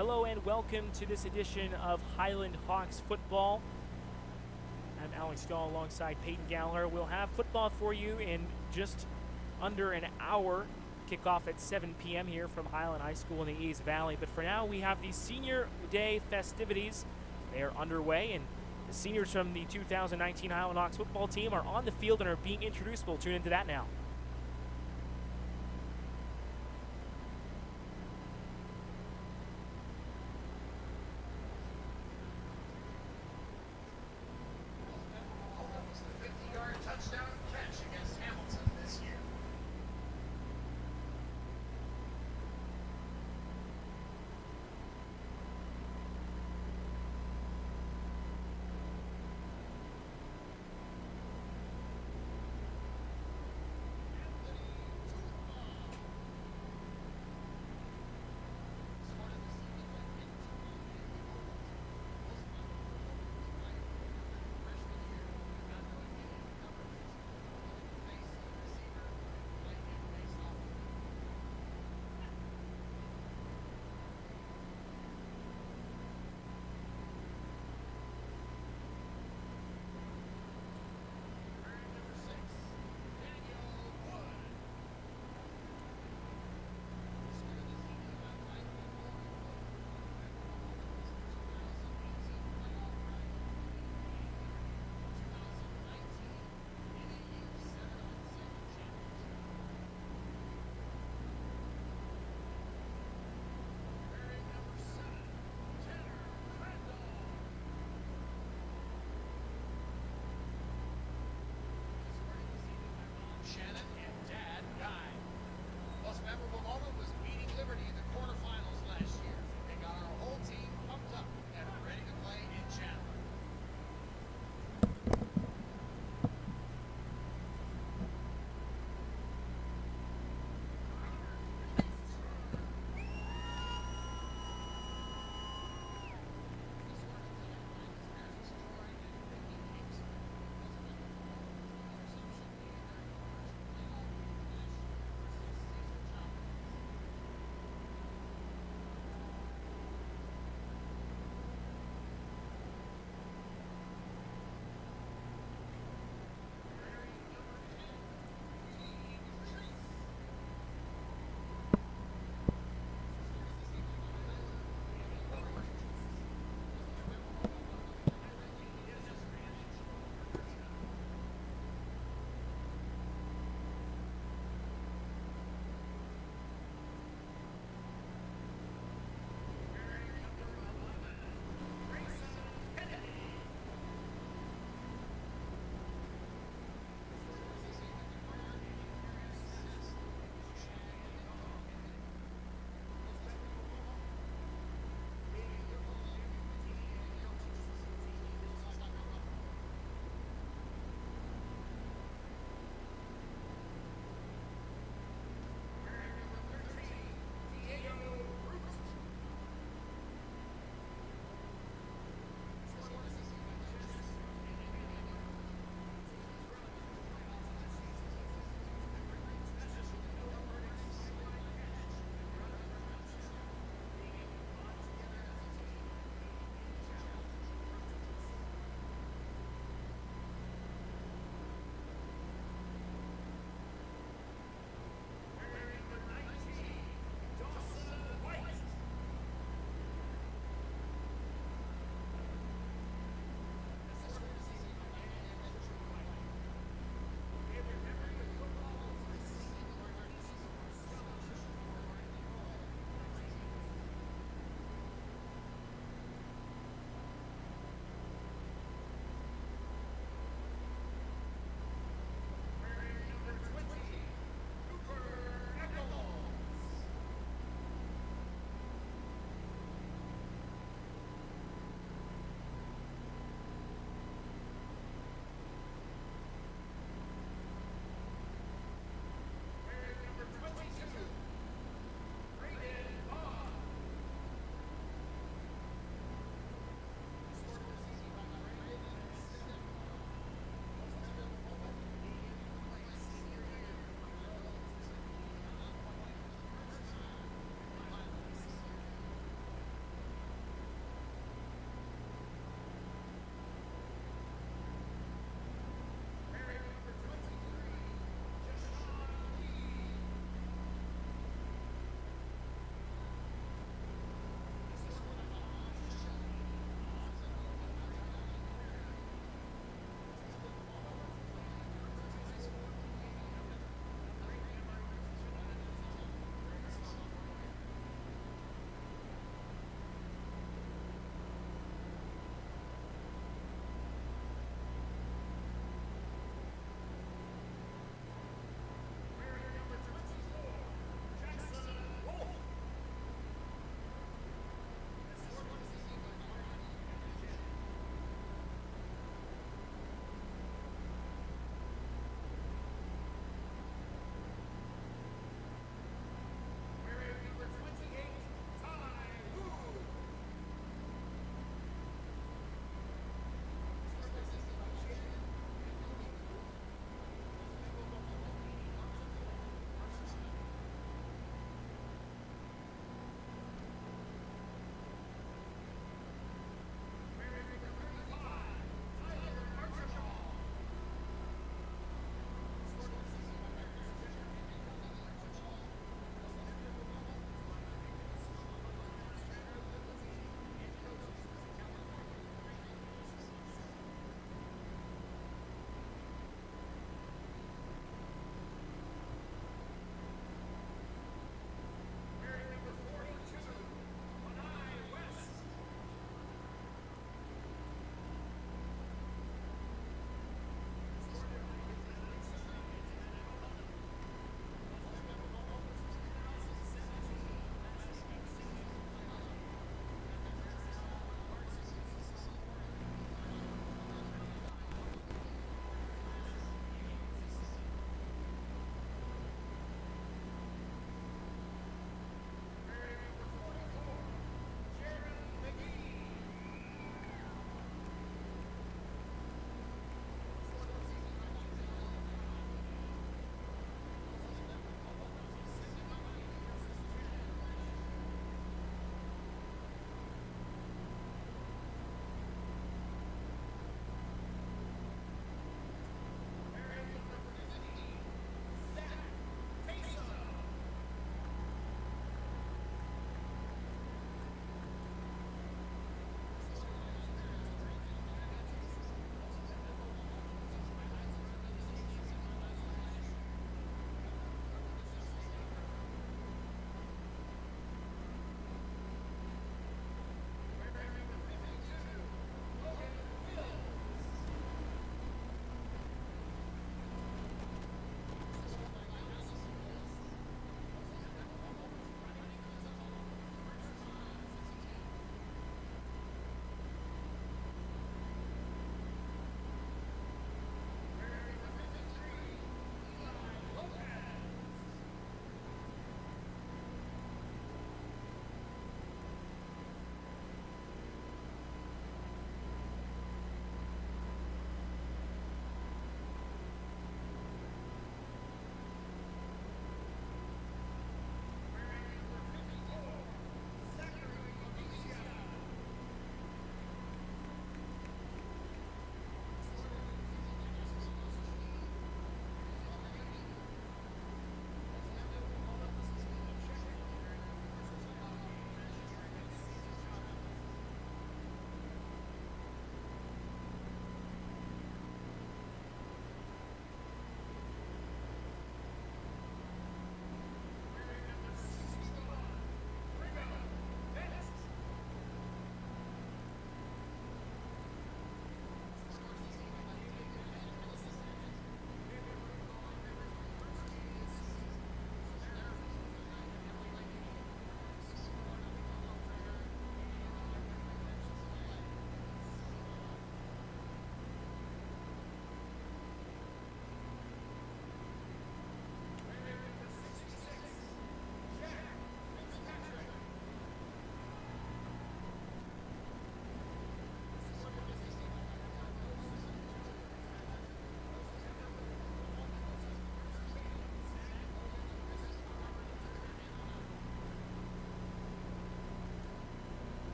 Hello and welcome to this edition of Highland Hawks football. I'm Alex Gall alongside Peyton Gallagher. We'll have football for you in just under an hour. Kickoff at 7 p.m. here from Highland High School in the East Valley. But for now, we have the Senior Day festivities. They are underway, and the seniors from the 2019 Highland Hawks football team are on the field and are being introduced. We'll tune into that now.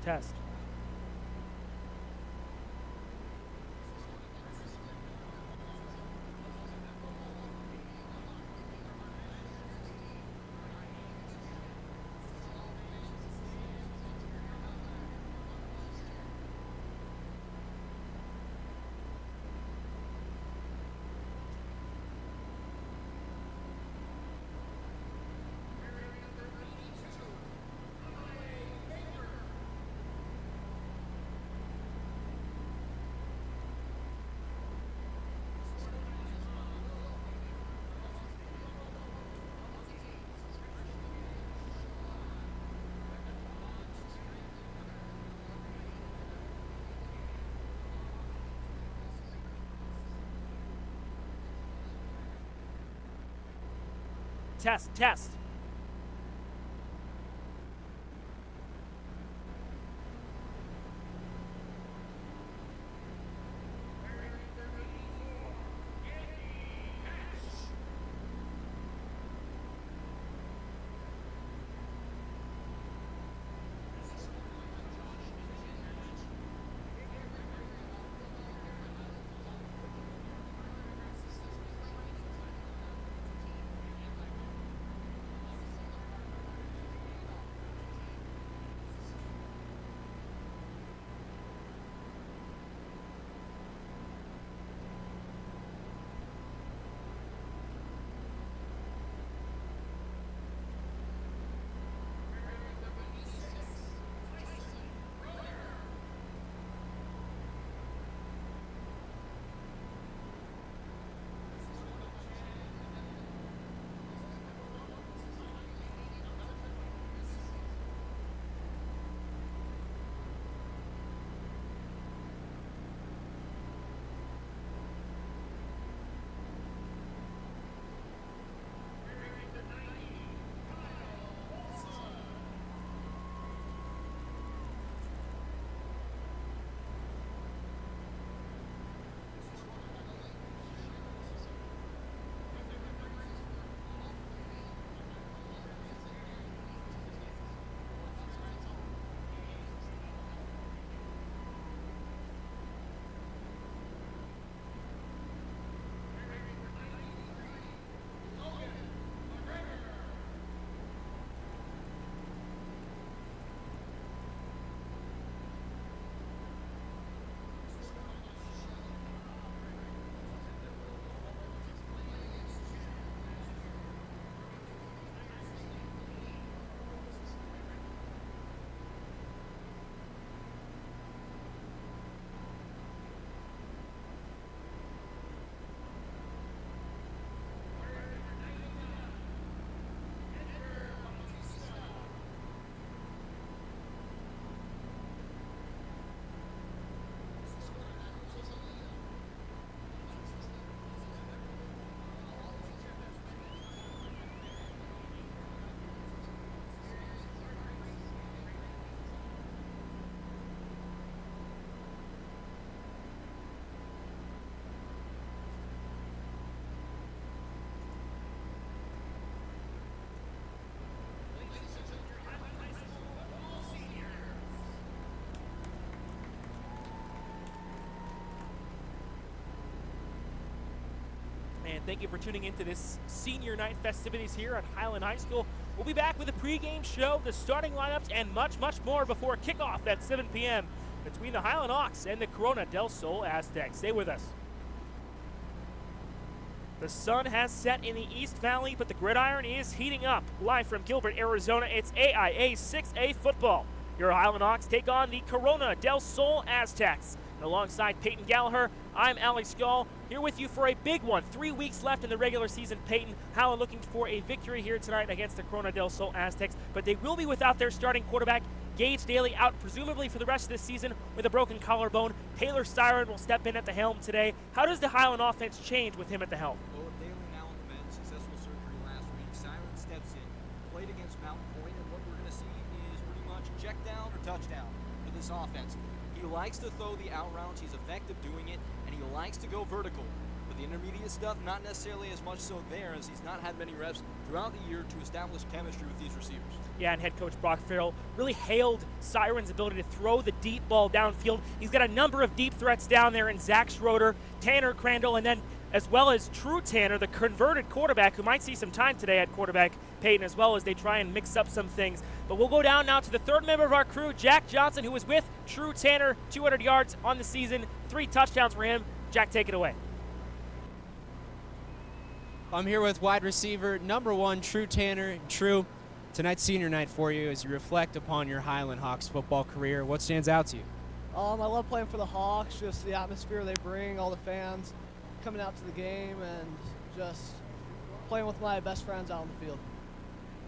Test. Test. And thank you for tuning into this senior night festivities here at Highland High School. We'll be back with a pregame show, the starting lineups, and much, much more before kickoff at 7 p.m. between the Highland Hawks and the Corona del Sol Aztecs. Stay with us. The sun has set in the East Valley, but the gridiron is heating up. Live from Gilbert, Arizona, it's AIA 6A football. Your Highland Hawks take on the Corona del Sol Aztecs. And alongside Peyton Gallagher, I'm Alex Gall, here with you for a big one. 3 weeks left in the regular season. Peyton, Highland looking for a victory here tonight against the Corona del Sol Aztecs, but they will be without their starting quarterback, Gage Daly, out presumably for the rest of the season with a broken collarbone. Taylor Styron will step in at the helm today. How does the Highland offense change with him at the helm? Well, with Daly now on the mend, successful surgery last week, Styron steps in, played against Mountain Point, and what we're going to see is pretty much check down or touchdown for this offense. He likes to throw the out routes, he's effective doing it, and he likes to go vertical. But the intermediate stuff, not necessarily as much so there, as he's not had many reps throughout the year to establish chemistry with these receivers. Yeah, and head coach Brock Farrell really hailed Siren's ability to throw the deep ball downfield. He's got a number of deep threats down there in Zach Schroeder, Tanner Crandall, and then as well as True Tanner, the converted quarterback, who might see some time today at quarterback, Peyton, as well as they try and mix up some things. But we'll go down now to the third member of our crew, Jack Johnson, who was with True Tanner, 200 yards on the season, 3 touchdowns for him. Jack, take it away. I'm here with wide receiver number 1, True Tanner. True, tonight's senior night for you as you reflect upon your Highland Hawks football career. What stands out to you? I love playing for the Hawks, just the atmosphere they bring, all the fans coming out to the game, and just playing with my best friends out on the field.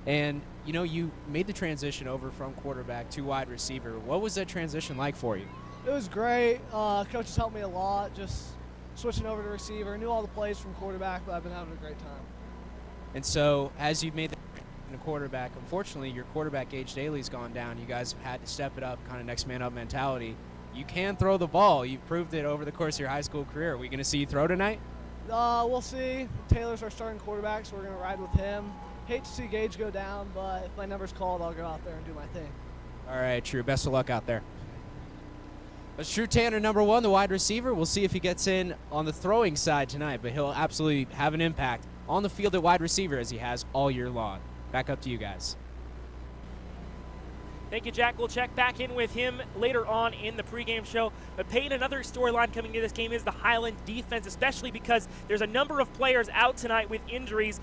And, you know, you made the transition over from quarterback to wide receiver. What was that transition like for you? It was great. Coaches helped me a lot, just switching over to receiver. I knew all the plays from quarterback, but I've been having a great time. And so, as you've made the transition to quarterback, unfortunately, your quarterback, Gage Daly's gone down. You guys have had to step it up, kind of next man up mentality. You can throw the ball. You've proved it over the course of your high school career. Are we going to see you throw tonight? We'll see. Taylor's our starting quarterback, so we're going to ride with him. Hate to see Gage go down, but if my number's called, I'll go out there and do my thing. All right, True. Best of luck out there. That's True Tanner, number 1, the wide receiver. We'll see if he gets in on the throwing side tonight, but he'll absolutely have an impact on the field at wide receiver as he has all year long. Back up to you guys. Thank you, Jack. We'll check back in with him later on in the pregame show. But Peyton, another storyline coming into this game is the Highland defense, especially because there's a number of players out tonight with injuries.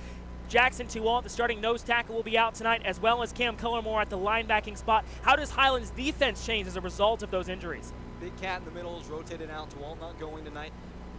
Jackson Tuwalt, the starting nose tackle, will be out tonight, as well as Cam Cullermore at the linebacking spot. How does Highland's defense change as a result of those injuries? Big cat in the middle is rotated out. Tuwalt not going tonight.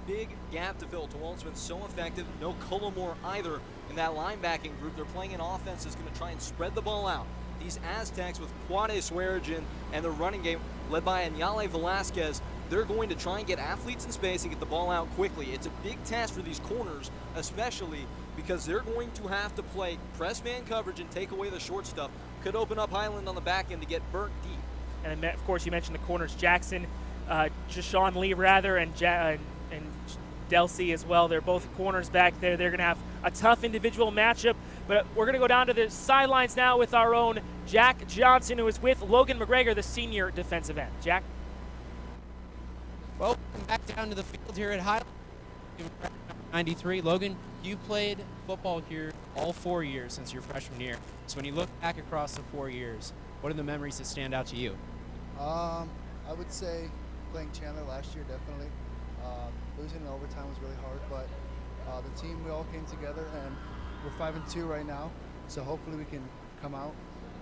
Big gap to fill. Tuwalt's been so effective. No Cullermore either in that linebacking group. They're playing an offense that's going to try and spread the ball out. These Aztecs with Quade Swearigan and the running game led by Anyale Velasquez, they're going to try and get athletes in space and get the ball out quickly. It's a big task for these corners, especially because they're going to have to play press man coverage and take away the short stuff. Could open up Highland on the back end to get burnt deep. And then, of course, you mentioned the corners, Jackson, Jashawn Lee, and Delsey as well. They're both corners back there. They're going to have a tough individual matchup. But we're going to go down to the sidelines now with our own Jack Johnson, who is with Logan McGregor, the senior defensive end. Jack? Well, welcome back down to the field here at Highland. 93. Logan, you've played football here all 4 years since your freshman year. So when you look back across the 4 years, what are the memories that stand out to you? I would say playing Chandler last year, definitely. Losing in overtime was really hard, but the team, we all came together, and we're 5-2 right now. So hopefully we can come out,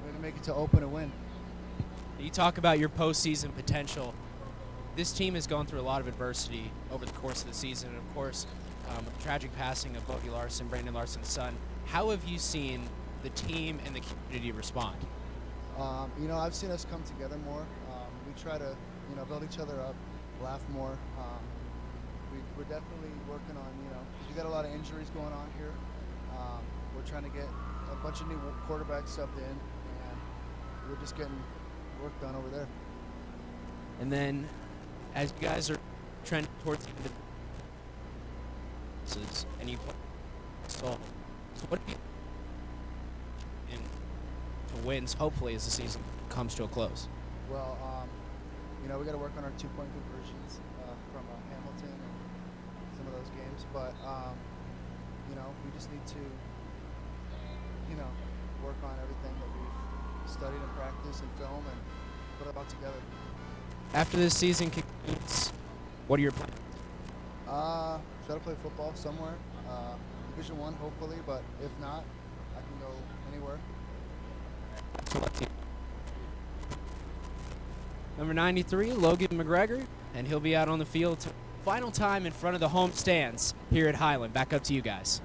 maybe make it to open and win. You talk about your postseason potential. This team has gone through a lot of adversity over the course of the season, and of course, the tragic passing of Bodie Larson, Brandon Larson's son. How have you seen the team and the community respond? I've seen us come together more. We try to, build each other up, laugh more. We're definitely working on, because we got a lot of injuries going on here. We're trying to get a bunch of new quarterbacks subbed in, and we're just getting work done over there. And then, as you guys are trending towards the end of the and you so what do you to wins hopefully as the season comes to a close? Well, we got to work on our 2-point conversions from Hamilton and some of those games, but we just need to work on everything that we've studied and practiced and film and put it all together. After this season concludes, what are your plans? Try to play football somewhere, Division I hopefully, but if not, I can go anywhere. Number 93, Logan McGregor, and he'll be out on the field final time in front of the home stands here at Highland. Back up to you guys.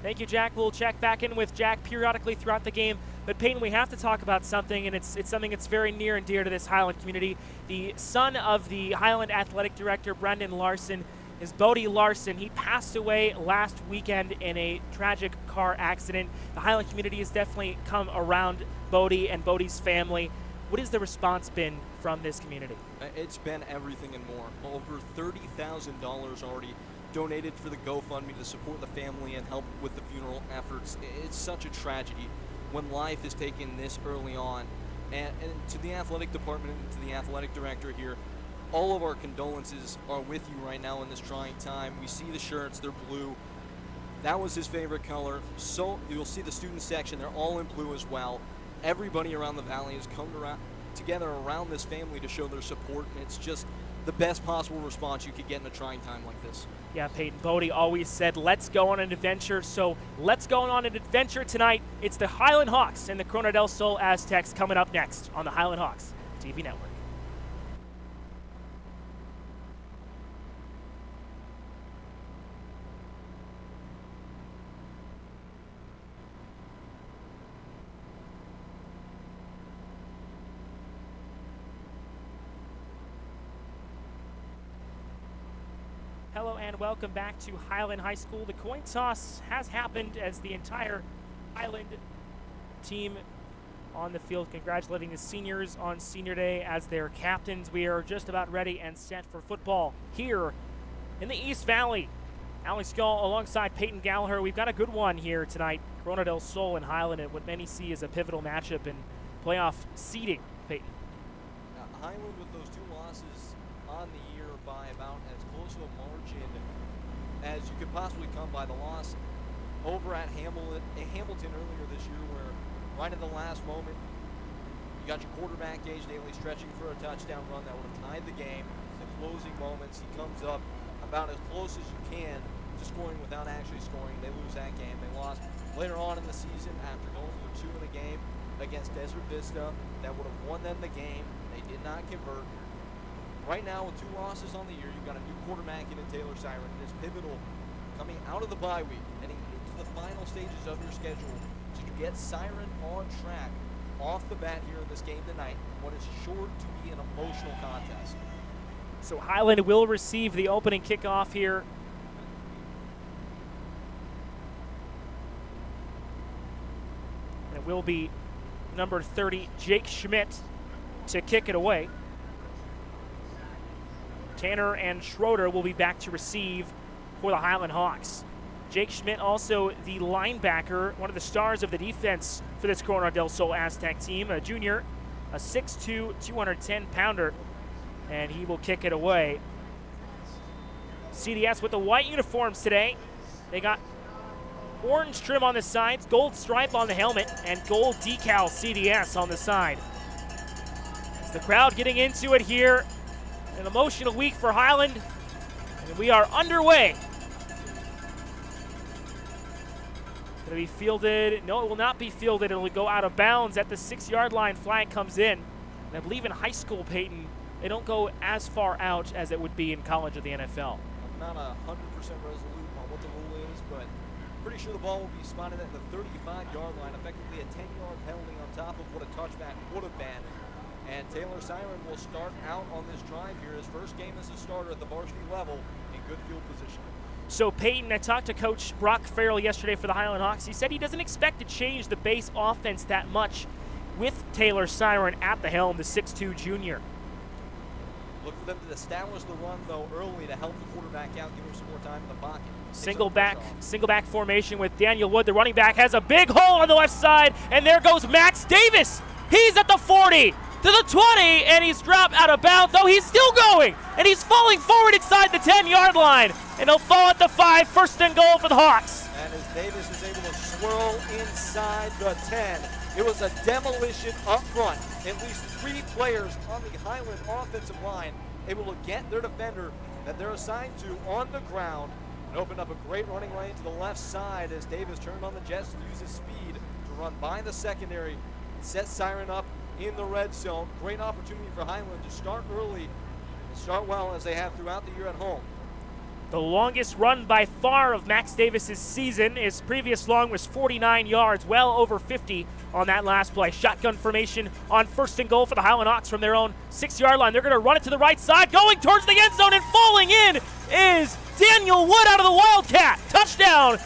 Thank you, Jack. We'll check back in with Jack periodically throughout the game. But Peyton, we have to talk about something, and it's something that's very near and dear to this Highland community. The son of the Highland athletic director, Brandon Larson, is Bodie Larson. He passed away last weekend in a tragic car accident. The Highland community has definitely come around Bodie and Bodie's family. What has the response been from this community? It's been everything and more. Over $30,000 already donated for the GoFundMe to support the family and help with the funeral efforts. It's such a tragedy when life is taken this early on. And to the athletic department and to the athletic director here, all of our condolences are with you right now in this trying time. We see the shirts, they're blue. That was his favorite color. So you'll see the student section, they're all in blue as well. Everybody around the Valley has come together around this family to show their support, and it's just the best possible response you could get in a trying time like this. Yeah, Peyton, Bodie always said, let's go on an adventure. So let's go on an adventure tonight. It's the Highland Hawks and the Corona del Sol Aztecs coming up next on the Highland Hawks TV network. Hello and welcome back to Highland High School. The coin toss has happened as the entire Highland team on the field congratulating the seniors on Senior Day as their captains. We are just about ready and set for football here in the East Valley. Alex Gall alongside Peyton Gallagher. We've got a good one here tonight. Corona del Sol and Highland at what many see as a pivotal matchup in playoff seeding. Peyton. Highland with those 2 losses on the year by about as close to a margin as you could possibly come by. The loss over at Hamilton earlier this year, where right at the last moment you got your quarterback Gage Daly stretching for a touchdown run that would have tied the game. The closing moments, he comes up about as close as you can to scoring without actually scoring. They lose that game. They lost later on in the season after going for 2 in a game against Desert Vista that would have won them the game. They did not convert. Right now, with 2 losses on the year, you've got a new quarterback in Taylor Siren. It is pivotal coming out of the bye week and into the final stages of your schedule to get Siren on track off the bat here in this game tonight, what is sure to be an emotional contest. So Highland will receive the opening kickoff here. And it will be number 30, Jake Schmidt, to kick it away. Tanner and Schroeder will be back to receive for the Highland Hawks. Jake Schmidt, also the linebacker, one of the stars of the defense for this Corona del Sol Aztec team, a junior, a 6'2", 210-pounder, and he will kick it away. CDS with the white uniforms today. They got orange trim on the sides, gold stripe on the helmet, and gold decal CDS on the side. It's the crowd getting into it here. An emotional week for Highland, and we are underway. Going to be fielded. No, it will not be fielded. It will go out of bounds at the 6-yard line. Flag comes in. And I believe in high school, Peyton, they don't go as far out as it would be in college or the NFL. I'm not 100% resolute on what the rule is, but pretty sure the ball will be spotted at the 35-yard line, effectively a 10-yard penalty on top of what a touchback would have been. And Taylor Siren will start out on this drive here. His first game as a starter at the varsity level in good field position. So Peyton, I talked to Coach Brock Farrell yesterday for the Highland Hawks. He said he doesn't expect to change the base offense that much with Taylor Siren at the helm, the 6'2 junior. Look for them to establish the run, though, early to help the quarterback out, give him some more time in the pocket. Single back formation with Daniel Wood. The running back has a big hole on the left side, and there goes Max Davis. He's at the 40. To the 20, and he's dropped out of bounds, though he's still going, and he's falling forward inside the 10-yard line, and he'll fall at the 5, 1st and goal for the Hawks. And as Davis is able to swirl inside the 10, it was a demolition up front. At least 3 players on the Highland offensive line able to get their defender that they're assigned to on the ground and opened up a great running lane to the left side as Davis turned on the jets and used his speed to run by the secondary and set Siren up in the red zone. Great opportunity for Highland to start early and start well as they have throughout the year at home. The longest run by far of Max Davis's season. His previous long was 49 yards, well over 50 on that last play. Shotgun formation on 1st and goal for the Highland Hawks from their own 6-yard line. They're going to run it to the right side, going towards the end zone, and falling in is Daniel Wood out of the Wildcat. Touchdown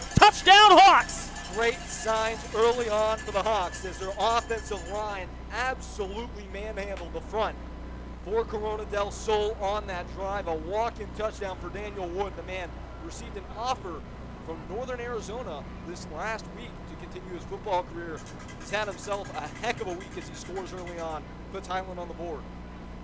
Hawks. Great signs early on for the Hawks as their offensive line absolutely manhandled the front for Corona del Sol on that drive. A walk-in touchdown for Daniel Wood, the man received an offer from Northern Arizona this last week to continue his football career. He's had himself a heck of a week as he scores early on, puts Highland on the board.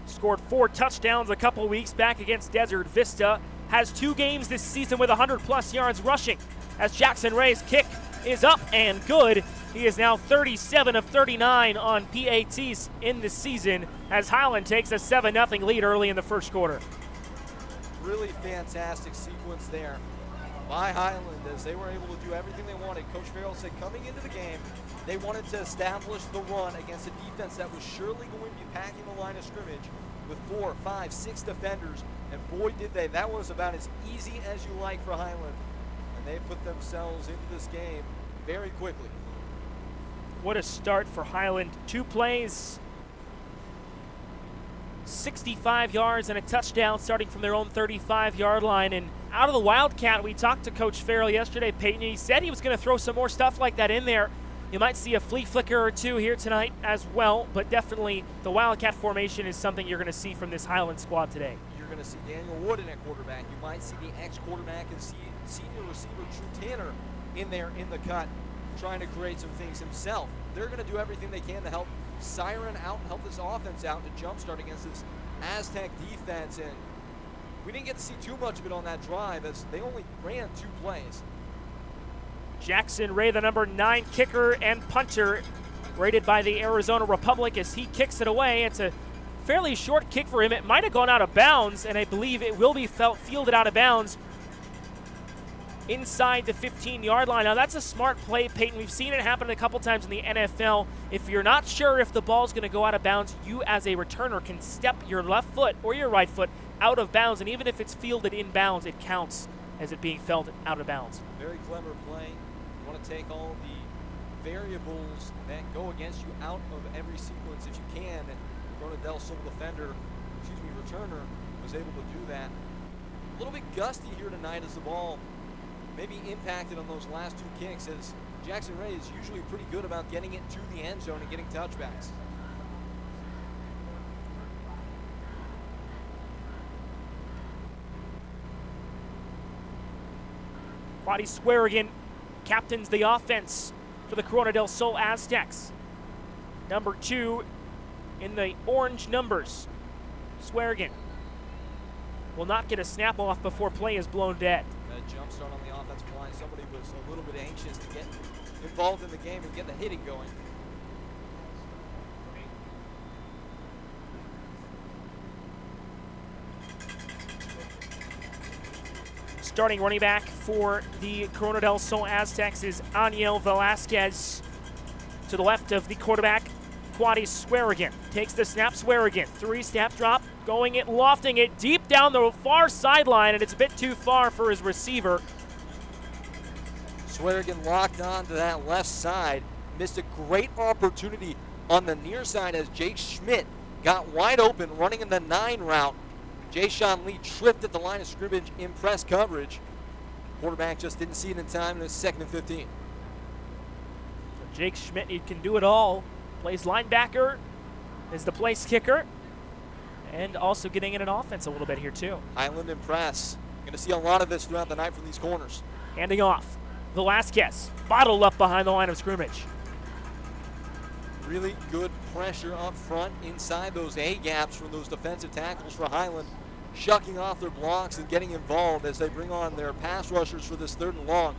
Scored 4 touchdowns a couple weeks back against Desert Vista. Has 2 games this season with 100-plus yards rushing. As Jackson Ray's kick is up and good. He is now 37 of 39 on PATs in the season as Highland takes a 7-0 lead early in the first quarter. Really fantastic sequence there by Highland as they were able to do everything they wanted. Coach Farrell said coming into the game, they wanted to establish the run against a defense that was surely going to be packing the line of scrimmage with 4, 5, 6 defenders, and boy did they. That was about as easy as you like for Highland, and they put themselves into this game very quickly. What a start for Highland. 2 plays, 65 yards and a touchdown starting from their own 35-yard line. And out of the Wildcat, we talked to Coach Farrell yesterday, Peyton. He said he was going to throw some more stuff like that in there. You might see a flea flicker or 2 here tonight as well, but definitely the Wildcat formation is something you're going to see from this Highland squad today. You're going to see Daniel Wood in at quarterback. You might see the ex-quarterback and senior receiver Drew Tanner in there in the cut, trying to create some things himself. They're going to do everything they can to help Siren out and help this offense out to jumpstart against this Aztec defense. And we didn't get to see too much of it on that drive as they only ran 2 plays. Jackson Ray, the number 9 kicker and punter, rated by the Arizona Republic as he kicks it away. It's a fairly short kick for him. It might have gone out of bounds, and I believe it will be fielded out of bounds inside the 15-yard line. Now, that's a smart play, Peyton. We've seen it happen a couple times in the NFL. If you're not sure if the ball's going to go out of bounds, you as a returner can step your left foot or your right foot out of bounds, and even if it's fielded in bounds, it counts as it being felt out of bounds. Very clever play. You want to take all the variables that go against you out of every sequence if you can, and Corona del Sol returner was able to do that. A little bit gusty here tonight as the ball maybe impacted on those last 2 kicks, as Jackson Ray is usually pretty good about getting it to the end zone and getting touchbacks. Bodie Swearigan captains the offense for the Corona del Sol Aztecs. Number 2 in the orange numbers. Swearigan will not get a snap off before play is blown dead. A jump start on the offensive line. Somebody was a little bit anxious to get involved in the game and get the hitting going. Starting running back for the Corona del Sol Aztecs is Aniel Velasquez. To the left of the quarterback, Quaddy Swearigan. Takes the snap, Swearigan. 3-step drop, going it, lofting it deep down the far sideline, and it's a bit too far for his receiver. Swearigan locked on to that left side. Missed a great opportunity on the near side as Jake Schmidt got wide open running in the 9 route. Jay-Sean Lee tripped at the line of scrimmage in press coverage. Quarterback just didn't see it in time, and it's 2nd and 15. Jake Schmidt, he can do it all. Plays linebacker, is the place kicker, and also getting in an offense a little bit here too. Highland and press. Going to see a lot of this throughout the night from these corners. Handing off. Velasquez, bottled up behind the line of scrimmage. Really good pressure up front inside those A-gaps from those defensive tackles for Highland, shucking off their blocks and getting involved as they bring on their pass rushers for this 3rd and long.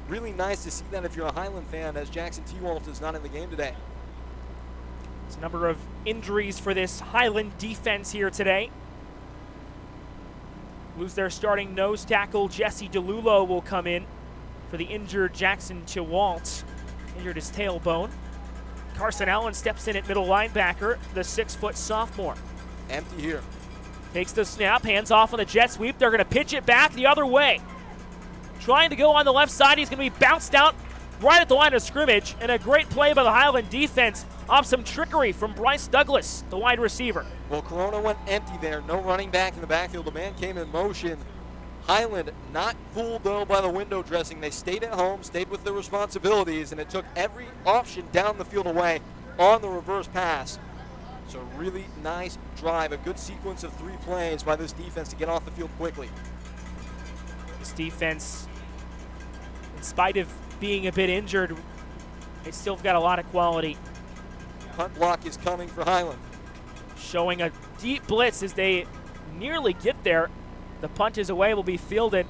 Really nice to see that if you're a Highland fan, as Jackson T-Walt is not in the game today. It's a number of injuries for this Highland defense here today. Lose their starting nose tackle. Jesse DeLulo will come in for the injured Jackson T-Walt. Injured his tailbone. Carson Allen steps in at middle linebacker, the 6-foot sophomore. Empty here. Takes the snap, hands off on the jet sweep. They're going to pitch it back the other way. Trying to go on the left side. He's going to be bounced out right at the line of scrimmage. And a great play by the Highland defense off some trickery from Bryce Douglas, the wide receiver. Well, Corona went empty there. No running back in the backfield. The man came in motion. Highland not fooled, though, by the window dressing. They stayed at home, stayed with their responsibilities, and it took every option down the field away on the reverse pass. So really nice drive, a good sequence of 3 plays by this defense to get off the field quickly. This defense, in spite of being a bit injured, they still got a lot of quality. Punt block is coming for Highland. Showing a deep blitz as they nearly get there. The punt is away, will be fielded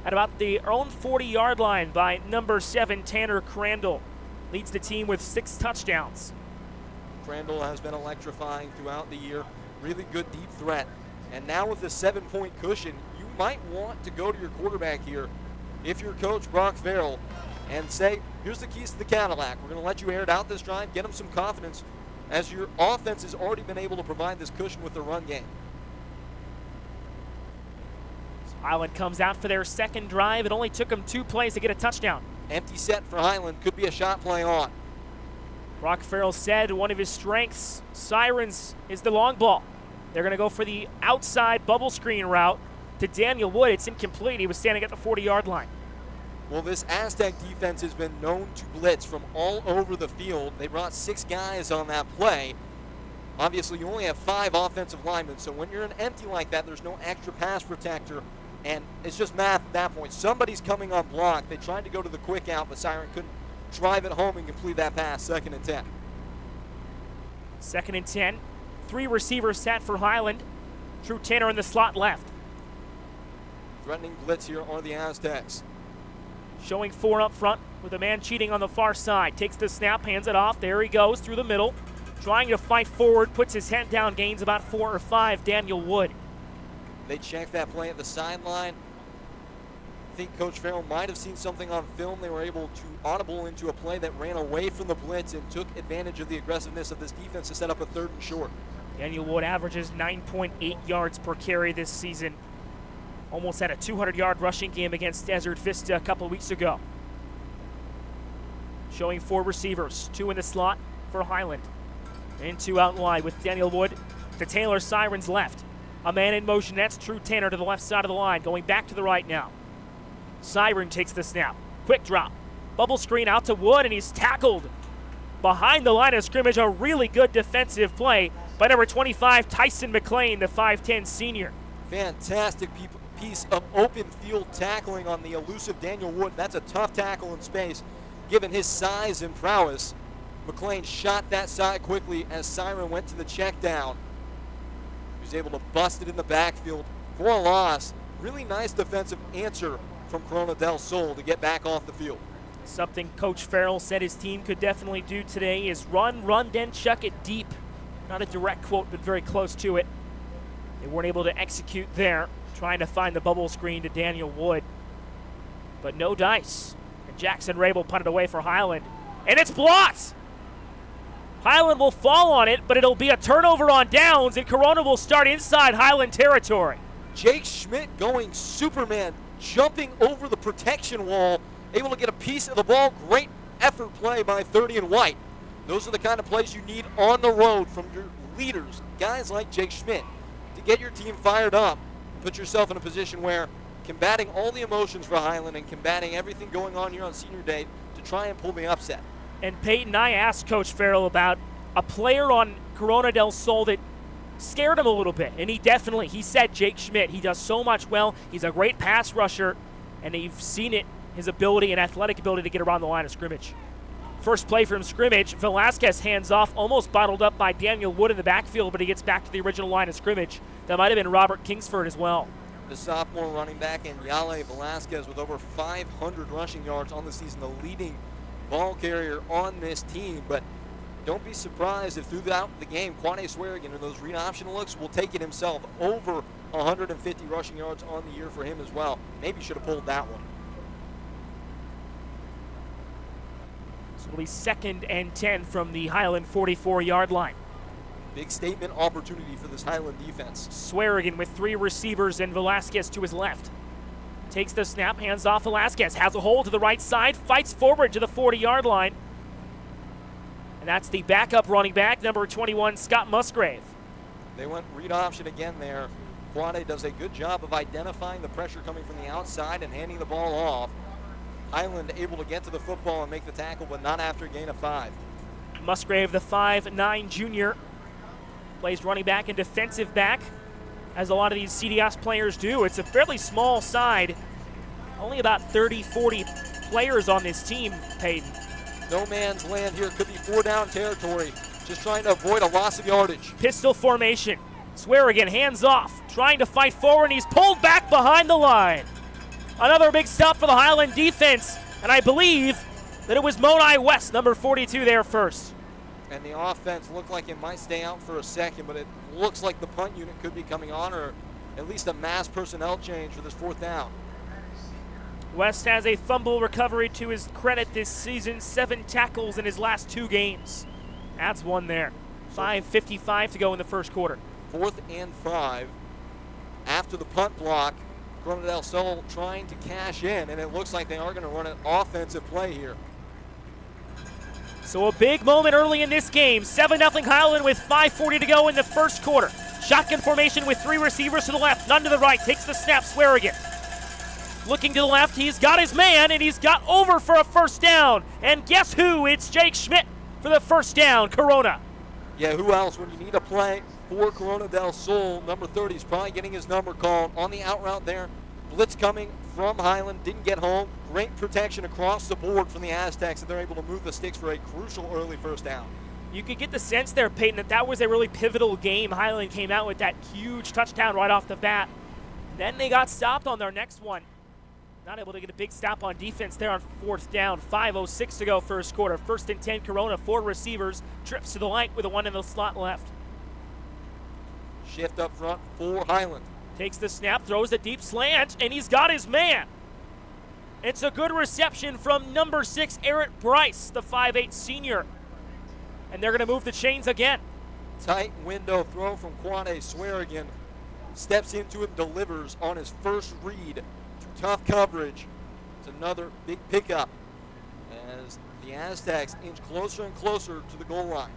at about the own 40-yard line by number 7, Tanner Crandall. Leads the team with 6 touchdowns. Crandall has been electrifying throughout the year. Really good deep threat. And now with the 7-point cushion, you might want to go to your quarterback here if you're Coach Brock Farrell and say, here's the keys to the Cadillac. We're going to let you air it out this drive, get him some confidence, as your offense has already been able to provide this cushion with the run game. Highland comes out for their second drive. It only took them 2 plays to get a touchdown. Empty set for Highland. Could be a shot play on. Brock Farrell said one of his strengths, Sirens, is the long ball. They're going to go for the outside bubble screen route to Daniel Wood. It's incomplete. He was standing at the 40-yard line. Well, this Aztec defense has been known to blitz from all over the field. They brought 6 guys on that play. Obviously, you only have 5 offensive linemen, so when you're an empty like that, there's no extra pass protector, and it's just math at that point. Somebody's coming on block. They tried to go to the quick out, but Siren couldn't drive it home and complete that pass. 2nd and 10. 2nd and 10. 3 receivers set for Highland. Drew Tanner in the slot left. Threatening blitz here are the Aztecs. Showing 4 up front with a man cheating on the far side. Takes the snap, hands it off. There he goes through the middle. Trying to fight forward, puts his head down, gains about 4 or 5. Daniel Wood. They checked that play at the sideline. I think Coach Farrell might have seen something on film. They were able to audible into a play that ran away from the blitz and took advantage of the aggressiveness of this defense to set up a 3rd and short. Daniel Wood averages 9.8 yards per carry this season. Almost had a 200-yard rushing game against Desert Vista a couple of weeks ago. Showing 4 receivers, 2 in the slot for Highland. And 2 out wide with Daniel Wood to Taylor Sirens left. A man in motion, that's Drew Tanner to the left side of the line, going back to the right now. Siren takes the snap. Quick drop. Bubble screen out to Wood, and he's tackled behind the line of scrimmage. A really good defensive play by number 25, Tyson McLean, the 5'10 senior. Fantastic piece of open field tackling on the elusive Daniel Wood. That's a tough tackle in space, given his size and prowess. McLean shot that side quickly as Siren went to the check down. He was able to bust it in the backfield for a loss. Really nice defensive answer from Corona del Sol to get back off the field. Something Coach Farrell said his team could definitely do today is run, then chuck it deep. Not a direct quote, but very close to it. They weren't able to execute there, trying to find the bubble screen to Daniel Wood. But no dice. And Jackson Rabel punted away for Highland. And it's blocked! Highland will fall on it, but it'll be a turnover on downs, and Corona will start inside Highland territory. Jake Schmidt going Superman, jumping over the protection wall, able to get a piece of the ball. Great effort play by 30 and White. Those are the kind of plays you need on the road from your leaders, guys like Jake Schmidt, to get your team fired up and put yourself in a position where combating all the emotions for Highland and combating everything going on here on senior day to try and pull the upset. And Peyton, I asked Coach Farrell about a player on Corona del Sol that scared him a little bit, and he said Jake Schmidt. He does so much well. He's a great pass rusher, and you've seen it, his ability and athletic ability to get around the line of scrimmage. First play from scrimmage, Velasquez hands off, almost bottled up by Daniel Wood in the backfield, but he gets back to the original line of scrimmage. That might have been Robert Kingsford as well. The sophomore running back, and Yale Velasquez with over 500 rushing yards on the season, the leading ball carrier on this team. But don't be surprised if throughout the game, Quade Swearigan in those read option looks will take it himself. Over 150 rushing yards on the year for him as well. Maybe should have pulled that one. So it'll be 2nd and 10 from the Highland 44-yard line. Big statement opportunity for this Highland defense. Swearigan with 3 receivers and Velasquez to his left. Takes the snap, hands off Velasquez, has a hole to the right side, fights forward to the 40-yard line. And that's the backup running back, number 21, Scott Musgrave. They went read option again there. Quade does a good job of identifying the pressure coming from the outside and handing the ball off. Highland able to get to the football and make the tackle, but not after a gain of 5. Musgrave, the 5'9 junior, plays running back and defensive back as a lot of these CDS players do. It's a fairly small side, only about 30, 40 players on this team, Peyton. No man's land here. Could be 4-down territory. Just trying to avoid a loss of yardage. Pistol formation. Swearigan hands off, trying to fight forward, and he's pulled back behind the line. Another big stop for the Highland defense, and I believe that it was Monai West, number 42 there first. And the offense looked like it might stay out for a second, but it looks like the punt unit could be coming on, or at least a mass personnel change for this 4th down. West has a fumble recovery to his credit this season, 7 tackles in his last 2 games. That's one there. 5:55 to go in the first quarter. 4th and 5. After the punt block, Corona del Sol trying to cash in, and it looks like they are going to run an offensive play here. So a big moment early in this game. 7-0 Highland with 5:40 to go in the first quarter. Shotgun formation with 3 receivers to the left, none to the right. Takes the snap, Swearigan. Looking to the left, he's got his man, and he's got over for a first down. And guess who? It's Jake Schmidt for the first down, Corona. Yeah, who else? When you need a play for Corona del Sol, number 30 is probably getting his number called on the out route there. Blitz coming from Highland, didn't get home. Great protection across the board from the Aztecs, and they're able to move the sticks for a crucial early first down. You could get the sense there, Peyton, that was a really pivotal game. Highland came out with that huge touchdown right off the bat. Then they got stopped on their next one. Not able to get a big stop on defense there on 4th down. 5:06 to go first quarter. 1st and 10 Corona, 4 receivers. Trips to the light with a 1 in the slot left. Shift up front for Highland. Takes the snap, throws a deep slant, and he's got his man. It's a good reception from number 6, Eric Bryce, the 5'8 senior. And they're going to move the chains again. Tight window throw from Quade Swearigan. Steps into it and delivers on his first read. Tough coverage. It's another big pickup as the Aztecs inch closer and closer to the goal line.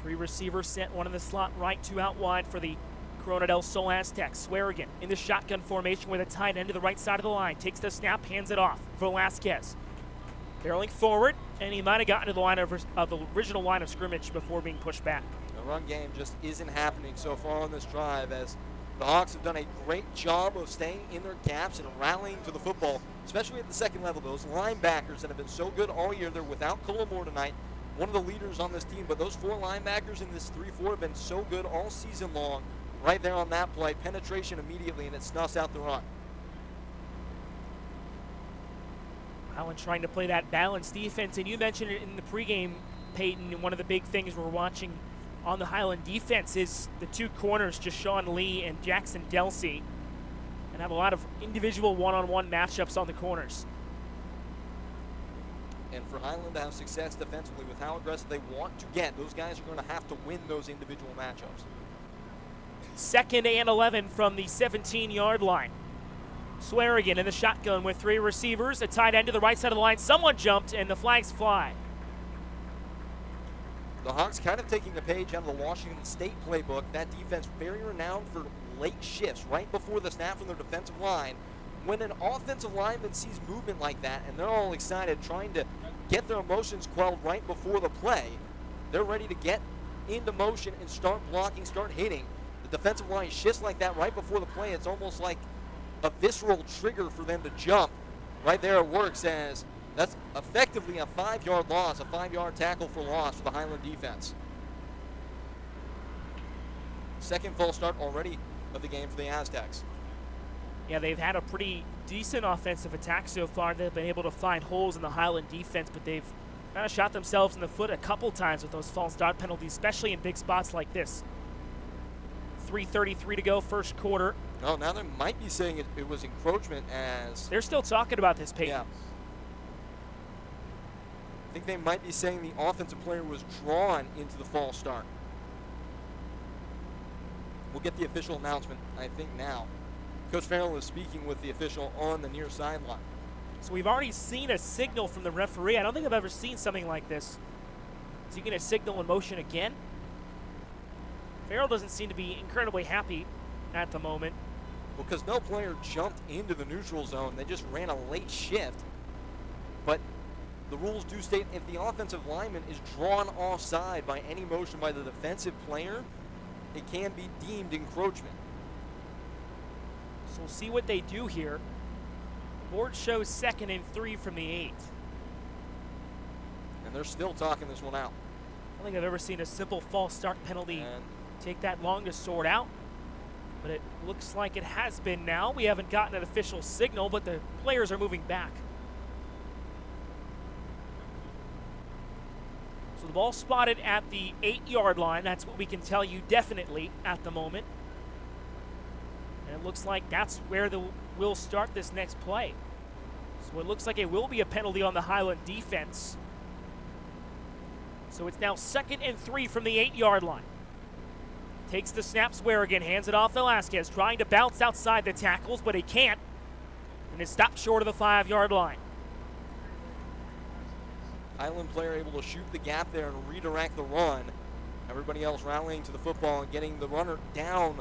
Three receivers set, 1 in the slot right, 2 out wide for the Corona del Sol Aztecs. Swearigan in the shotgun formation with a tight end to the right side of the line. Takes the snap, hands it off. Velasquez barreling forward, and he might have gotten to the line of the original line of scrimmage before being pushed back. The run game just isn't happening so far on this drive, as the Hawks have done a great job of staying in their gaps and rallying to the football, especially at the second level. Those linebackers that have been so good all year, they're without Colomore tonight, one of the leaders on this team, but those 4 linebackers in this 3-4 have been so good all season long. Right there on that play, penetration immediately, and it snuffs out the run. Highland trying to play that balanced defense, and you mentioned it in the pregame, Peyton. One of the big things we're watching on the Highland defense is the 2 corners, Jashawn Lee and Jackson Delsey, and have a lot of individual one-on-one matchups on the corners. And for Highland to have success defensively with how aggressive they want to get, those guys are going to have to win those individual matchups. 2nd and 11 from the 17-yard line. Swearigan in the shotgun with 3 receivers, a tight end to the right side of the line. Someone jumped, and the flags fly. The Hawks kind of taking a page out of the Washington State playbook. That defense very renowned for late shifts right before the snap from their defensive line. When an offensive lineman sees movement like that and they're all excited trying to get their emotions quelled right before the play, they're ready to get into motion and start blocking, start hitting. The defensive line shifts like that right before the play. It's almost like a visceral trigger for them to jump. Right there it works, as that's effectively a 5-yard loss, a 5-yard tackle for loss for the Highland defense. Second false start already of the game for the Aztecs. Yeah, they've had a pretty decent offensive attack so far. They've been able to find holes in the Highland defense, but they've kind of shot themselves in the foot a couple times with those false start penalties, especially in big spots like this. 3:33 to go, first quarter. Oh, now they might be saying it was encroachment, as They're still talking about this, Peyton. yeah. I think they might be saying the offensive player was drawn into the false start. We'll get the official announcement, I think, now. Coach Farrell is speaking with the official on the near sideline. So we've already seen a signal from the referee. I don't think I've ever seen something like this. Is he going to signal in motion again? Farrell doesn't seem to be incredibly happy at the moment. Because no player jumped into the neutral zone. They just ran a late shift. But the rules do state if the offensive lineman is drawn offside by any motion by the defensive player, it can be deemed encroachment. So we'll see what they do here. Board shows 2nd and 3 from the 8. And they're still talking this one out. I don't think I've ever seen a simple false start penalty And take that long to sort out. But it looks like it has been now. We haven't gotten an official signal, but the players are moving back. So the ball spotted at the 8-yard line. That's what we can tell you definitely at the moment. And it looks like that's where we'll start this next play. So it looks like it will be a penalty on the Highland defense. So it's now 2nd and 3 from the 8-yard line. Takes the snap, Swearigan, hands it off Velasquez, trying to bounce outside the tackles, but he can't. And it stopped short of the 5-yard line. Highland player able to shoot the gap there and redirect the run. Everybody else rallying to the football and getting the runner down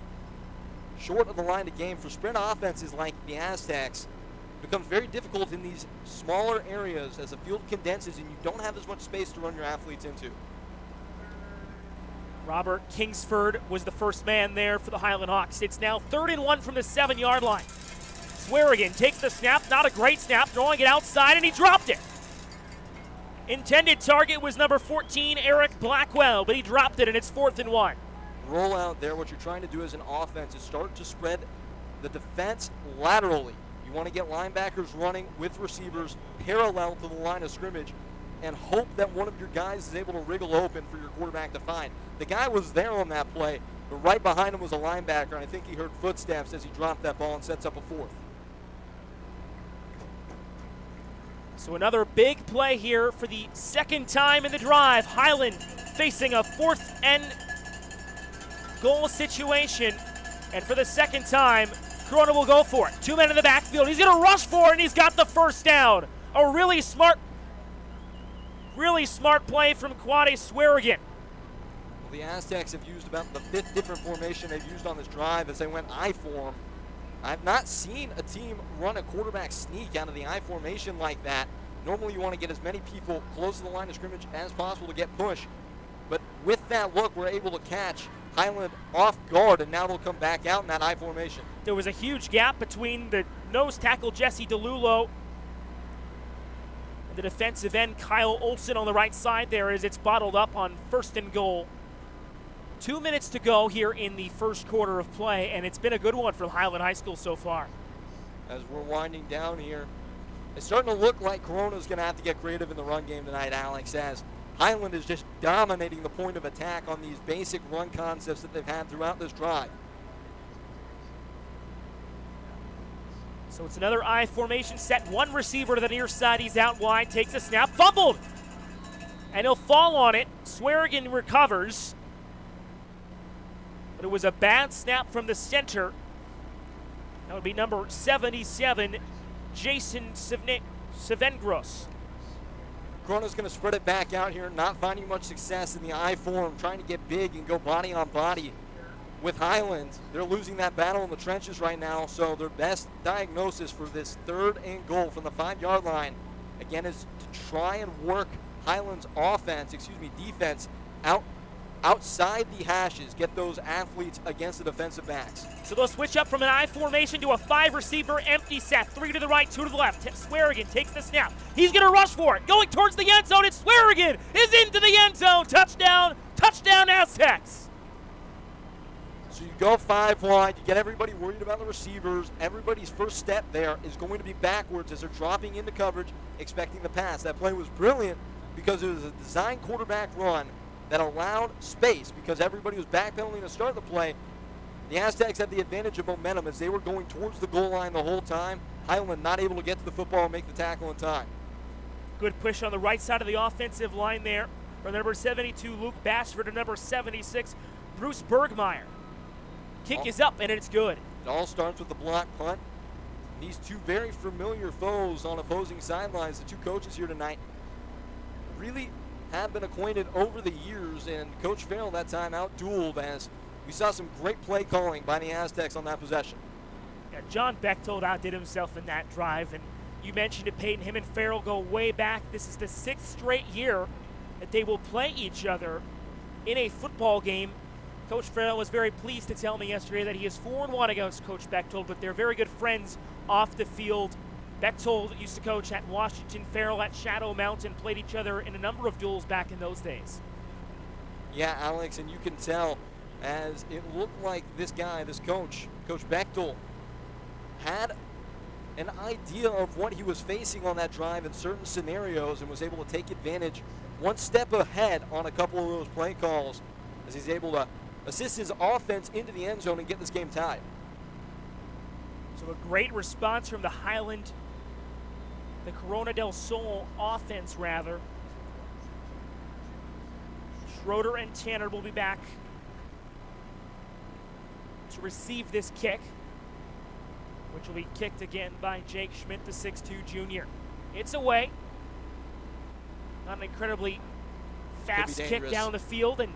short of the line of game. For sprint offenses like the Aztecs, it becomes very difficult in these smaller areas as the field condenses and you don't have as much space to run your athletes into. Robert Kingsford was the first man there for the Highland Hawks. It's now 3rd and 1 from the 7-yard line. Swearigan takes the snap, not a great snap, throwing it outside, and he dropped it. Intended target was number 14, Eric Blackwell, but he dropped it, and it's 4th and 1. Roll out there, what you're trying to do as an offense is start to spread the defense laterally. You want to get linebackers running with receivers parallel to the line of scrimmage and hope that one of your guys is able to wriggle open for your quarterback to find. The guy was there on that play, but right behind him was a linebacker, and I think he heard footsteps as he dropped that ball and sets up a 4th. So another big play here for the 2nd time in the drive. Highland facing a 4th and goal situation. And for the 2nd time, Corona will go for it. 2 men in the backfield. He's going to rush for it, and he's got the first down. A really smart play from Quade Swearigan. Well, the Aztecs have used about the 5th different formation they've used on this drive as they went I form. I've not seen a team run a quarterback sneak out of the I formation like that. Normally you want to get as many people close to the line of scrimmage as possible to get push. But with that look, we're able to catch Highland off guard, and now they'll come back out in that I formation. There was a huge gap between the nose tackle, Jesse DeLulo, and the defensive end, Kyle Olson, on the right side there as it's bottled up on 1st and goal. 2 minutes to go here in the first quarter of play, and it's been a good one from Highland High School so far. As we're winding down here, it's starting to look like Corona's going to have to get creative in the run game tonight, Alex, as Highland is just dominating the point of attack on these basic run concepts that they've had throughout this drive. So it's another I formation set. One receiver to the near side. He's out wide, takes a snap, fumbled. And he'll fall on it. Swearigan recovers. But it was a bad snap from the center. That would be number 77, Jason Sevengros. Corona's going to spread it back out here, not finding much success in the I form, trying to get big and go body on body with Highland. They're losing that battle in the trenches right now, so their best diagnosis for this 3rd and goal from the 5-yard line, again, is to try and work Highland's defense outside the hashes, get those athletes against the defensive backs. So they'll switch up from an I formation to a 5-receiver empty set. 3 to the right, 2 to the left. Swearigan takes the snap. He's going to rush for it. Going towards the end zone. It's Swearigan is into the end zone. Touchdown Aztecs. So you go 5 wide, you get everybody worried about the receivers. Everybody's first step there is going to be backwards as they're dropping into coverage, expecting the pass. That play was brilliant because it was a design quarterback run that allowed space because everybody was backpedaling to start the play. The Aztecs had the advantage of momentum as they were going towards the goal line the whole time. Highland not able to get to the football and make the tackle in time. Good push on the right side of the offensive line there from number 72, Luke Bashford, to number 76, Bruce Bergmeyer. Kick is up, and it's good. It all starts with the block punt. These two very familiar foes on opposing sidelines, the two coaches here tonight, really have been acquainted over the years, and Coach Farrell that time out-dueled as we saw some great play calling by the Aztecs on that possession. Yeah, John Bechtold outdid himself in that drive, and You mentioned it, Peyton. Him and Farrell go way back. This is the 6th straight year that they will play each other in a football game. Coach Farrell was very pleased to tell me yesterday that he is 4-1 against Coach Bechtold, but they're very good friends off the field. Bechtold used to coach at Washington, Farrell at Shadow Mountain, played each other in a number of duels back in those days. Yeah, Alex, and you can tell as it looked like this guy, this coach, Coach Bechtold, had an idea of what he was facing on that drive in certain scenarios and was able to take advantage one step ahead on a couple of those play calls as he's able to assist his offense into the end zone and get this game tied. So a great response from the Corona del Sol offense, rather. Schroeder and Tanner will be back to receive this kick, which will be kicked again by Jake Schmidt, the 6'2 junior. It's away. Not an incredibly fast kick down the field, and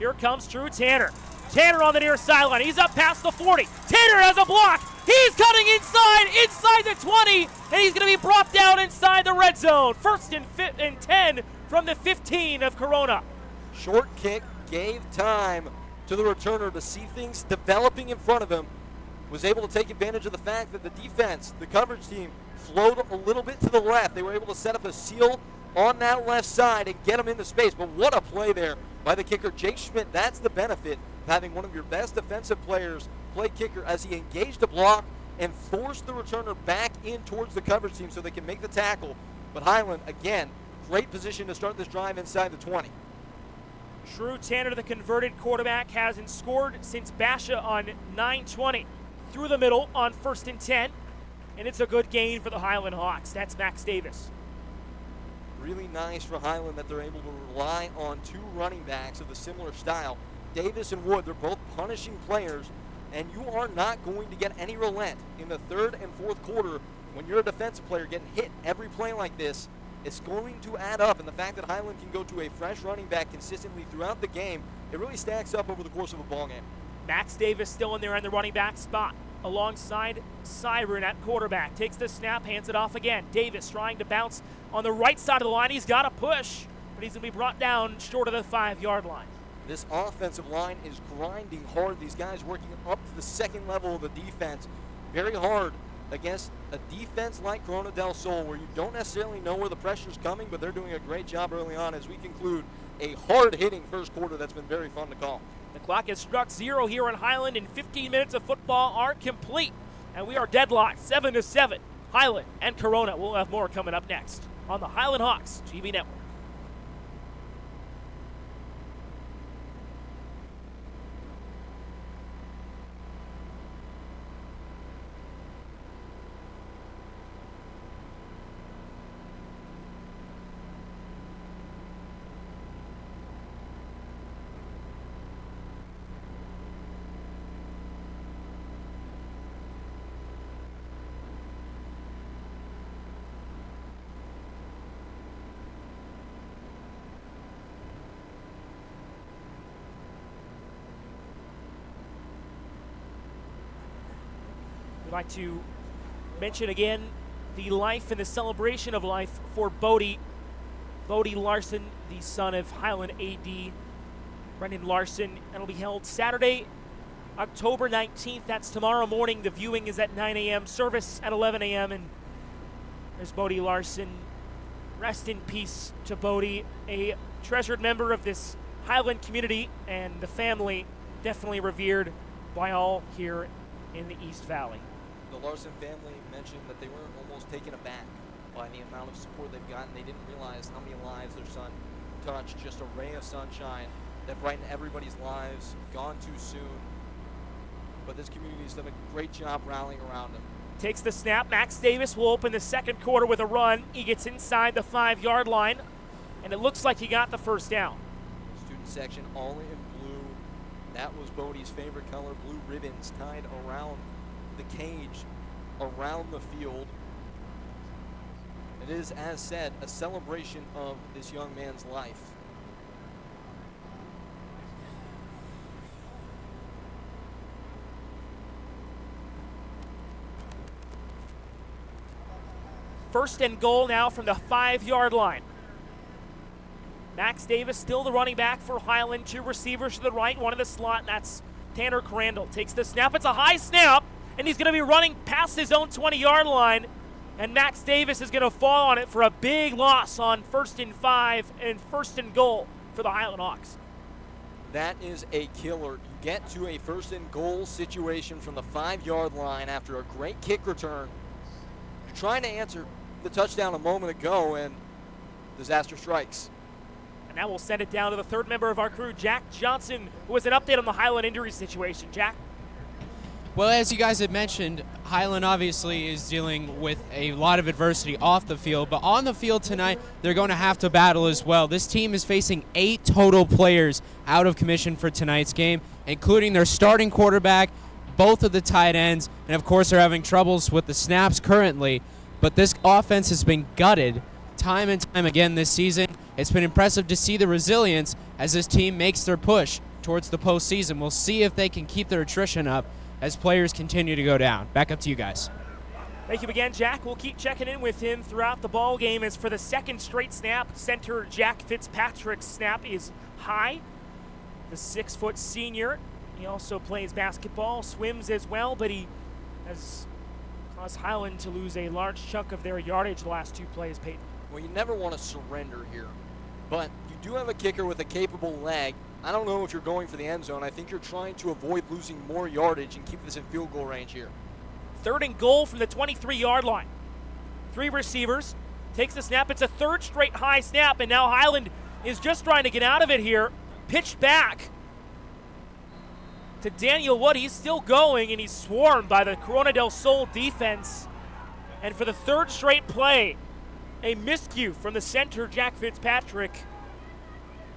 here comes Drew Tanner. Tanner on the near sideline. He's up past the 40. Tanner has a block. He's cutting inside the 20, and he's going to be brought down inside the red zone. 1st and 10 from the 15 of Corona. Short kick gave time to the returner to see things developing in front of him. Was able to take advantage of the fact that the defense, the coverage team, flowed a little bit to the left. They were able to set up a seal on that left side and get him into space. But what a play there by the kicker, Jake Schmidt. That's the benefit of having one of your best defensive players play kicker, as he engaged the block and forced the returner back in towards the coverage team so they can make the tackle. But Highland, again, great position to start this drive inside the 20. Drew Tanner, the converted quarterback, hasn't scored since Basha on 9-20. Through the middle on 1st and 10, and it's a good gain for the Highland Hawks. That's Max Davis. Really nice for Highland that they're able to rely on 2 running backs of a similar style. Davis and Wood, they're both punishing players, and you are not going to get any relent in the 3rd and 4th quarter when you're a defensive player getting hit every play like this. It's going to add up, and the fact that Highland can go to a fresh running back consistently throughout the game, it really stacks up over the course of a ball game. Max Davis still in there in the running back spot alongside Siren at quarterback. Takes the snap, hands it off again. Davis trying to bounce on the right side of the line. He's got a push, but he's going to be brought down short of the 5-yard line. This offensive line is grinding hard. These guys working up to the 2nd level of the defense. Very hard against a defense like Corona del Sol, where you don't necessarily know where the pressure's coming, but they're doing a great job early on as we conclude a hard-hitting first quarter that's been very fun to call. The clock has struck 0 here in Highland, and 15 minutes of football are complete. And we are deadlocked 7-7. Highland and Corona. We'll have more coming up next on the Highland Hawks TV network. We'd like to mention again the life and the celebration of life for Bodie Larson, the son of Highland AD Brendan Larson. It'll be held Saturday, October 19th. That's tomorrow morning. The viewing is at 9 a.m., service at 11 a.m. And there's Bodie Larson. Rest in peace to Bodie, a treasured member of this Highland community, and the family definitely revered by all here in the East Valley. The Larson family mentioned that they were almost taken aback by the amount of support they've gotten. They didn't realize how many lives their son touched. Just a ray of sunshine that brightened everybody's lives. Gone too soon. But this community's done a great job rallying around him. Takes the snap. Max Davis will open the second quarter with a run. He gets inside the 5-yard line, and it looks like he got the first down. Student section all in blue. That was Bodie's favorite color. Blue ribbons tied around the cage, around the field. It is, as said, a celebration of this young man's life. first and goal now from the 5-yard line. Max Davis still the running back for Highland. 2 receivers to the right, one in the slot, and that's Tanner Crandall. Takes the snap. It's a high snap, and he's going to be running past his own 20-yard line, and Max Davis is going to fall on it for a big loss on 1st and 5 and 1st and goal for the Highland Hawks. That is a killer. You get to a 1st and goal situation from the 5-yard line after a great kick return. You're trying to answer the touchdown a moment ago, and disaster strikes. And now we'll send it down to the 3rd member of our crew, Jack Johnson, who has an update on the Highland injury situation. Jack? Well, as you guys had mentioned, Highland obviously is dealing with a lot of adversity off the field, but on the field tonight, they're going to have to battle as well. This team is facing 8 total players out of commission for tonight's game, including their starting quarterback, both of the tight ends, and of course they're having troubles with the snaps currently, but this offense has been gutted time and time again this season. It's been impressive to see the resilience as this team makes their push towards the postseason. We'll see if they can keep their attrition up as players continue to go down. Back up to you guys. Thank you again, Jack. We'll keep checking in with him throughout the ball game as for the 2nd straight snap, center Jack Fitzpatrick's snap is high. The 6-foot senior, he also plays basketball, swims as well, but he has caused Highland to lose a large chunk of their yardage the last 2 plays, Peyton. Well, you never want to surrender here, but you do have a kicker with a capable leg. I don't know if you're going for the end zone. I think you're trying to avoid losing more yardage and keep this in field goal range here. 3rd and goal from the 23-yard line. 3 receivers, takes the snap. It's a 3rd straight high snap, and now Highland is just trying to get out of it here. Pitched back to Daniel Wood. He's still going, and he's swarmed by the Corona del Sol defense. And for the 3rd straight play, a miscue from the center, Jack Fitzpatrick,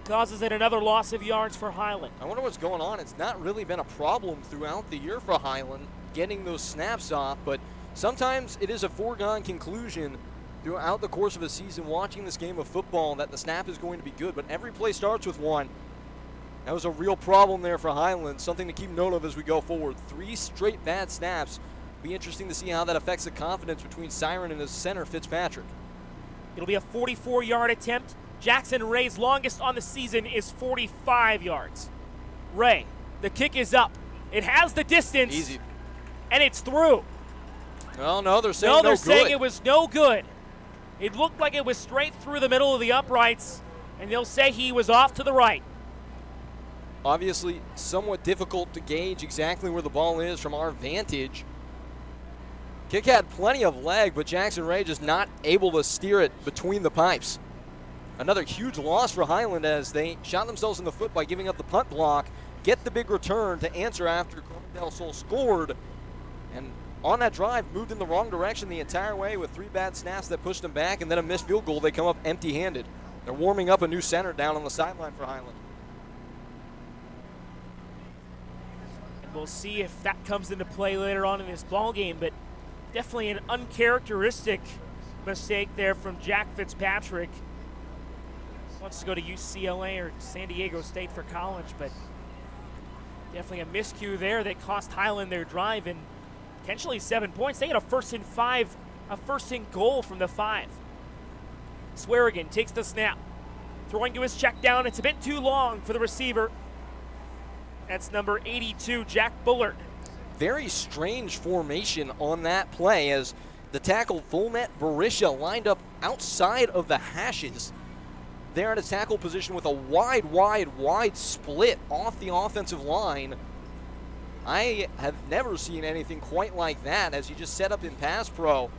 causes it another loss of yards for Highland. I wonder what's going on. It's not really been a problem throughout the year for Highland getting those snaps off, but sometimes it is a foregone conclusion throughout the course of a season watching this game of football that the snap is going to be good, but every play starts with one. That was a real problem there for Highland, something to keep note of as we go forward. 3 straight bad snaps. Be interesting to see how that affects the confidence between Siren and his center, Fitzpatrick. It'll be a 44-yard attempt. Jackson Ray's longest on the season is 45 yards. Ray, the kick is up. It has the distance. Easy. And it's through. Well, no, they're saying no no they're good. saying it was no good. It looked like it was straight through the middle of the uprights, and they'll say he was off to the right. Obviously, somewhat difficult to gauge exactly where the ball is from our vantage. Kick had plenty of leg, but Jackson Ray just not able to steer it between the pipes. Another huge loss for Highland as they shot themselves in the foot by giving up the punt block, get the big return to answer after Corona del Sol scored, and on that drive moved in the wrong direction the entire way with 3 bad snaps that pushed them back and then a missed field goal. They come up empty-handed. They're warming up a new center down on the sideline for Highland. And we'll see if that comes into play later on in this ball game, but definitely an uncharacteristic mistake there from Jack Fitzpatrick. Wants to go to UCLA or San Diego State for college, but definitely a miscue there that cost Highland their drive and potentially 7 points. They get a 1st and 5, a 1st and goal from the 5. Swearigan takes the snap, throwing to his check down. It's a bit too long for the receiver. That's number 82, Jack Bullard. Very strange formation on that play as the tackle Volmet Barisha lined up outside of the hashes. They're at a tackle position with a wide split off the offensive line. I have never seen anything quite like that as you just set up in pass pro.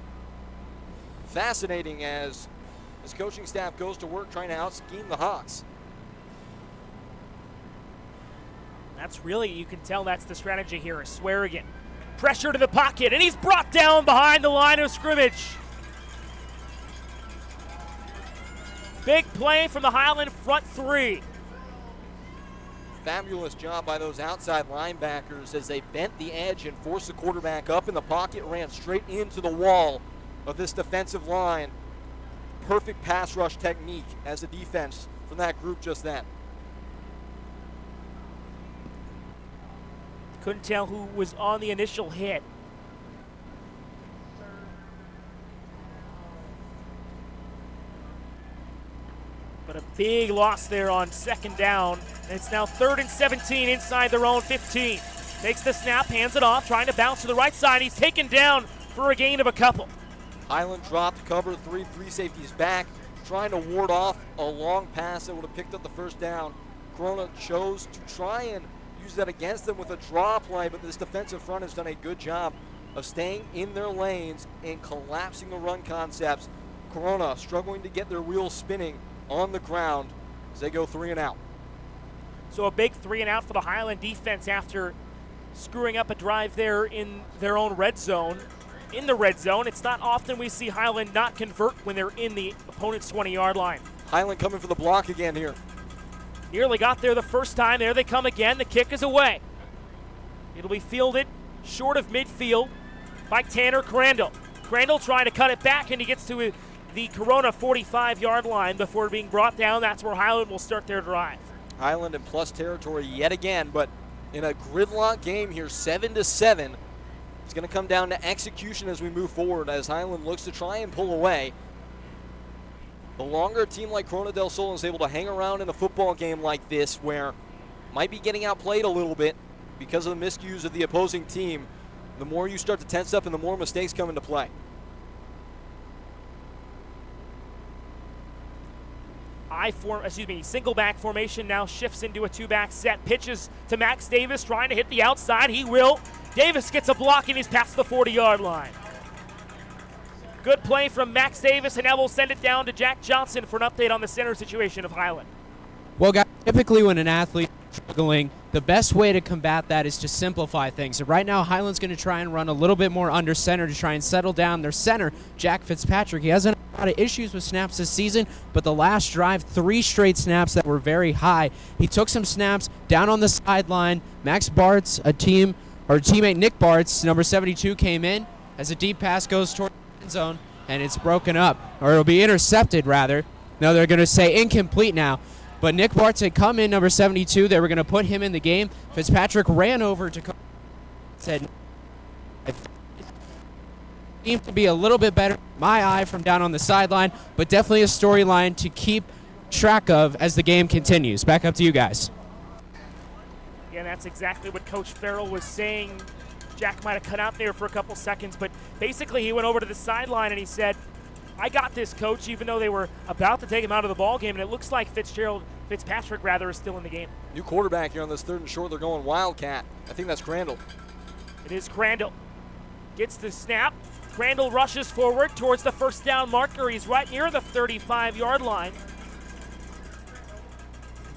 Fascinating as his coaching staff goes to work trying to out-scheme the Hawks. That's really, you can tell that's the strategy here. Swearigan, pressure to the pocket, and he's brought down behind the line of scrimmage. Big play from the Highland front 3. Fabulous job by those outside linebackers as they bent the edge and forced the quarterback up in the pocket, ran straight into the wall of this defensive line. Perfect pass rush technique as a defense from that group just then. Couldn't tell who was on the initial hit. But a big loss there on second down. And it's now 3rd and 17 inside their own 15. Takes the snap, hands it off, trying to bounce to the right side. He's taken down for a gain of a couple. Highland dropped cover three safeties back, trying to ward off a long pass that would have picked up the first down. Corona chose to try and use that against them with a draw play, but this defensive front has done a good job of staying in their lanes and collapsing the run concepts. Corona struggling to get their wheels spinning on the ground as they go 3 and out. So a big 3 and out for the Highland defense after screwing up a drive there in their own red zone. In the red zone, it's not often we see Highland not convert when they're in the opponent's 20-yard line. Highland coming for the block again here. Nearly got there the first time. There they come again. The kick is away. It'll be fielded short of midfield by Tanner Crandall. Crandall trying to cut it back, and he gets to the Corona 45-yard line before being brought down. That's where Highland will start their drive. Highland in plus territory yet again, but in a gridlock game here, 7-7. It's going to come down to execution as we move forward, as Highland looks to try and pull away. The longer a team like Corona del Sol is able to hang around in a football game like this, where might be getting outplayed a little bit because of the miscues of the opposing team, the more you start to tense up and the more mistakes come into play. Single back formation now shifts into a 2-back set. Pitches to Max Davis, trying to hit the outside. He will. Davis gets a block and he's past the 40-yard line. Good play from Max Davis, and now we'll send it down to Jack Johnson for an update on the center situation of Highland. Well, guys, typically when an athlete is struggling, the best way to combat that is to simplify things. So right now, Highland's going to try and run a little bit more under center to try and settle down their center, Jack Fitzpatrick. He hasn't had a lot of issues with snaps this season, but the last drive, 3 straight snaps that were very high. He took some snaps down on the sideline. Max Bartz, teammate Nick Bartz, number 72, came in as a deep pass goes toward the end zone, and it's broken up, or it'll be intercepted, rather. No, they're going to say incomplete now. But Nick Bartz had come in, number 72. They were going to put him in the game. Fitzpatrick ran over to said, seemed to be a little bit better, my eye, from down on the sideline, but definitely a storyline to keep track of as the game continues. Back up to you guys. Yeah, that's exactly what Coach Farrell was saying. Jack might have cut out there for a couple seconds, but basically he went over to the sideline and he said, I got this, Coach, even though they were about to take him out of the ball game, and it looks like Fitzpatrick is still in the game. New quarterback here on this 3rd and short. They're going Wildcat. I think that's Crandall. It is Crandall. Gets the snap. Crandall rushes forward towards the first down marker. He's right near the 35-yard line.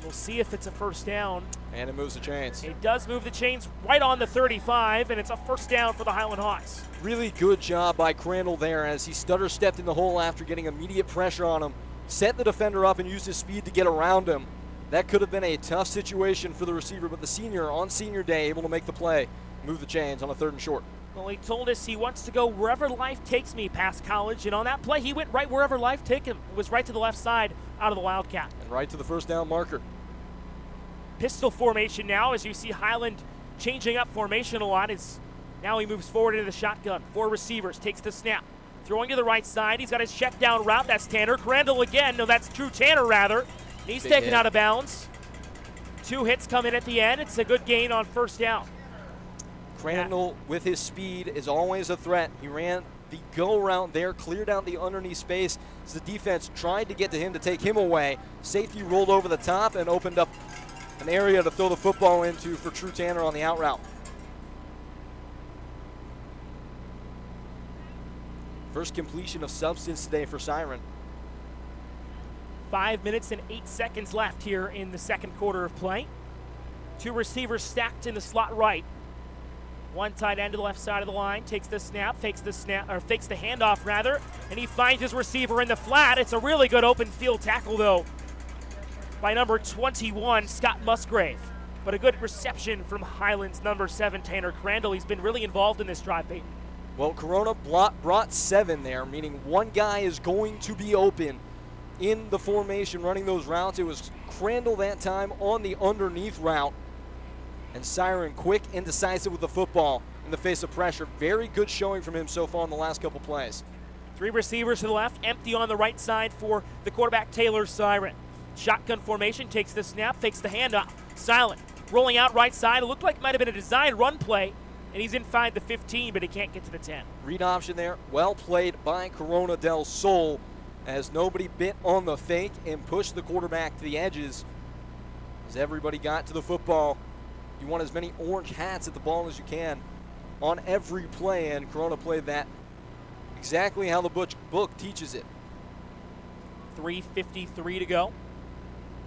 We'll see if it's a first down. And it moves the chains. It does move the chains right on the 35, and it's a first down for the Highland Hawks. Really good job by Crandall there as he stutter-stepped in the hole after getting immediate pressure on him. Set the defender up and used his speed to get around him. That could have been a tough situation for the receiver, but the senior on senior day able to make the play, move the chains on a 3rd and short. Well, he told us he wants to go wherever life takes me past college, and on that play he went right wherever life took him. It was right to the left side out of the Wildcat. And right to the first down marker. Pistol formation now, as you see Highland changing up formation a lot. Now he moves forward into the shotgun. 4 receivers, takes the snap. Throwing to the right side, he's got his check down route. That's Tanner. Crandall again. No, that's Drew Tanner, rather. He's taken out of bounds. 2 hits come in at the end. It's a good gain on first down. Crandall, with his speed, is always a threat. He ran the go route there, cleared out the underneath space as the defense tried to get to him to take him away. Safety rolled over the top and opened up an area to throw the football into for Drew Tanner on the out route. First completion of substance today for Siren. 5 minutes and 8 seconds left here in the second quarter of play. 2 receivers stacked in the slot right. 1 tight end to the left side of the line, takes the snap, fakes the handoff rather, and he finds his receiver in the flat. It's a really good open field tackle though by number 21, Scott Musgrave. But a good reception from Highland's number 7, Tanner Crandall. He's been really involved in this drive, Peyton. Well, Corona brought 7 there, meaning 1 guy is going to be open in the formation running those routes. It was Crandall that time on the underneath route. And Siren quick and decisive with the football in the face of pressure. Very good showing from him so far in the last couple plays. 3 receivers to the left, empty on the right side for the quarterback, Taylor Siren. Shotgun formation, takes the snap, fakes the handoff. Silent, rolling out right side. It looked like it might have been a design run play, and he's inside the 15, but he can't get to the 10. Read option there. Well played by Corona del Sol as nobody bit on the fake and pushed the quarterback to the edges. As everybody got to the football, you want as many orange hats at the ball as you can on every play, and Corona played that exactly how the book teaches it. 3:53 to go.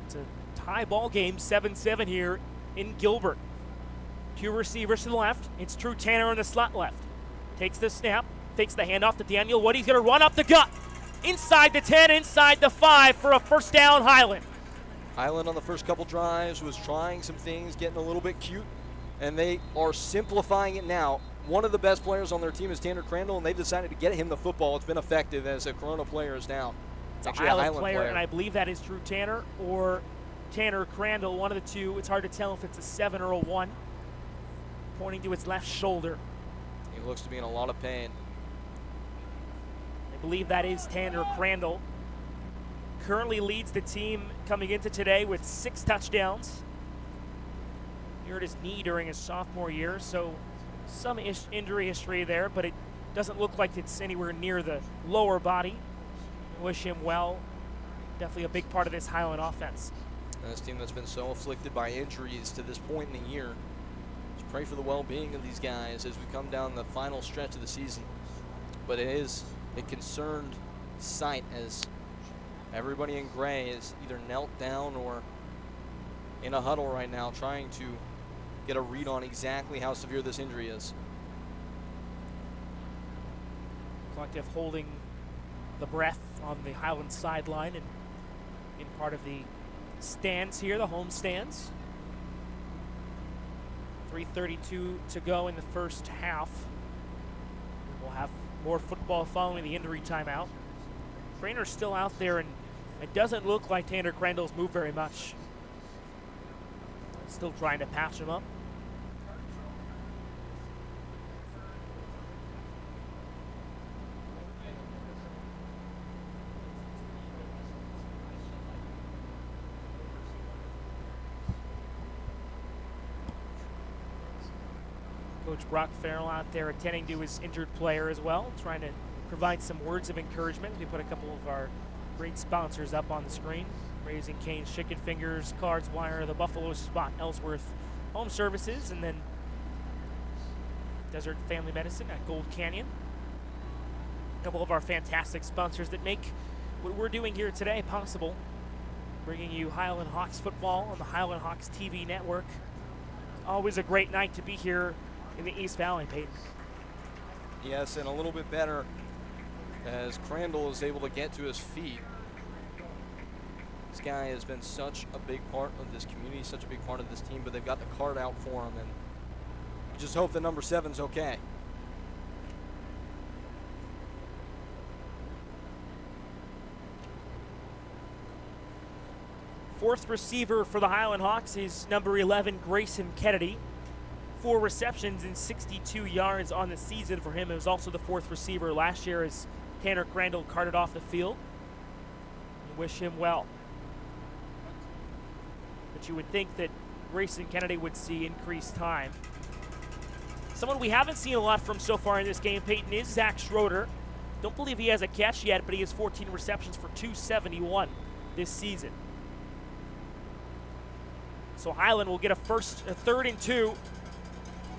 It's a tie ball game, 7-7 here in Gilbert. Two receivers to the left. It's Drew Tanner in the slot left. Takes the snap, fakes the handoff to Daniel Wood. He's going to run up the gut. Inside the 10, inside the 5 for a first down, Highland. Highland on the first couple drives was trying some things, getting a little bit cute, and they are simplifying it now. One of the best players on their team is Tanner Crandall, and they've decided to get him the football. It's been effective as a Corona player is now. It's actually a Highland player, and I believe that is Drew Tanner or Tanner Crandall, one of the two. It's hard to tell if it's a 7 or a 1. Pointing to his left shoulder. He looks to be in a lot of pain. I believe that is Tanner Crandall. Currently leads the team coming into today with 6 touchdowns. He hurt his knee during his sophomore year, so some injury history there, but it doesn't look like it's anywhere near the lower body. Wish him well. Definitely a big part of this Highland offense. And this team that's been so afflicted by injuries to this point in the year. Just pray for the well-being of these guys as we come down the final stretch of the season. But it is a concerned sight as everybody in gray is either knelt down or in a huddle right now trying to get a read on exactly how severe this injury is. Collective holding the breath on the Highland sideline and in part of the stands here, the home stands. 3:32 to go in the first half. We'll have more football following the injury timeout. Trainer's still out there, and it doesn't look like Tanner Crandall's moved very much. Still trying to patch him up. Coach Brock Farrell out there attending to his injured player as well, trying to provide some words of encouragement. We put a couple of our great sponsors up on the screen. Raising Cane's Chicken Fingers, Cards Wire, the Buffalo Spot, Ellsworth Home Services, and then Desert Family Medicine at Gold Canyon. A couple of our fantastic sponsors that make what we're doing here today possible. Bringing you Highland Hawks football on the Highland Hawks TV network. Always a great night to be here in the East Valley, Peyton. Yes, and a little bit better as Crandall is able to get to his feet. This guy has been such a big part of this community, such a big part of this team, but they've got the card out for him, and we just hope that number 7's okay. Fourth receiver for the Highland Hawks is number 11, Grayson Kennedy. 4 receptions and 62 yards on the season for him. It was also the 4th receiver last year as Tanner Crandall carted off the field. We wish him well. But you would think that Grayson Kennedy would see increased time. Someone we haven't seen a lot from so far in this game, Peyton, is Zach Schroeder. Don't believe he has a catch yet, but he has 14 receptions for 271 this season. So Highland will get a 3rd and 2.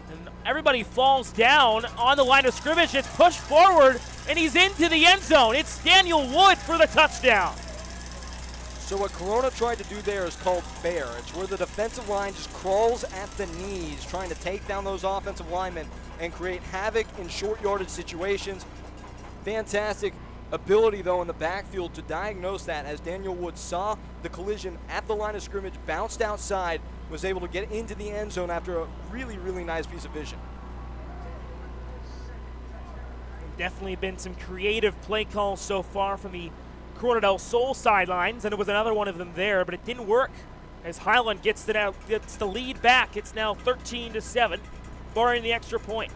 And everybody falls down on the line of scrimmage. It's pushed forward, and he's into the end zone. It's Daniel Wood for the touchdown. So what Corona tried to do there is called bear. It's where the defensive line just crawls at the knees, trying to take down those offensive linemen and create havoc in short yardage situations. Fantastic ability, though, in the backfield to diagnose that as Daniel Wood saw the collision at the line of scrimmage, bounced outside, was able to get into the end zone after a really, really nice piece of vision. Definitely been some creative play calls so far from the Corona del Sol sidelines, and it was another one of them there, but it didn't work as Highland gets the lead back. It's now 13-7, barring the extra point.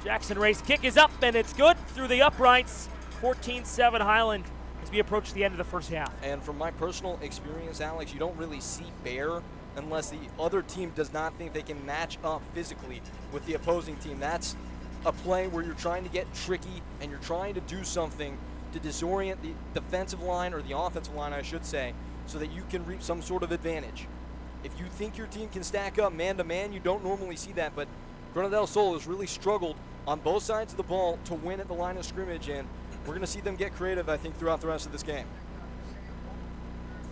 Jackson Ray's kick is up, and it's good through the uprights. 14-7 Highland as we approach the end of the first half. And from my personal experience, Alex, you don't really see bear unless the other team does not think they can match up physically with the opposing team. That's a play where you're trying to get tricky and you're trying to do something to disorient the defensive line, or the offensive line, I should say, so that you can reap some sort of advantage. If you think your team can stack up man-to-man, you don't normally see that, but Corona del Sol has really struggled on both sides of the ball to win at the line of scrimmage, and we're going to see them get creative, I think, throughout the rest of this game.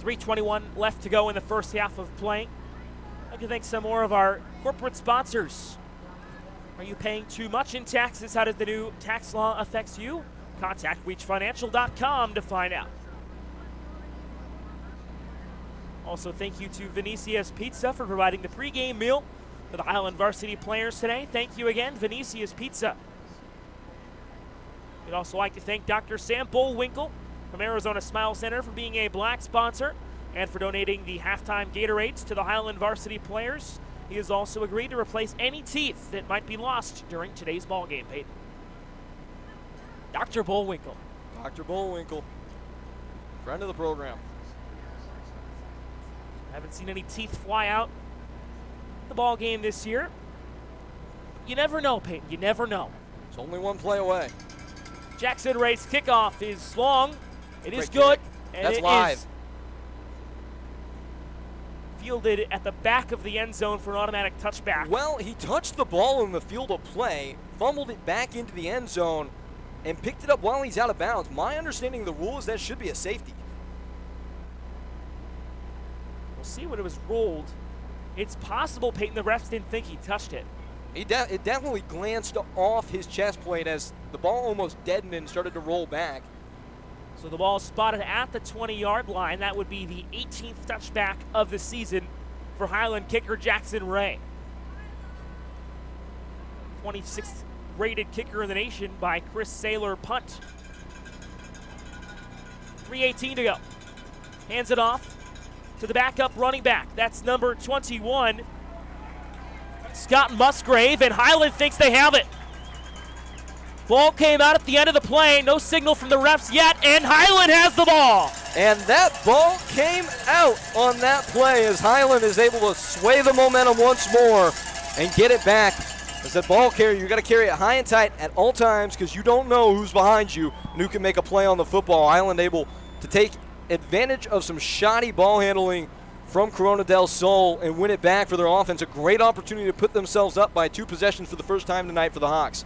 3:21 left to go in the first half of play. I'd like to thank some more of our corporate sponsors. Are you paying too much in taxes? How did the new tax law affect you? Contact reachfinancial.com to find out. Also, thank you to Venetia's Pizza for providing the pregame meal for the Highland varsity players today. Thank you again, Venetia's Pizza. We'd also like to thank Dr. Sam Bullwinkle from Arizona Smile Center for being a black sponsor and for donating the halftime Gatorades to the Highland varsity players. He has also agreed to replace any teeth that might be lost during today's ball game, Peyton. Dr. Bullwinkle. Dr. Bullwinkle, friend of the program. Haven't seen any teeth fly out the ball game this year. You never know, Peyton. You never know. It's only one play away. Jackson Ray's kickoff is long. It is Great good. kick. And That's it live. is fielded at the back of the end zone for an automatic touchback. Well, he touched the ball in the field of play, fumbled it back into the end zone, and picked it up while he's out of bounds. My understanding of the rule is that should be a safety. We'll see when it was ruled. It's possible, Peyton, the refs didn't think he touched it. It definitely glanced off his chest plate as the ball almost deadened and started to roll back. So the ball is spotted at the 20-yard line. That would be the 18th touchback of the season for Highland kicker Jackson Ray. 26th rated kicker in the nation by Chris Saylor punt. 3:18 to go. Hands it off to the backup running back. That's number 21, Scott Musgrave, and Highland thinks they have it. Ball came out at the end of the play. No signal from the refs yet, and Highland has the ball. And that ball came out on that play as Highland is able to sway the momentum once more and get it back. As that ball carrier, you got to carry it high and tight at all times because you don't know who's behind you and who can make a play on the football. Highland able to take advantage of some shoddy ball handling from Corona del Sol and win it back for their offense. A great opportunity to put themselves up by 2 possessions for the first time tonight for the Hawks.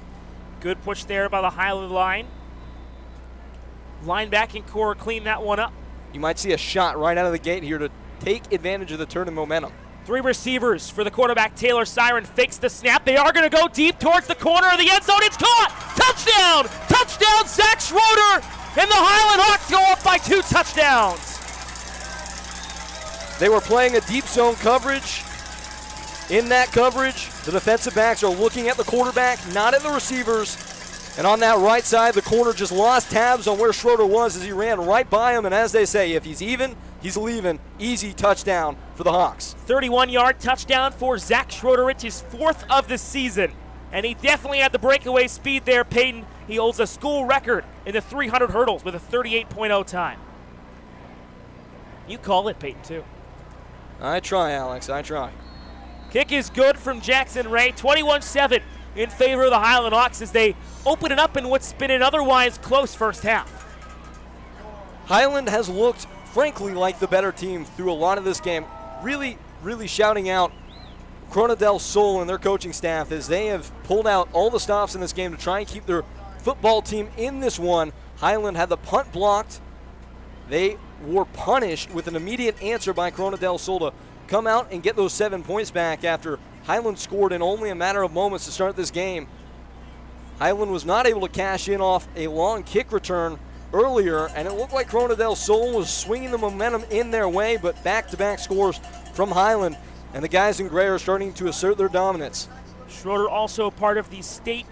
Good push there by the Highland line. Linebacking core clean that one up. You might see a shot right out of the gate here to take advantage of the turn in momentum. 3 receivers for the quarterback. Taylor Siren fakes the snap. They are going to go deep towards the corner of the end zone. It's caught! Touchdown! Touchdown, Zach Schroeder! And the Highland Hawks go up by 2 touchdowns. They were playing a deep zone coverage. In that coverage, the defensive backs are looking at the quarterback, not at the receivers. And on that right side, the corner just lost tabs on where Schroeder was as he ran right by him. And as they say, if he's even, he's leaving. Easy touchdown for the Hawks. 31-yard touchdown for Zach Schroeder. It's his 4th of the season. And he definitely had the breakaway speed there, Peyton. He holds a school record in the 300 hurdles with a 38.0 time. You call it, Peyton, too. I try, Alex, I try. Kick is good from Jackson Ray. 21-7 in favor of the Highland Hawks as they open it up in what's been an otherwise close first half. Highland has looked, frankly, like the better team through a lot of this game. Really, really shouting out Corona del Sol and their coaching staff as they have pulled out all the stops in this game to try and keep their football team in this one. Highland had the punt blocked. They were punished with an immediate answer by Corona del Sol to come out and get those 7 points back after Highland scored in only a matter of moments to start this game. Highland was not able to cash in off a long kick return earlier, and it looked like Corona del Sol was swinging the momentum in their way, but back-to-back scores from Highland, and the guys in gray are starting to assert their dominance. Schroeder also part of the state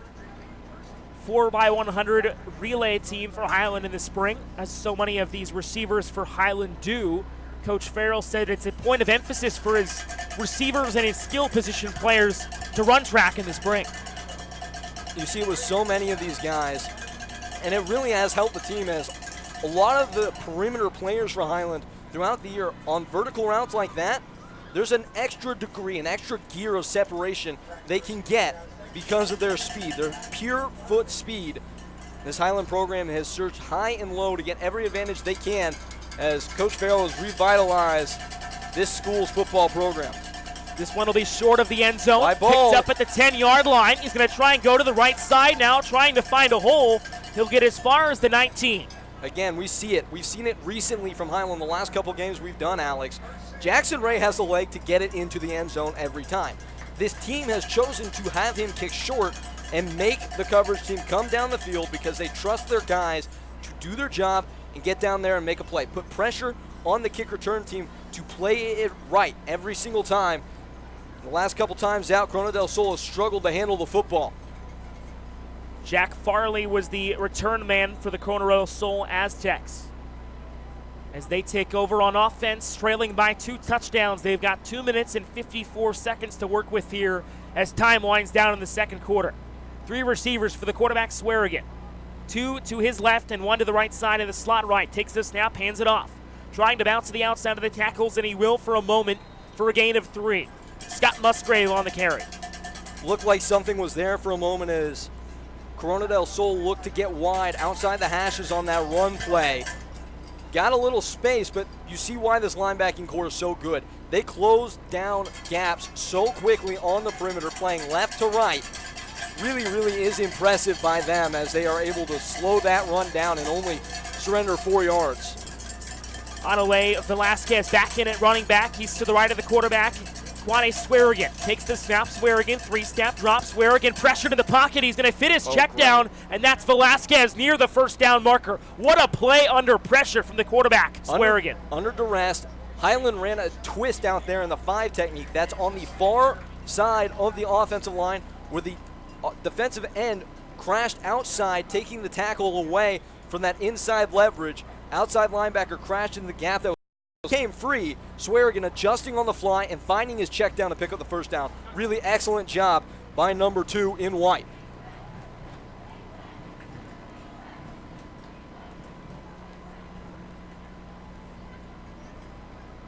4x100 relay team for Highland in the spring, as so many of these receivers for Highland do. Coach Farrell said it's a point of emphasis for his receivers and his skill position players to run track in the spring. You see it with so many of these guys, and it really has helped the team as a lot of the perimeter players for Highland throughout the year on vertical routes like that, there's an extra degree, an extra gear of separation they can get because of their speed, their pure foot speed. This Highland program has searched high and low to get every advantage they can as Coach Farrell has revitalized this school's football program. This one will be short of the end zone. High ball. Picked up at the 10-yard line. He's going to try and go to the right side now, trying to find a hole. He'll get as far as the 19. Again, we see it. We've seen it recently from Highland the last couple games we've done, Alex. Jackson Ray has the leg to get it into the end zone every time. This team has chosen to have him kick short and make the coverage team come down the field because they trust their guys to do their job and get down there and make a play. Put pressure on the kick return team to play it right every single time. The last couple times out, Corona del Sol has struggled to handle the football. Jack Farley was the return man for the Corona del Sol Aztecs. As they take over on offense, trailing by 2 touchdowns. They've got 2 minutes and 54 seconds to work with here as time winds down in the second quarter. 3 receivers for the quarterback, Swearigan. 2 to his left and 1 to the right side of the slot right. Takes the snap, hands it off. Trying to bounce to the outside of the tackles, and he will for a moment for a gain of 3. Scott Musgrave on the carry. Looked like something was there for a moment as Corona del Sol looked to get wide outside the hashes on that run play. Got a little space, but you see why this linebacking core is so good. They close down gaps so quickly on the perimeter, playing left to right. Really is impressive by them as they are able to slow that run down and only surrender 4 yards. Onaway Velasquez back in at running back. He's to the right of the quarterback. Quade Swearigan takes the snap. Swearigan, 3-step drop. Swearigan pressure to the pocket. He's going to fit his check down, and that's Velasquez near the first down marker. What a play under pressure from the quarterback, Swearigan. Under duress, Highland ran a twist out there in the 5 technique. That's on the far side of the offensive line where the defensive end crashed outside, taking the tackle away from that inside leverage. Outside linebacker crashed into the gap that came free. Swearigan adjusting on the fly and finding his check down to pick up the first down. Really excellent job by number 2 in white.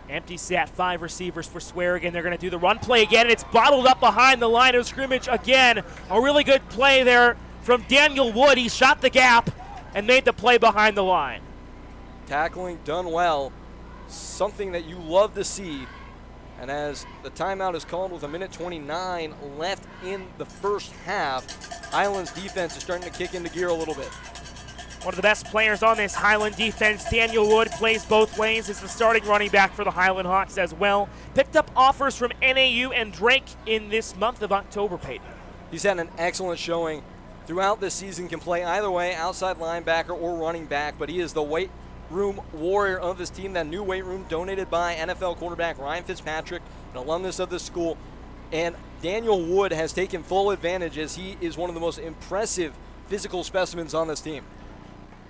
Empty set, 5 receivers for Swearigan. They're going to do the run play again, and it's bottled up behind the line of scrimmage again. A really good play there from Daniel Wood. He shot the gap and made the play behind the line. Tackling done well. Something that you love to see. And as the timeout is called with 1:29 left in the first half, Highland's defense is starting to kick into gear a little bit. One of the best players on this Highland defense, Daniel Wood, plays both ways as the starting running back for the Highland Hawks as well. Picked up offers from NAU and Drake in this month of October, Peyton. He's had an excellent showing throughout this season, can play either way, outside linebacker or running back, but he is the weight room warrior of this team. That new weight room donated by NFL quarterback Ryan Fitzpatrick, an alumnus of this school. And Daniel Wood has taken full advantage as he is one of the most impressive physical specimens on this team.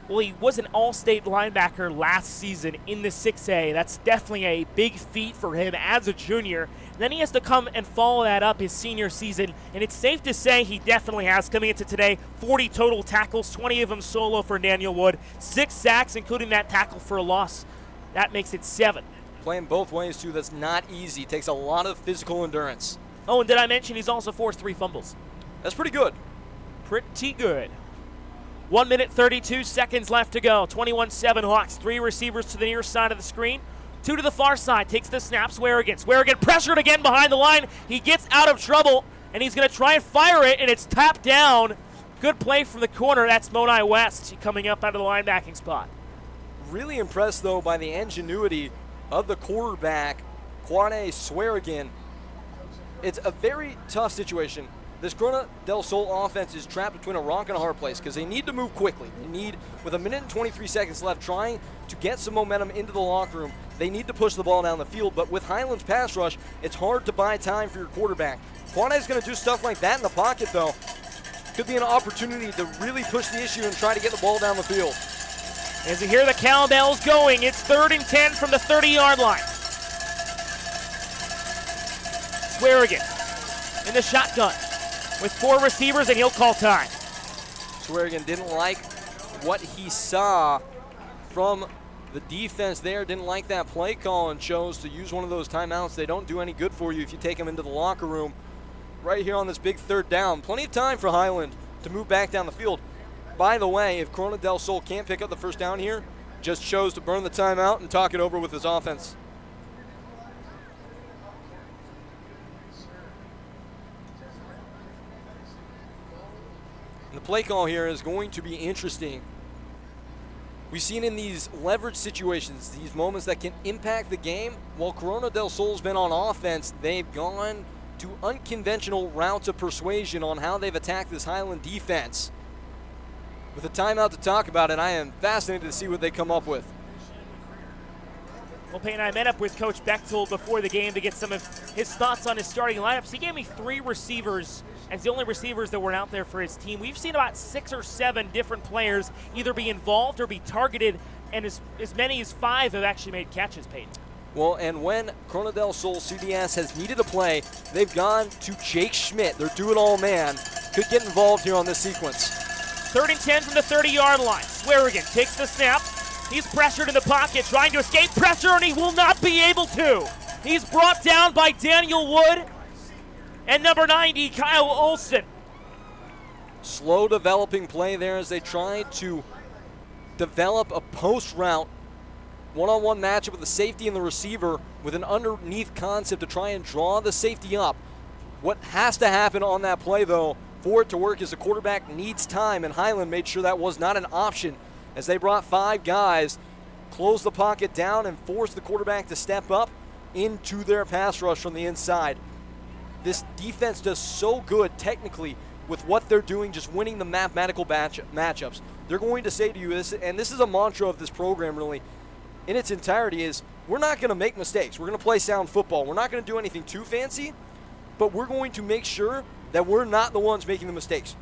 Well, he was an all-state linebacker last season in the 6A. That's definitely a big feat for him as a junior. And then he has to come and follow that up his senior season, and it's safe to say he definitely has. Coming into today, 40 total tackles, 20 of them solo for Daniel Wood, 6 sacks, including that tackle for a loss. That makes it 7. Playing both ways, too, that's not easy. Takes a lot of physical endurance. Oh, and did I mention he's also forced 3 fumbles? That's pretty good. Pretty good. 1 minute, 32 seconds left to go. 21-7 Hawks. 3 receivers to the near side of the screen. 2 to the far side. Takes the snap. Swearigan pressured again behind the line. He gets out of trouble, and he's going to try and fire it, and it's tapped down. Good play from the corner. That's Monai West coming up out of the linebacking spot. Really impressed, though, by the ingenuity of the quarterback, Quade Swearigan. It's a very tough situation. This Corona del Sol offense is trapped between a rock and a hard place because they need to move quickly. They need, with 1 minute and 23 seconds left, trying to get some momentum into the locker room. They need to push the ball down the field, but with Highland's pass rush, it's hard to buy time for your quarterback. Quade's going to do stuff like that in the pocket, though. Could be an opportunity to really push the issue and try to get the ball down the field. As you hear the cowbells going, it's 3rd and 10 from the 30-yard line. Swearigan in the shotgun with 4 receivers, and he'll call time. Swearigan didn't like what he saw from the defense there. Didn't like that play call and chose to use one of those timeouts. They don't do any good for you if you take them into the locker room right here on this big third down. Plenty of time for Highland to move back down the field. By the way, if Corona del Sol can't pick up the first down here, just chose to burn the timeout and talk it over with his offense. The play call here is going to be interesting. We've seen in these leverage situations, these moments that can impact the game, while Corona del Sol's been on offense, they've gone to unconventional routes of persuasion on how they've attacked this Highland defense. With a timeout to talk about it, I am fascinated to see what they come up with. Well, Payne and I met up with Coach Bechtold before the game to get some of his thoughts on his starting lineups. He gave me 3 receivers as the only receivers that were out there for his team. We've seen about 6 or 7 different players either be involved or be targeted, and as many as 5 have actually made catches, Payne. Well, and when Corona del Sol CDS has needed a play, they've gone to Jake Schmidt, their do-it-all man, could get involved here on this sequence. 3rd and 10 from the 30-yard line. Swearigan takes the snap. He's pressured in the pocket, trying to escape pressure, and he will not be able to. He's brought down by Daniel Wood and number 90, Kyle Olson. Slow developing play there as they tried to develop a post route, one-on-one matchup with the safety and the receiver with an underneath concept to try and draw the safety up. What has to happen on that play, though, for it to work is the quarterback needs time, and Highland made sure that was not an option as they brought 5 guys, closed the pocket down, and forced the quarterback to step up into their pass rush from the inside. This defense does so good technically with what they're doing, just winning the mathematical matchups. They're going to say to you this, and this is a mantra of this program really in its entirety, is we're not going to make mistakes. We're going to play sound football. We're not going to do anything too fancy, but we're going to make sure that we're not the ones making the mistakes.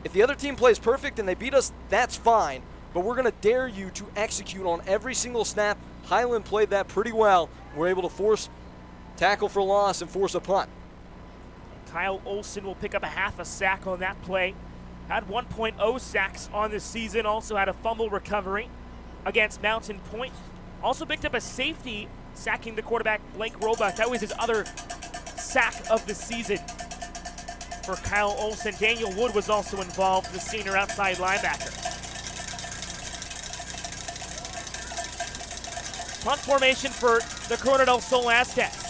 If the other team plays perfect and they beat us, that's fine, but we're going to dare you to execute on every single snap. Highland played that pretty well. We're able to force tackle for loss and force a punt. Kyle Olson will pick up a half a sack on that play. Had 1.0 sacks on this season. Also had a fumble recovery against Mountain Point. Also picked up a safety, sacking the quarterback, Blake Roebuck. That was his other sack of the season for Kyle Olson. Daniel Wood was also involved, the senior outside linebacker. Punt formation for the Corona del Sol Aztecs.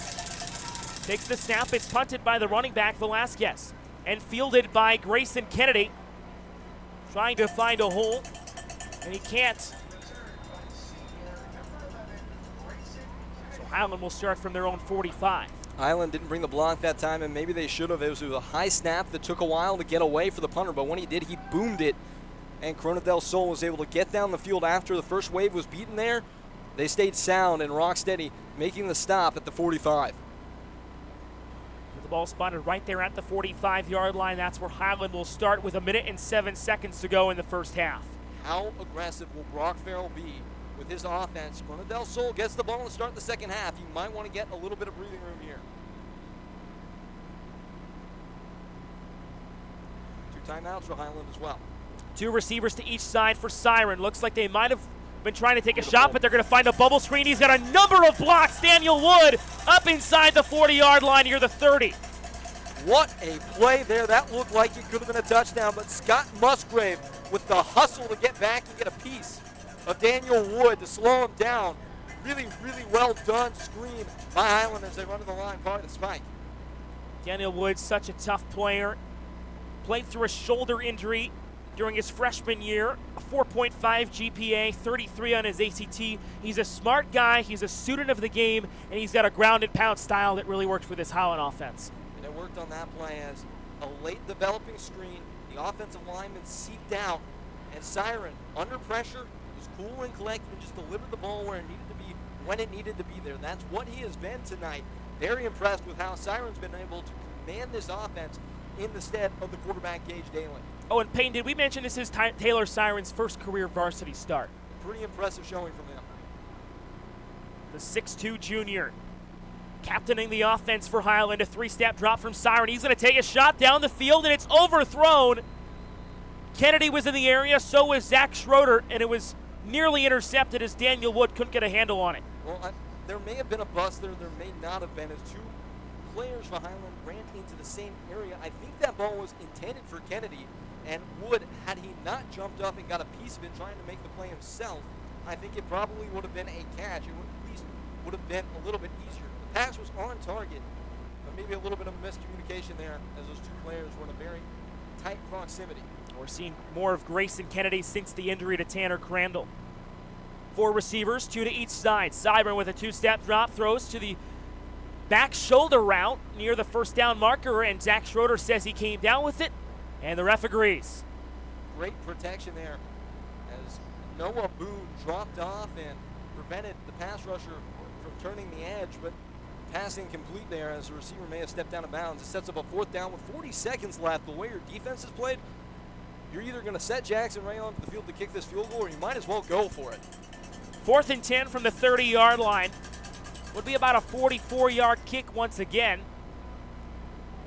Takes the snap, it's punted by the running back Velasquez and fielded by Grayson Kennedy. Trying to find a hole, and he can't. So Highland will start from their own 45. Highland didn't bring the block that time, and maybe they should have. It was a high snap that took a while to get away for the punter, but when he did, he boomed it, and Corona del Sol was able to get down the field after the first wave was beaten there. They stayed sound and rock steady, making the stop at the 45. The ball spotted right there at the 45-yard line. That's where Highland will start with 1 minute and 7 seconds to go in the first half. How aggressive will Brock Farrell be with his offense? Corona del Sol gets the ball to start the second half. You might want to get a little bit of breathing room here. 2 timeouts for Highland as well. 2 receivers to each side for Siren. Looks like they might have been trying to take a shot, but they're going to find a bubble screen. He's got a number of blocks. Daniel Wood up inside the 40-yard line near the 30. What a play there. That looked like it could have been a touchdown, but Scott Musgrave with the hustle to get back and get a piece of Daniel Wood to slow him down. Really, really well done screen by Highland as they run to the line, part of the spike. Daniel Wood, such a tough player. Played through a shoulder injury during his freshman year, a 4.5 GPA, 33 on his ACT. He's a smart guy, he's a student of the game, and he's got a ground and pound style that really works with this Highland offense. And it worked on that play as a late developing screen. The offensive lineman seeked out, and Siren, under pressure, was cool and collected and just delivered the ball where it needed to be, when it needed to be there. That's what he has been tonight. Very impressed with how Siren's been able to command this offense in the stead of the quarterback, Gage Daly. Oh, and Payne, did we mention this is Taylor Siren's first career varsity start? Pretty impressive showing from him. The 6'2 junior captaining the offense for Highland. A 3-step drop from Siren. He's going to take a shot down the field, and it's overthrown. Kennedy was in the area, so was Zach Schroeder, and it was nearly intercepted as Daniel Wood couldn't get a handle on it. Well, there may have been a bust there may not have been, as two players for Highland ran into the same area. I think that ball was intended for Kennedy, and Wood, had he not jumped up and got a piece of it trying to make the play himself, I think it probably would have been a catch. It would, at least would have been a little bit easier. The pass was on target, but maybe a little bit of miscommunication there as those two players were in a very tight proximity. We're seeing more of Grayson Kennedy since the injury to Tanner Crandall. 4 receivers, 2 to each side. Seibern with a 2-step drop, throws to the back shoulder route near the first down marker, and Zach Schroeder says he came down with it, and the ref agrees. Great protection there as Noah Boone dropped off and prevented the pass rusher from turning the edge, but pass incomplete there as the receiver may have stepped out of bounds. It sets up a 4th down with 40 seconds left. The way your defense is played, you're either going to set Jackson Ray onto the field to kick this field goal, or you might as well go for it. 4th and 10 from the 30-yard line. Would be about a 44-yard kick once again.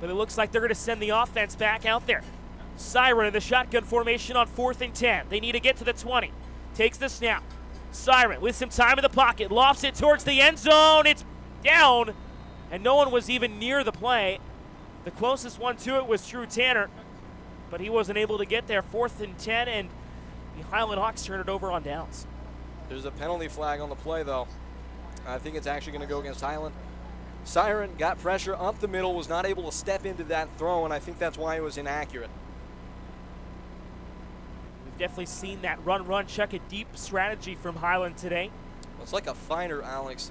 But it looks like they're going to send the offense back out there. Siren in the shotgun formation on 4th and 10. They need to get to the 20. Takes the snap. Siren with some time in the pocket. Lofts it towards the end zone. It's down. And no one was even near the play. The closest one to it was Drew Tanner, but he wasn't able to get there. 4th and 10, and the Highland Hawks turn it over on downs. There's a penalty flag on the play, though. I think it's actually going to go against Highland. Siren got pressure up the middle, was not able to step into that throw, and I think that's why it was inaccurate. We've definitely seen that run, check it deep strategy from Highland today. Well, it's like a fighter, Alex.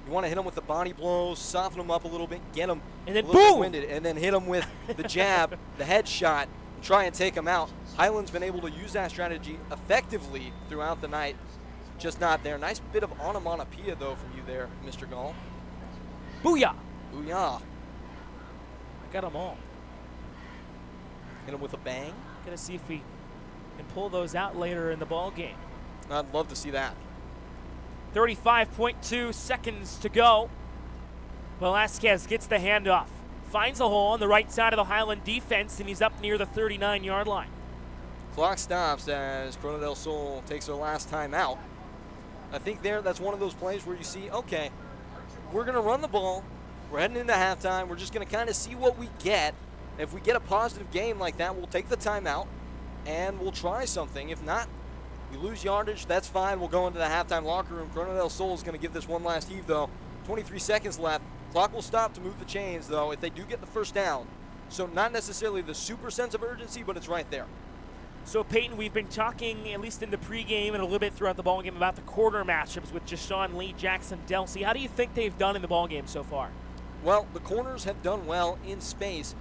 You want to hit him with the body blows, soften him up a little bit, get him and then a little boom! bit winded, and then hit him with the jab, the headshot, and try and take him out. Highland's been able to use that strategy effectively throughout the night. Just not there. Nice bit of onomatopoeia, though, from you there, Mr. Gall. Booyah! Booyah. I got them all. Hit him with a bang. Gonna see if we can pull those out later in the ball game. I'd love to see that. 35.2 seconds to go. Velasquez gets the handoff. Finds a hole on the right side of the Highland defense, and he's up near the 39-yard line. Clock stops as Corona del Sol takes their last time out. I think that's one of those plays where you see, okay, we're going to run the ball. We're heading into halftime. We're just going to kind of see what we get. If we get a positive game like that, we'll take the timeout and we'll try something. If not, we lose yardage, that's fine. We'll go into the halftime locker room. Corona del Sol is going to give this one last heave, though. 23 seconds left. Clock will stop to move the chains, though, if they do get the first down. So not necessarily the super sense of urgency, but it's right there. So, Peyton, we've been talking, at least in the pregame and a little bit throughout the ballgame, about the corner matchups with Jashawn Lee, Jackson Delsey. How do you think they've done in the ballgame so far? Well, the corners have done well in space.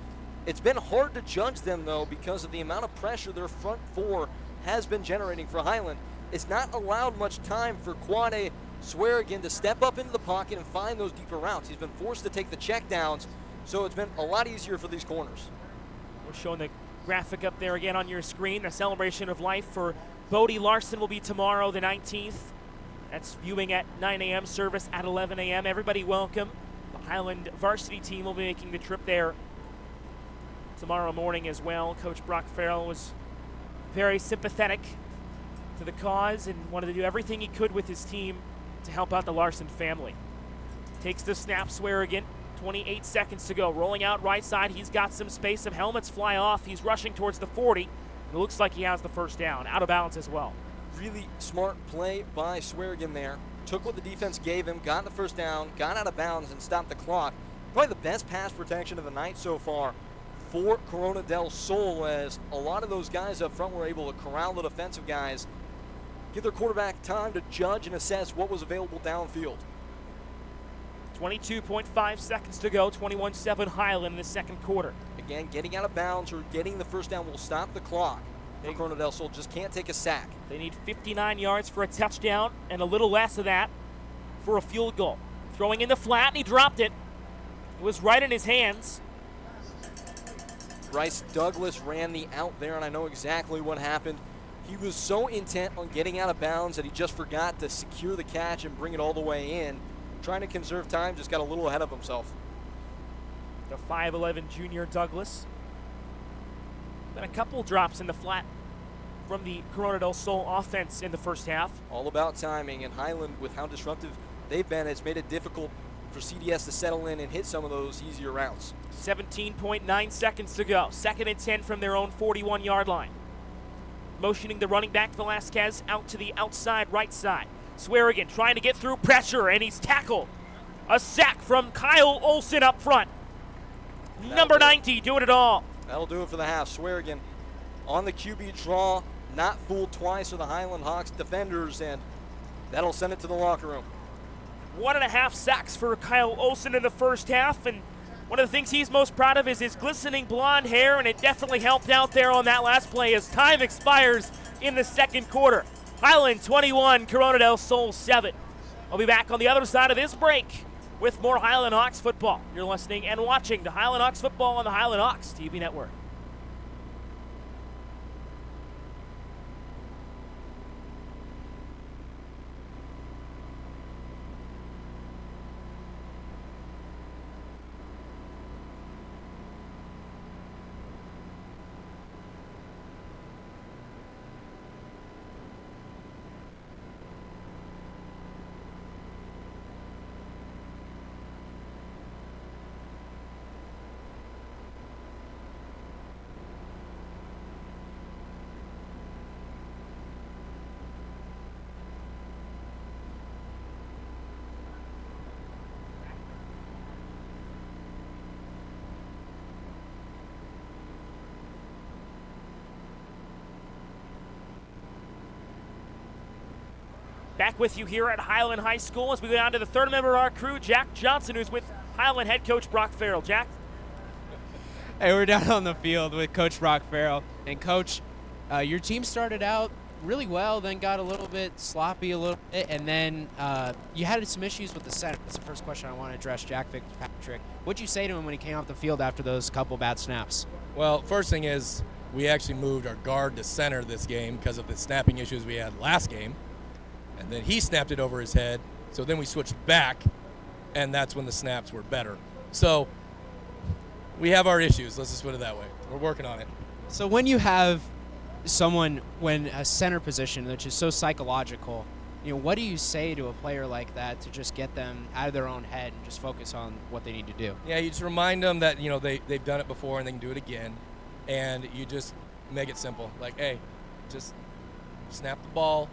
It's been hard to judge them, though, because of the amount of pressure their front four has been generating for Highland. It's not allowed much time for Quade Swearigan to step up into the pocket and find those deeper routes. He's been forced to take the checkdowns, so it's been a lot easier for these corners. We're showing the graphic up there again on your screen. The celebration of life for Bodie Larson will be tomorrow, the 19th. That's viewing at 9 a.m., service at 11 a.m. Everybody welcome. The Highland varsity team will be making the trip there tomorrow morning as well. Coach Brock Farrell was very sympathetic to the cause and wanted to do everything he could with his team to help out the Larson family. Takes the snap, Swearigan. 28 seconds to go. Rolling out right side. He's got some space. Some helmets fly off. He's rushing towards the 40. It looks like he has the first down. Out of bounds as well. Really smart play by Swearigan there. Took what the defense gave him, got the first down, got out of bounds, and stopped the clock. Probably the best pass protection of the night so far for Corona del Sol, as a lot of those guys up front were able to corral the defensive guys, give their quarterback time to judge and assess what was available downfield. 22.5 seconds to go. 21-7 Highland in the second quarter. Again, getting out of bounds or getting the first down will stop the clock. Corona del Sol just can't take a sack. They need 59 yards for a touchdown and a little less of that for a field goal. Throwing in the flat, and he dropped it. It was right in his hands. Bryce Douglas ran the out there, and I know exactly what happened. He was so intent on getting out of bounds that he just forgot to secure the catch and bring it all the way in. Trying to conserve time, just got a little ahead of himself. The 5'11 junior Douglas. Been a couple drops in the flat from the Corona del Sol offense in the first half. All about timing, and Highland, with how disruptive they've been, it's made it difficult for CDS to settle in and hit some of those easier routes. 17.9 seconds to go. 2nd and 10 from their own 41-yard line. Motioning the running back Velasquez out to the outside right side. Swearigan trying to get through pressure, and he's tackled. A sack from Kyle Olson up front. Number 90 doing it all. That'll do it for the half. Swearigan on the QB draw, not fooled twice for the Highland Hawks defenders, and that'll send it to the locker room. 1.5 sacks for Kyle Olson in the first half, and one of the things he's most proud of is his glistening blonde hair, and it definitely helped out there on that last play as time expires in the second quarter. Highland 21, Corona del Sol 7. I'll be back on the other side of this break with more Highland Hawks football. You're listening and watching to Highland Hawks football on the Highland Hawks TV network. Back with you here at Highland High School as we go down to the third member of our crew, Jack Johnson, who's with Highland head coach Brock Farrell. Jack? Hey, we're down on the field with Coach Brock Farrell. And, Coach, your team started out really well, then got a little bit sloppy a little bit, and then you had some issues with the center. That's the first question I want to address, Jack Fitzpatrick. What'd you say to him when he came off the field after those couple bad snaps? Well, first thing is we actually moved our guard to center this game because of the snapping issues we had last game. And then he snapped it over his head. So then we switched back, and that's when the snaps were better. So we have our issues. Let's just put it that way. We're working on it. So when you have someone when a center position, which is so psychological, what do you say to a player like that to just get them out of their own head and just focus on what they need to do? Yeah, you just remind them that, they've done it before and they can do it again. And you just make it simple. Like, hey, just snap the ball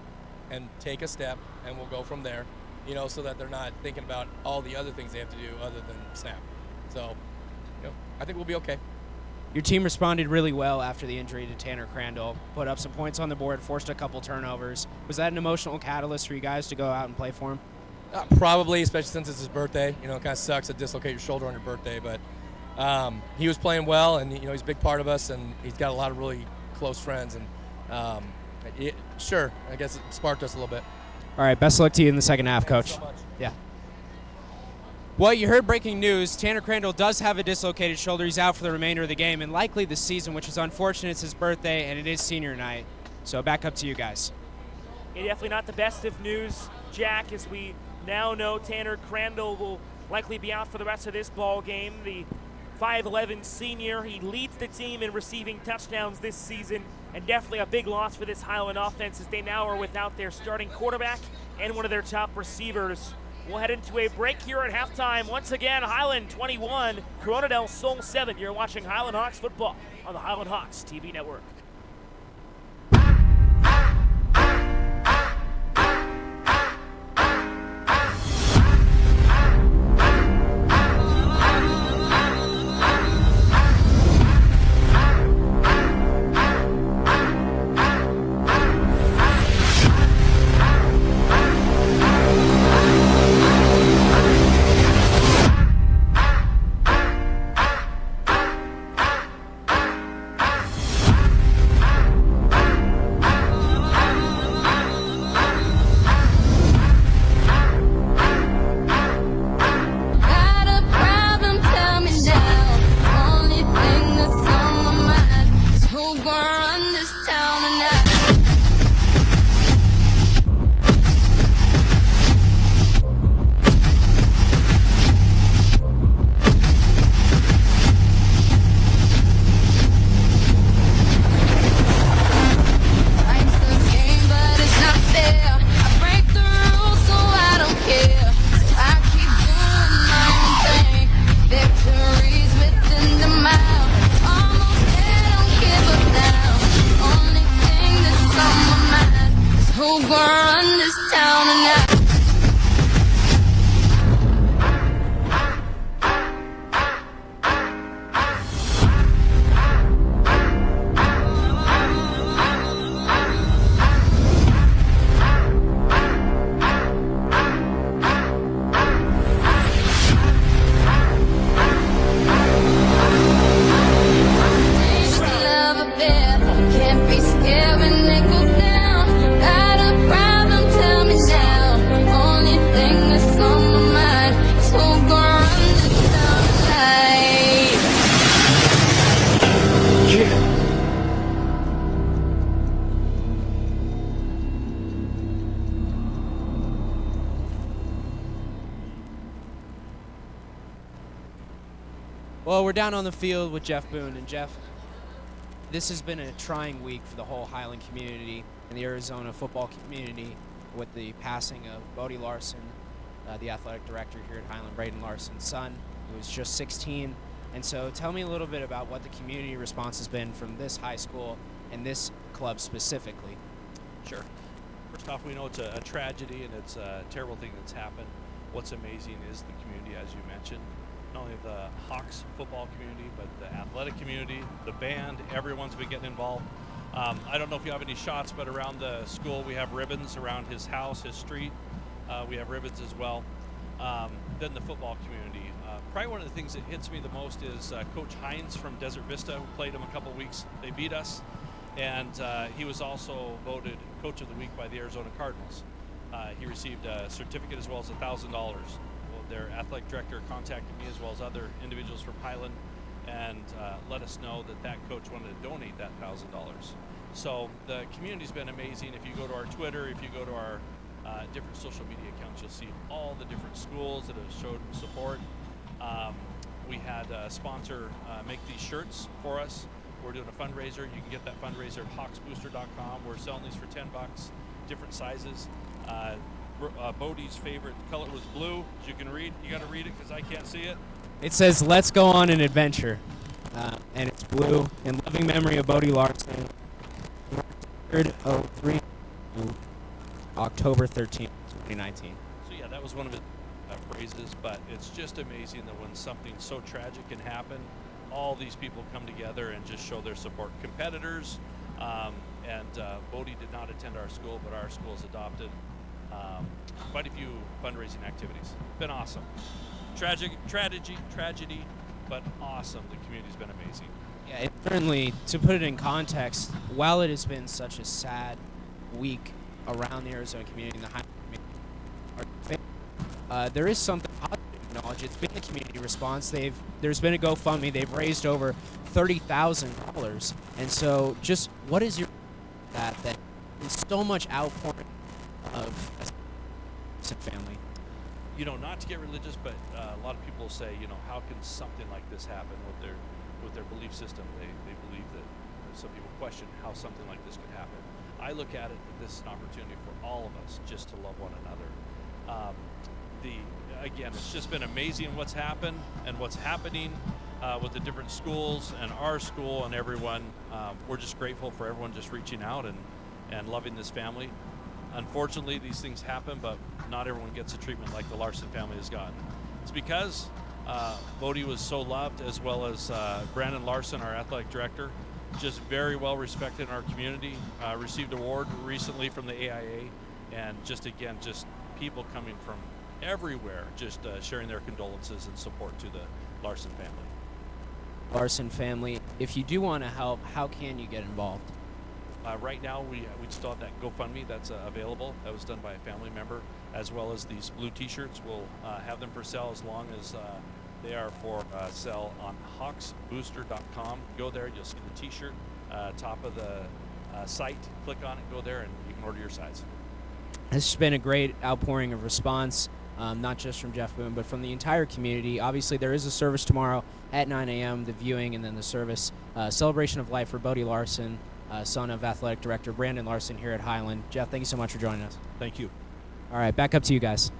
and take a step, and we'll go from there, so that they're not thinking about all the other things they have to do other than snap. So, I think we'll be okay. Your team responded really well after the injury to Tanner Crandall, put up some points on the board, forced a couple turnovers. Was that an emotional catalyst for you guys to go out and play for him? Probably, especially since it's his birthday. It kind of sucks to dislocate your shoulder on your birthday, but he was playing well, and he's a big part of us, and he's got a lot of really close friends, and sure, I guess it sparked us a little bit. All right, best of luck to you in the second half, Coach. Thanks so much. Yeah. Well, you heard breaking news. Tanner Crandall does have a dislocated shoulder. He's out for the remainder of the game and likely the season, which is unfortunate. It's his birthday, and it is senior night. So back up to you guys. Yeah, definitely not the best of news, Jack, as we now know Tanner Crandall will likely be out for the rest of this ball game. The 5'11 senior, he leads the team in receiving touchdowns this season, and definitely a big loss for this Highland offense as they now are without their starting quarterback and one of their top receivers. We'll head into a break here at halftime. Once again, Highland 21, Corona del Sol 7. You're watching Highland Hawks football on the Highland Hawks TV network. Well, we're down on the field with Jeff Boone. And Jeff, this has been a trying week for the whole Highland community and the Arizona football community with the passing of Bodie Larson, the athletic director here at Highland, Braden Larson's son, who was just 16. And so tell me a little bit about what the community response has been from this high school and this club specifically. Sure. First off, we know it's a tragedy and it's a terrible thing that's happened. What's amazing is the community, as you mentioned, not only the Hawks football community, but the athletic community, the band, everyone's been getting involved. I don't know if you have any shots, but around the school we have ribbons around his house, his street. We have ribbons as well. Then the football community. Probably one of the things that hits me the most is Coach Hines from Desert Vista, who played him a couple weeks. They beat us, and he was also voted Coach of the Week by the Arizona Cardinals. He received a certificate as well as $1,000. Well, their athletic director contacted me as well as other individuals from Highland and let us know that that coach wanted to donate that $1,000. So the community's been amazing. If you go to our Twitter, if you go to our different social media accounts, you'll see all the different schools that have showed support. We had a sponsor make these shirts for us. We're doing a fundraiser. You can get that fundraiser at hawksbooster.com. We're selling these for $10, different sizes. Bodie's favorite color was blue. As you can read, you got to read it because I can't see it. It says, "Let's go on an adventure," and it's blue. In loving memory of Bodie Larson, 3rd October 13th, 2019. So yeah, that was one of his phrases, but it's just amazing that when something so tragic can happen, all these people come together and just show their support. Competitors, and Bodie did not attend our school, but our school has adopted quite a few fundraising activities. Been awesome. Tragedy, but awesome. The community's been amazing. Yeah, it certainly, to put it in context, while it has been such a sad week around the Arizona community and the Highland community, there is something positive to acknowledge. It's been the community response. There's been a GoFundMe. They've raised over $30,000. And so just what is your that there's so much outpouring of a family? You know, not to get religious, but a lot of people say, you know, how can something like this happen with their belief system? They believe that some people question how something like this could happen. I look at it that this is an opportunity for all of us just to love one another. Again, it's just been amazing what's happened and what's happening with the different schools and our school and everyone. We're just grateful for everyone just reaching out and loving this family. Unfortunately, these things happen, but not everyone gets the treatment like the Larson family has gotten. It's because Bodie was so loved, as well as Brandon Larson, our athletic director, just very well respected in our community, received an award recently from the AIA, and just people coming from everywhere, just sharing their condolences and support to the Larson family. Larson family, if you do want to help, how can you get involved? Right now, we still have that GoFundMe that's available. That was done by a family member, as well as these blue T-shirts. We'll have them for sale as long as they are for sale on hawksbooster.com. Go there, you'll see the T-shirt top of the site. Click on it, go there, and you can order your size. This has been a great outpouring of response, not just from Jeff Boone, but from the entire community. Obviously, there is a service tomorrow at 9 a.m., the viewing, and then the service. Celebration of life for Bodie Larson, son of athletic director Brandon Larson here at Highland. Jeff, thank you so much for joining us. Thank you. All right, back up to you guys.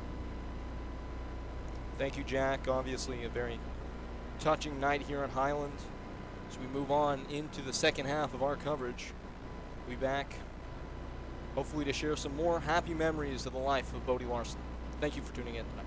Thank you, Jack. Obviously, a very touching night here at Highland. As we move on into the second half of our coverage, we'll be back hopefully to share some more happy memories of the life of Bodie Larson. Thank you for tuning in tonight.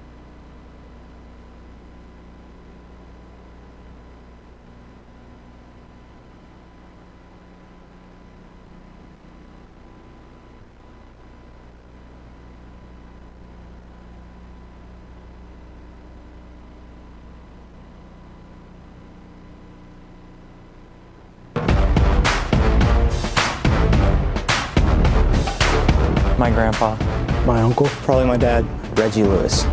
My grandpa. My uncle. Probably my dad. Reggie Lewis.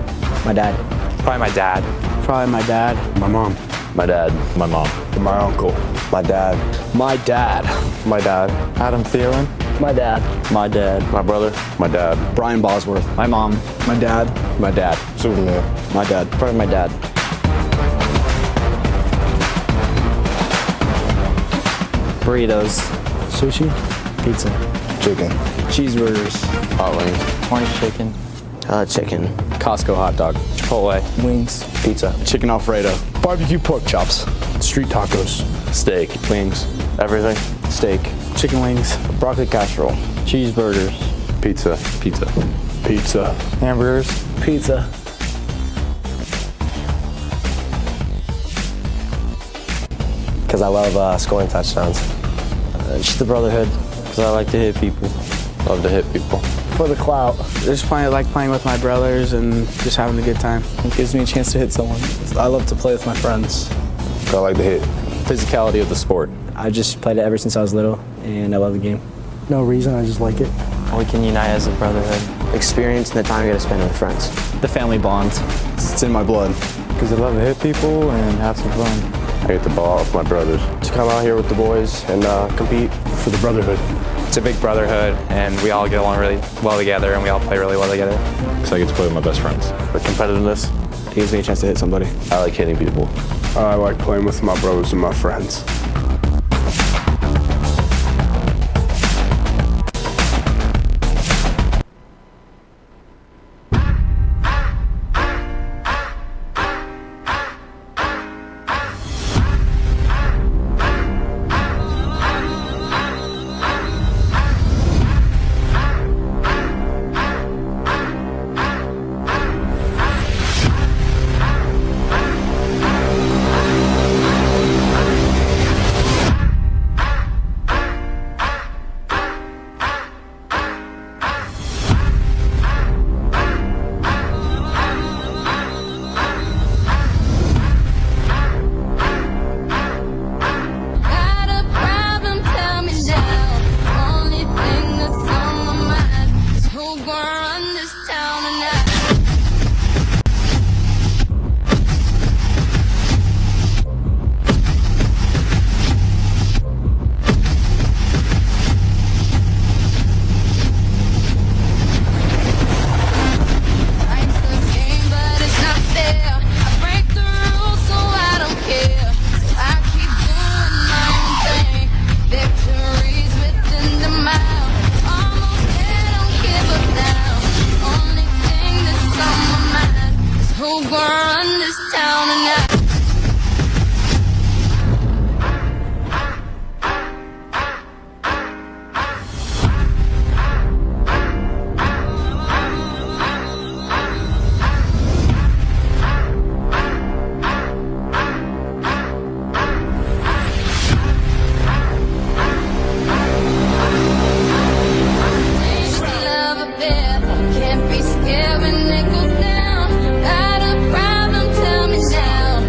My dad. Probably my dad. Probably my dad. My mom. My dad. My mom. My uncle. My dad. My dad. My dad. Adam Thielen. My dad. My dad. My brother. My dad. Brian Bosworth. My mom. My dad. My dad. Superman. My dad. Probably my dad. Burritos. Sushi. Pizza. Chicken. Cheeseburgers. Hot wings. Orange chicken. Chicken. Costco hot dog. Chipotle. Wings. Pizza. Chicken Alfredo. Barbecue pork chops. Street tacos. Steak. Wings. Everything. Steak. Chicken wings. Broccoli casserole. Cheeseburgers. Pizza. Pizza. Pizza. Hamburgers. Pizza. Because I love scoring touchdowns. Just the brotherhood. Because I like to hit people. Love to hit people. For the clout. Just playing with my brothers and just having a good time. It gives me a chance to hit someone. I love to play with my friends. I like to hit. Physicality of the sport. I just played it ever since I was little, and I love the game. No reason, I just like it. We can unite as a brotherhood. Experience and the time you get to spend with friends. The family bond. It's in my blood. Because I love to hit people and have some fun. I get the ball out with my brothers. To come out here with the boys and compete. For the brotherhood. It's a big brotherhood, and we all get along really well together, and we all play really well together. Because I get to play with my best friends. The competitiveness. It gives me a chance to hit somebody. I like hitting people. I like playing with my brothers and my friends. Can't be scared when it goes down. Got a problem, tell me now.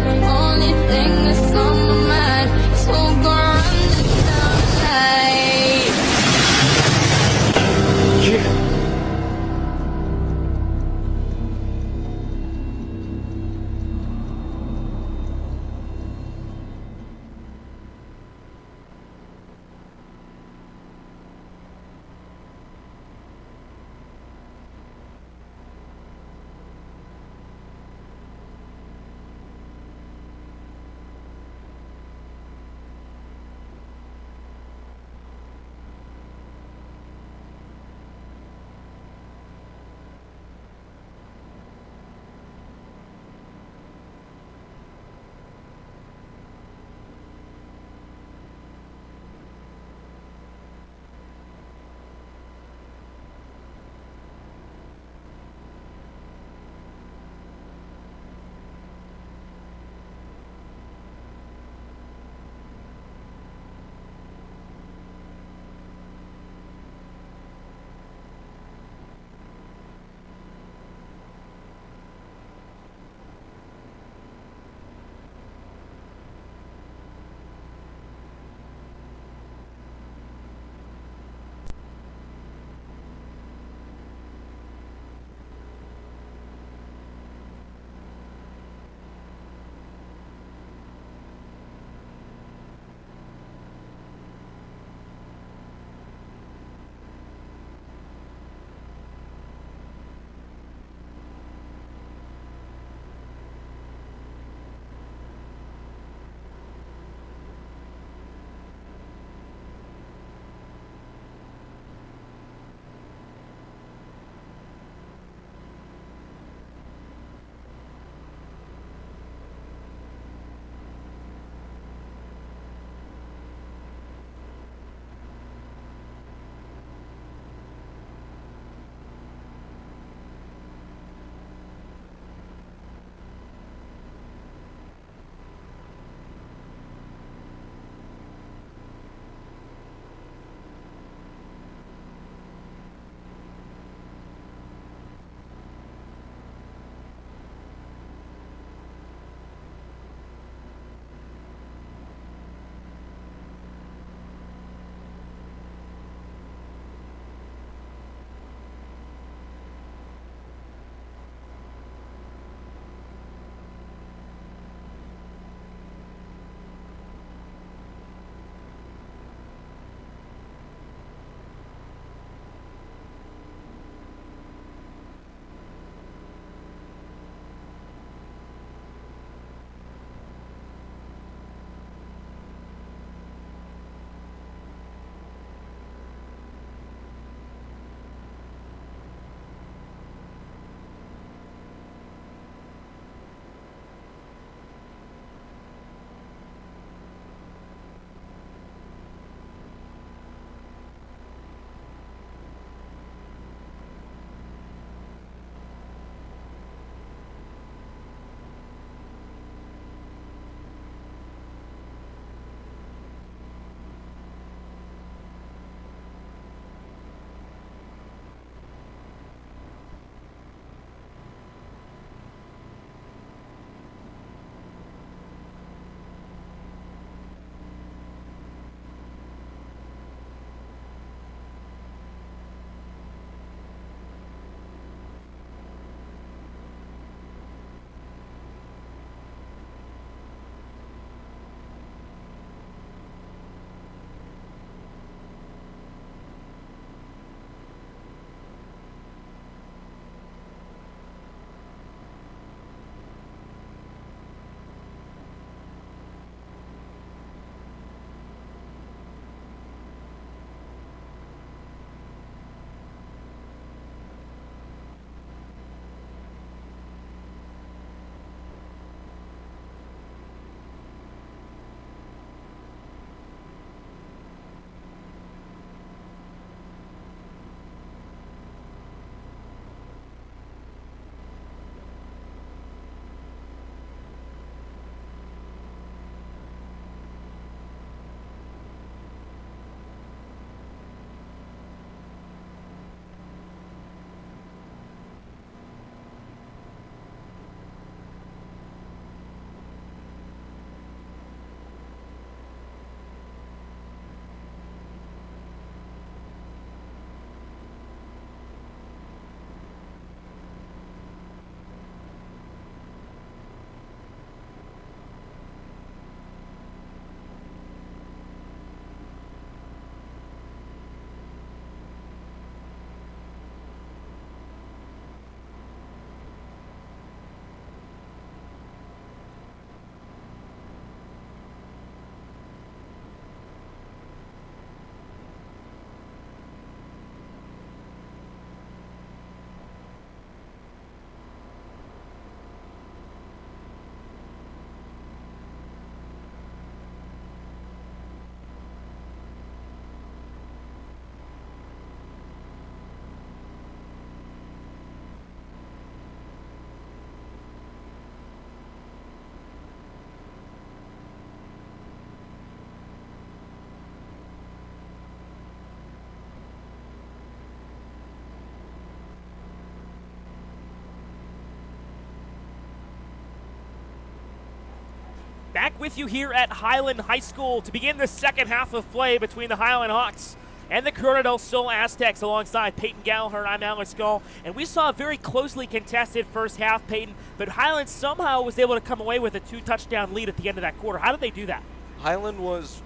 Back with you here at Highland High School to begin the second half of play between the Highland Hawks and the Corona del Sol Aztecs. Alongside Peyton Gallagher, I'm Alex Gall. And we saw a very closely contested first half, Peyton, but Highland somehow was able to come away with a 2-touchdown lead at the end of that quarter. How did they do that? Highland was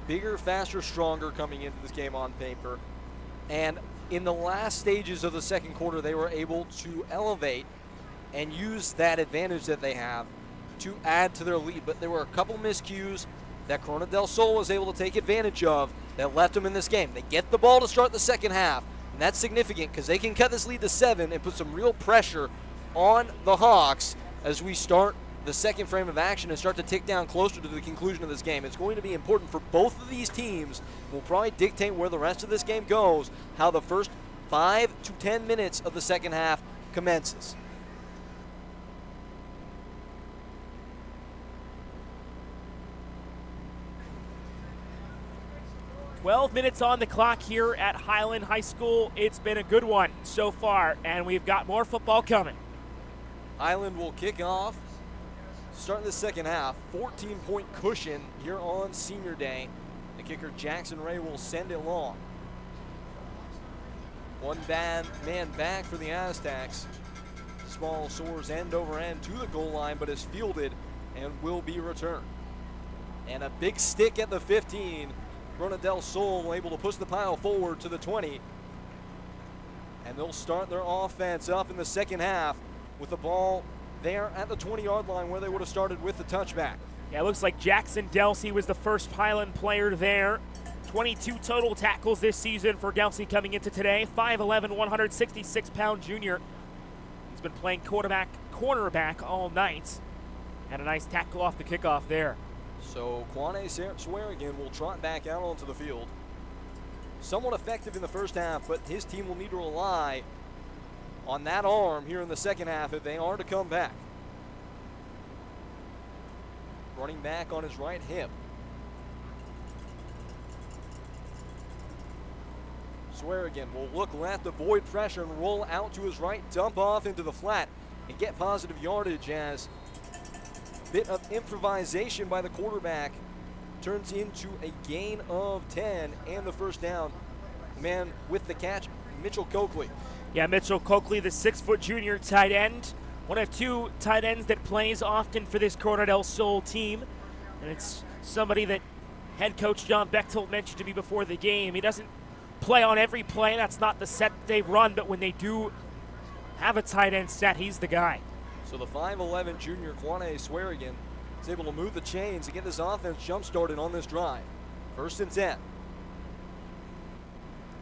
bigger, faster, stronger coming into this game on paper. And in the last stages of the second quarter, they were able to elevate and use that advantage that they have to add to their lead. But there were a couple miscues that Corona del Sol was able to take advantage of that left them in this game. They get the ball to start the second half, and that's significant because they can cut this lead to 7 and put some real pressure on the Hawks as we start the second frame of action and start to tick down closer to the conclusion of this game. It's going to be important for both of these teams. Will probably dictate where the rest of this game goes, how the first 5 to 10 minutes of the second half commences. 12 minutes on the clock here at Highland High School. It's been a good one so far, and we've got more football coming. Highland will kick off, starting the second half. 14-point cushion here on Senior Day. The kicker, Jackson Ray, will send it long. One bad man back for the Aztecs. Small soars end over end to the goal line, but is fielded and will be returned. And a big stick at the 15. Corona del Sol able to push the pile forward to the 20. And they'll start their offense up in the second half with the ball there at the 20-yard line where they would have started with the touchback. Yeah, it looks like Jackson Delsey was the first Highland player there. 22 total tackles this season for Delsey coming into today. 5'11", 166-pound junior. He's been playing cornerback all night. Had a nice tackle off the kickoff there. So Kwane Swearigan will trot back out onto the field. Somewhat effective in the first half, but his team will need to rely on that arm here in the second half if they are to come back. Running back on his right hip. Swearigan will look left, avoid pressure, and roll out to his right, dump off into the flat, and get positive yardage as bit of improvisation by the quarterback turns into a gain of 10 and the first down. The man with the catch, Mitchell Coakley. Yeah, Mitchell Coakley, the 6-foot junior tight end. One of 2 tight ends that plays often for this Corona del Sol team. And it's somebody that head coach John Bechtold mentioned to me before the game. He doesn't play on every play. That's not the set they run, but when they do have a tight end set, he's the guy. So the 5'11 junior Kwane Swearigan is able to move the chains and get this offense jump-started on this drive. 1st and 10.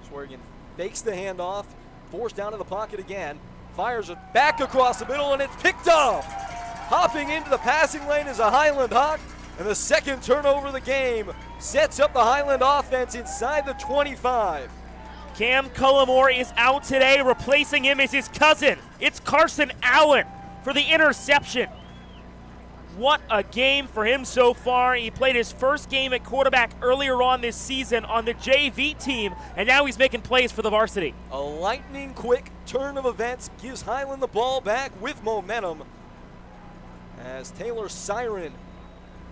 Swearigan fakes the handoff, forced down to the pocket again, fires it back across the middle, and it's picked up. Hopping into the passing lane is a Highland Hawk, and the second turnover of the game sets up the Highland offense inside the 25. Cam Cullimore is out today. Replacing him is his cousin. It's Carson Allen for the interception. What a game for him so far. He played his first game at quarterback earlier on this season on the JV team, and now he's making plays for the varsity. A lightning quick turn of events gives Highland the ball back with momentum as Taylor Siren,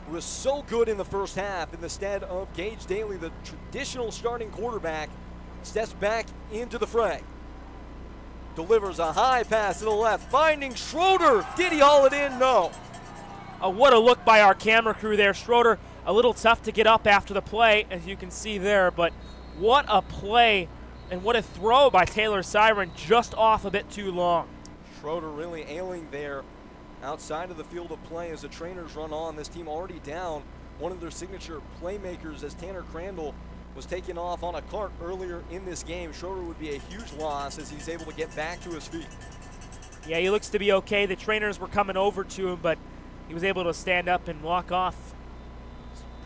who was so good in the first half in the stead of Gage Daly, the traditional starting quarterback, steps back into the fray. Delivers a high pass to the left, finding Schroeder. Did he haul it in? No. What a look by our camera crew there. Schroeder, a little tough to get up after the play, as you can see there, but what a play and what a throw by Taylor Siren, just off a bit too long. Schroeder really ailing there outside of the field of play as the trainers run on. This team already down one of their signature playmakers as Tanner Crandall was taken off on a cart earlier in this game. Schroeder would be a huge loss as he's able to get back to his feet. Yeah, he looks to be okay. The trainers were coming over to him, but he was able to stand up and walk off,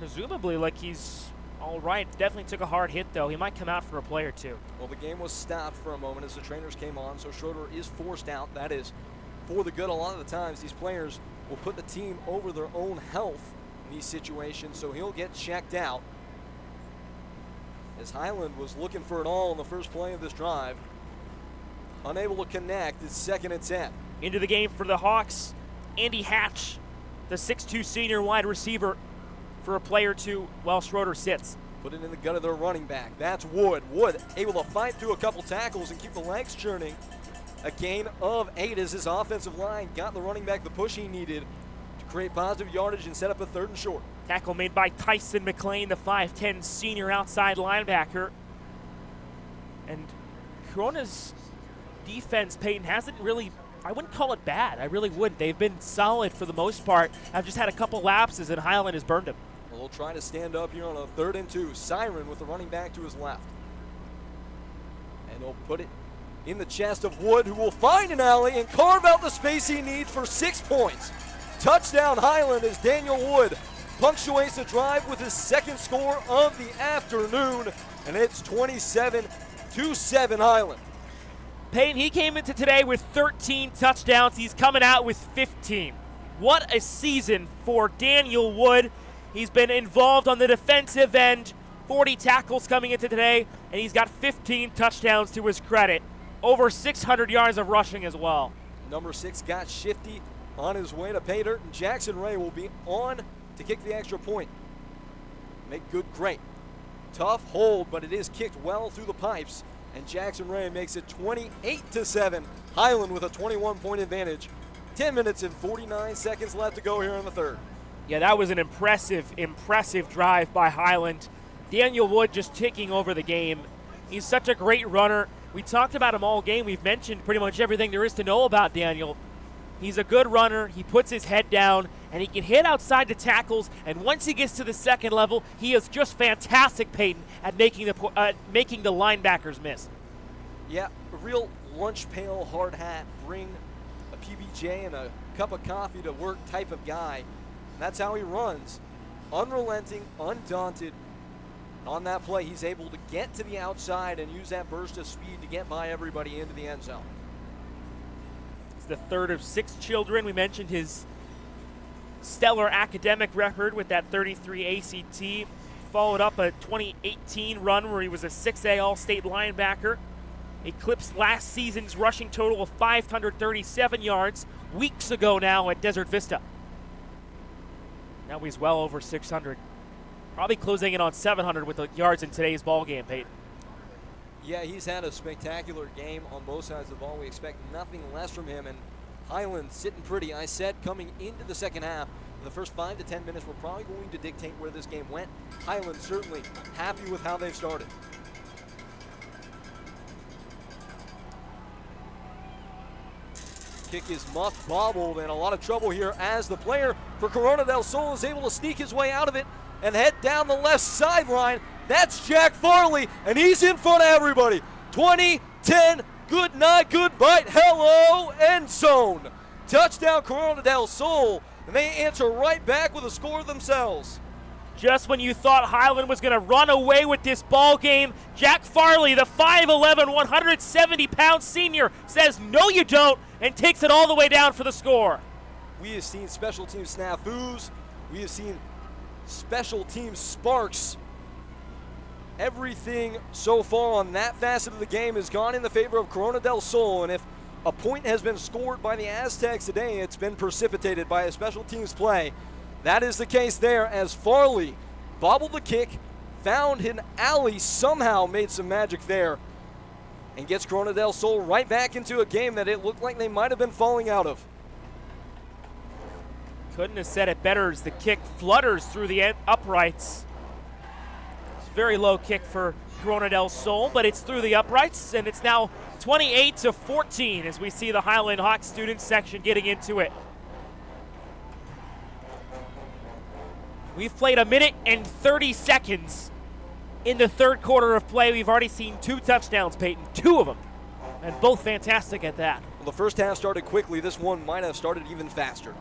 presumably like he's all right. Definitely took a hard hit, though. He might come out for a play or two. Well, the game was stopped for a moment as the trainers came on, so Schroeder is forced out. That is for the good. A lot of the times these players will put the team over their own health in these situations, so he'll get checked out. As Highland was looking for it all in the first play of this drive. Unable to connect, it's 2nd and 10. Into the game for the Hawks, Andy Hatch the 6'2 senior wide receiver for a play or two while Schroeder sits. Put it in the gut of their running back. That's Wood. Wood able to fight through a couple tackles and keep the legs churning. A gain of 8 as his offensive line got the running back the push he needed to create positive yardage and set up a 3rd and short. Tackle made by Tyson McLean, the 5'10 senior outside linebacker. And Corona's defense, Peyton, hasn't really, I wouldn't call it bad. I really wouldn't. They've been solid for the most part. I've just had a couple lapses, and Highland has burned them. Well, they'll try to stand up here on a 3rd and 2. Siren with the running back to his left. And he'll put it in the chest of Wood, who will find an alley and carve out the space he needs for 6 points. Touchdown Highland as Daniel Wood punctuates the drive with his 2nd score of the afternoon, and it's 27-7 Highland. Peyton, he came into today with 13 touchdowns. He's coming out with 15. What a season for Daniel Wood. He's been involved on the defensive end, 40 tackles coming into today, and he's got 15 touchdowns to his credit. Over 600 yards of rushing as well. Number 6 got shifty on his way to pay dirt, and Jackson Ray will be on to kick the extra point. Make good, great. Tough hold, but it is kicked well through the pipes, and Jackson Ray makes it 28-7. Highland with a 21-point advantage. 10 minutes and 49 seconds left to go here in the 3rd. Yeah, that was an impressive drive by Highland. Daniel Wood just taking over the game. He's such a great runner. We talked about him all game. We've mentioned pretty much everything there is to know about Daniel. He's a good runner. He puts his head down, and he can hit outside the tackles. And once he gets to the 2nd level, he is just fantastic, Peyton, at making the linebackers miss. Yeah, a real lunch pail, hard hat, bring a PBJ and a cup of coffee to work type of guy. And that's how he runs. Unrelenting, undaunted. On that play, he's able to get to the outside and use that burst of speed to get by everybody into the end zone. He's the 3rd of 6 children. We mentioned his stellar academic record with that 33 ACT. Followed up a 2018 run where he was a 6A All-State linebacker. Eclipsed last season's rushing total of 537 yards weeks ago now at Desert Vista. Now he's well over 600. Probably closing in on 700 with the yards in today's ball game, Peyton. Yeah, he's had a spectacular game on both sides of the ball. We expect nothing less from him. And Highland sitting pretty. I said coming into the 2nd half, the first 5 to 10 minutes were probably going to dictate where this game went. Highland certainly happy with how they've started. Kick is muffed, bobbled, and a lot of trouble here as the player for Corona del Sol is able to sneak his way out of it and head down the left sideline. That's Jack Farley, and he's in front of everybody. 20-10, good night, good bite, hello, end zone. Touchdown Corona del Sol, and they answer right back with a score themselves. Just when you thought Highland was going to run away with this ball game, Jack Farley, the 5'11", 170-pound senior, says no you don't, and takes it all the way down for the score. We have seen special team snafus. We have seen special team sparks. Everything so far on that facet of the game has gone in the favor of Corona del Sol, and if a point has been scored by the Aztecs today, it's been precipitated by a special teams play. That is the case there as Farley bobbled the kick, found an alley, somehow made some magic there, and gets Corona del Sol right back into a game that it looked like they might have been falling out of. Couldn't have said it better as the kick flutters through the uprights. It's a very low kick for Corona del Sol, but it's through the uprights, and it's now 28-14 as we see the Highland Hawks student section getting into it. We've played 1 minute and 30 seconds in the 3rd quarter of play. We've already seen 2 touchdowns, Peyton, 2 of them, and both fantastic at that. Well, the first half started quickly. This one might have started even faster.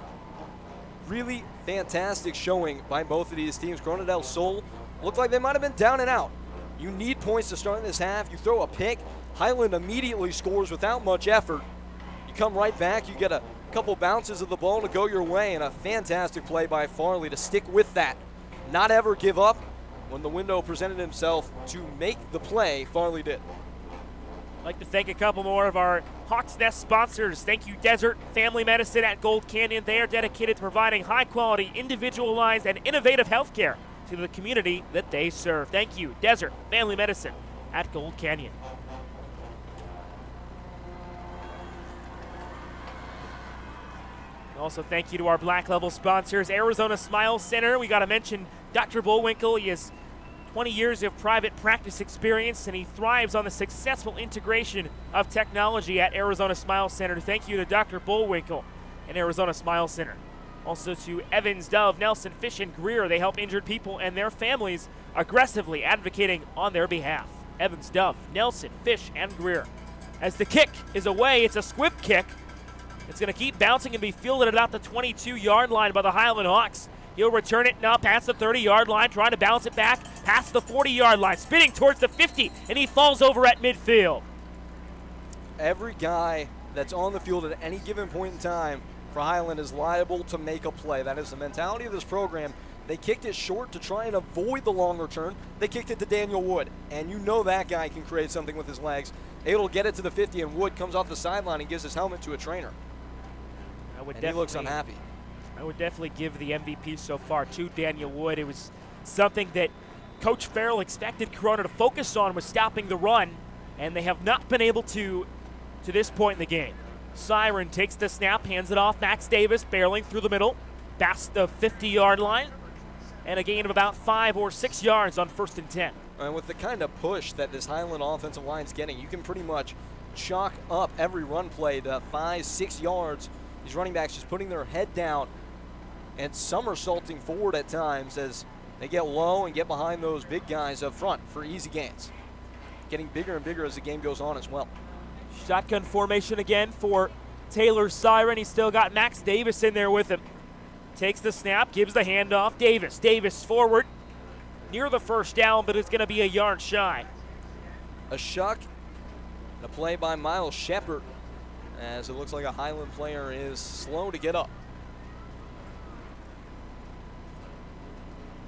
Really fantastic showing by both of these teams. Corona del Sol looked like they might have been down and out. You need points to start in this half. You throw a pick, Highland immediately scores without much effort. You come right back, you get a couple bounces of the ball to go your way, and a fantastic play by Farley to stick with that. Not ever give up. When the window presented himself to make the play, Farley did. I'd like to thank a couple more of our Hawks Nest sponsors. Thank you, Desert Family Medicine at Gold Canyon. They are dedicated to providing high-quality, individualized, and innovative health care to the community that they serve. Thank you, Desert Family Medicine at Gold Canyon. Also, thank you to our Black Level sponsors, Arizona Smile Center. We got to mention Dr. Bullwinkle. He has 20 years of private practice experience, and he thrives on the successful integration of technology at Arizona Smile Center. Thank you to Dr. Bullwinkle and Arizona Smile Center. Also to Evans, Dove, Nelson, Fish, and Greer. They help injured people and their families, aggressively advocating on their behalf. Evans, Dove, Nelson, Fish, and Greer. As the kick is away, it's a squib kick. It's going to keep bouncing and be fielded at about the 22-yard line by the Highland Hawks. He'll return it now past the 30-yard line, trying to bounce it back past the 40-yard line, spinning towards the 50, and he falls over at midfield. Every guy that's on the field at any given point in time for Highland is liable to make a play. That is the mentality of this program. They kicked it short to try and avoid the long return. They kicked it to Daniel Wood, and you know that guy can create something with his legs. Able to get it to the 50, and Wood comes off the sideline and gives his helmet to a trainer. And he looks unhappy. I would definitely give the MVP so far to Daniel Wood. It was something that Coach Farrell expected Corona to focus on, was stopping the run, and they have not been able to this point in the game. Siren takes the snap, hands it off. Max Davis barreling through the middle, past the 50-yard line, and a gain of about 5 or 6 yards on 1st and 10. And with the kind of push that this Highland offensive line is getting, you can pretty much chalk up every run play to 5-6 yards. These running backs just putting their head down and somersaulting forward at times as they get low and get behind those big guys up front for easy gains. Getting bigger and bigger as the game goes on as well. Shotgun formation again for Taylor Siren. He's still got Max Davis in there with him. Takes the snap, gives the handoff. Davis forward, near the first down, but it's going to be a yard shy. A shuck, a play by Miles Shepard, as it looks like a Highland player is slow to get up.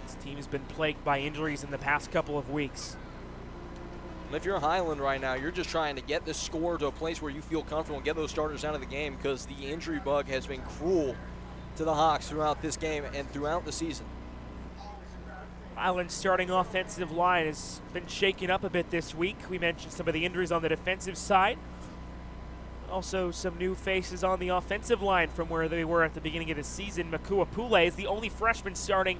This team has been plagued by injuries in the past couple of weeks. And if you're Highland right now, you're just trying to get this score to a place where you feel comfortable and get those starters out of the game, because the injury bug has been cruel to the Hawks throughout this game and throughout the season. Highland's starting offensive line has been shaken up a bit this week. We mentioned some of the injuries on the defensive side. Also some new faces on the offensive line from where they were at the beginning of the season. Makua Pule is the only freshman starting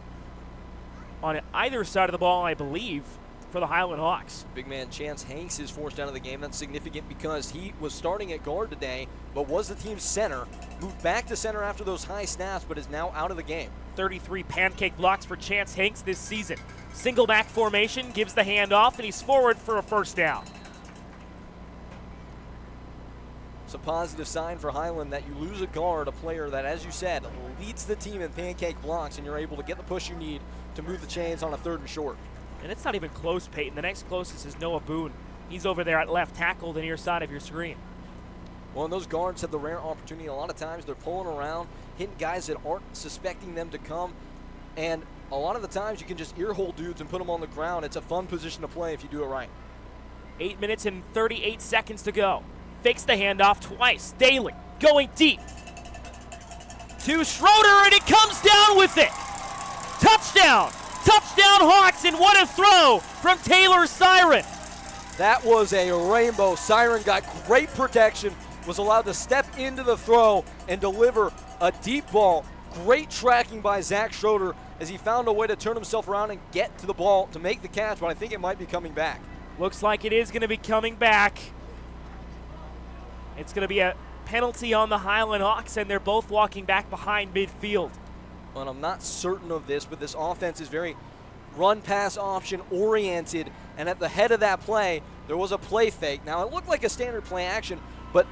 on either side of the ball, I believe, for the Highland Hawks. Big man Chance Hanks is forced out of the game. That's significant because he was starting at guard today, but was the team's center. Moved back to center after those high snaps, but is now out of the game. 33 pancake blocks for Chance Hanks this season. Single back formation, gives the handoff, and he's forward for a first down. It's a positive sign for Highland that you lose a guard, a player that, as you said, leads the team in pancake blocks, and you're able to get the push you need to move the chains on a 3rd and short. And it's not even close, Peyton. The next closest is Noah Boone. He's over there at left tackle, the near side of your screen. Well, and those guards have the rare opportunity. A lot of times they're pulling around, hitting guys that aren't suspecting them to come. And a lot of the times you can just earhole dudes and put them on the ground. It's a fun position to play if you do it right. 8 minutes and 38 seconds to go. Fakes the handoff twice. Daly going deep to Schroeder, and it comes down with it. Touchdown! Touchdown Hawks, and what a throw from Taylor Siren. That was a rainbow. Siren got great protection, was allowed to step into the throw and deliver a deep ball. Great tracking by Zach Schroeder as he found a way to turn himself around and get to the ball to make the catch, but I think it might be coming back. Looks like it is going to be coming back. It's going to be a penalty on the Highland Hawks, and they're both walking back behind midfield. Well, I'm not certain of this, but this offense is very run-pass option oriented, and at the head of that play, there was a play fake. Now, it looked like a standard play action, but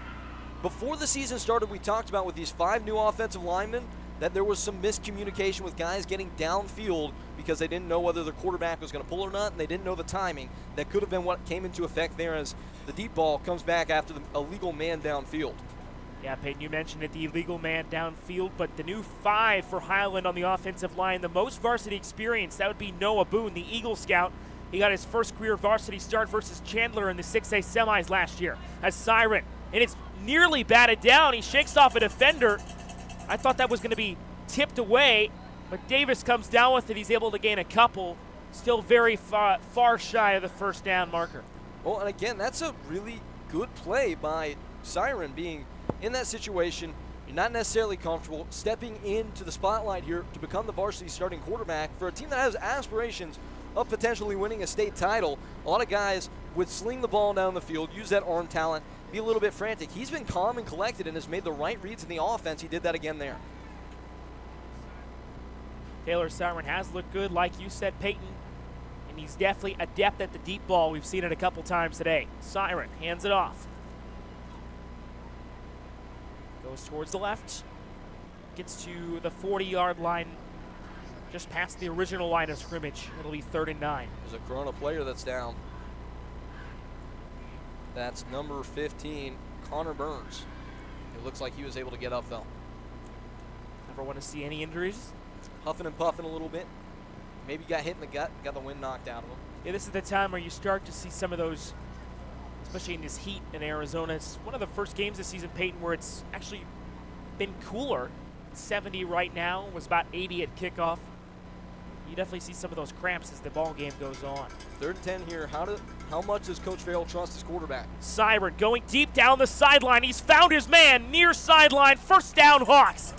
before the season started, we talked about with these 5 new offensive linemen that there was some miscommunication with guys getting downfield because they didn't know whether the quarterback was going to pull or not, and they didn't know the timing. That could have been what came into effect there as the deep ball comes back after the illegal man downfield. Yeah, Peyton, you mentioned it, the illegal man downfield, but the new 5 for Highland on the offensive line, the most varsity experience, that would be Noah Boone, the Eagle Scout, He got his first career varsity start versus Chandler in the 6A semis last year. A siren, and it's nearly batted down. He shakes off a defender. I thought that was going to be tipped away, but Davis comes down with it. He's able to gain a couple. Still very far shy of the first down marker. Well, and again, that's a really good play by Siren, being in that situation. You're not necessarily comfortable stepping into the spotlight here to become the varsity starting quarterback for a team that has aspirations of potentially winning a state title. A lot of guys would sling the ball down the field, use that arm talent, be a little bit frantic. He's been calm and collected and has made the right reads in the offense. He did that again there. Taylor Siren has looked good, like you said, Peyton, and he's definitely adept at the deep ball. We've seen it a couple times today. Siren hands it off. Goes towards the left, gets to the 40-yard line, just past the original line of scrimmage. It'll be 3rd and 9. There's a Corona player that's down. That's number 15, Connor Burns. It looks like he was able to get up, though. Never want to see any injuries. Huffing and puffing a little bit. Maybe got hit in the gut, got the wind knocked out of him. Yeah, this is the time where you start to see some of those, especially in this heat in Arizona. It's one of the first games this season, Peyton, where it's actually been cooler. It's 70 right now, was about 80 at kickoff. You definitely see some of those cramps as the ball game goes on. 3rd and 10 here. How much does Coach Farrell trust his quarterback? Siren going deep down the sideline. He's found his man near sideline. 1st down, Hawks.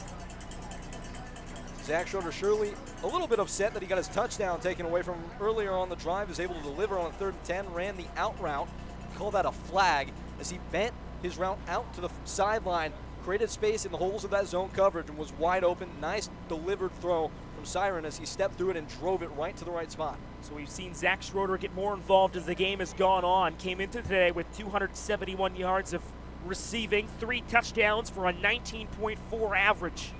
Zach Schroeder surely a little bit upset that he got his touchdown taken away from him earlier on the drive. Was able to deliver on a 3rd and 10. Ran the out route. Called that a flag as he bent his route out to the sideline. Created space in the holes of that zone coverage and was wide open. Nice delivered throw from Siren as he stepped through it and drove it right to the right spot. So we've seen Zach Schroeder get more involved as the game has gone on. Came into today with 271 yards of receiving, 3 touchdowns for a 19.4 average.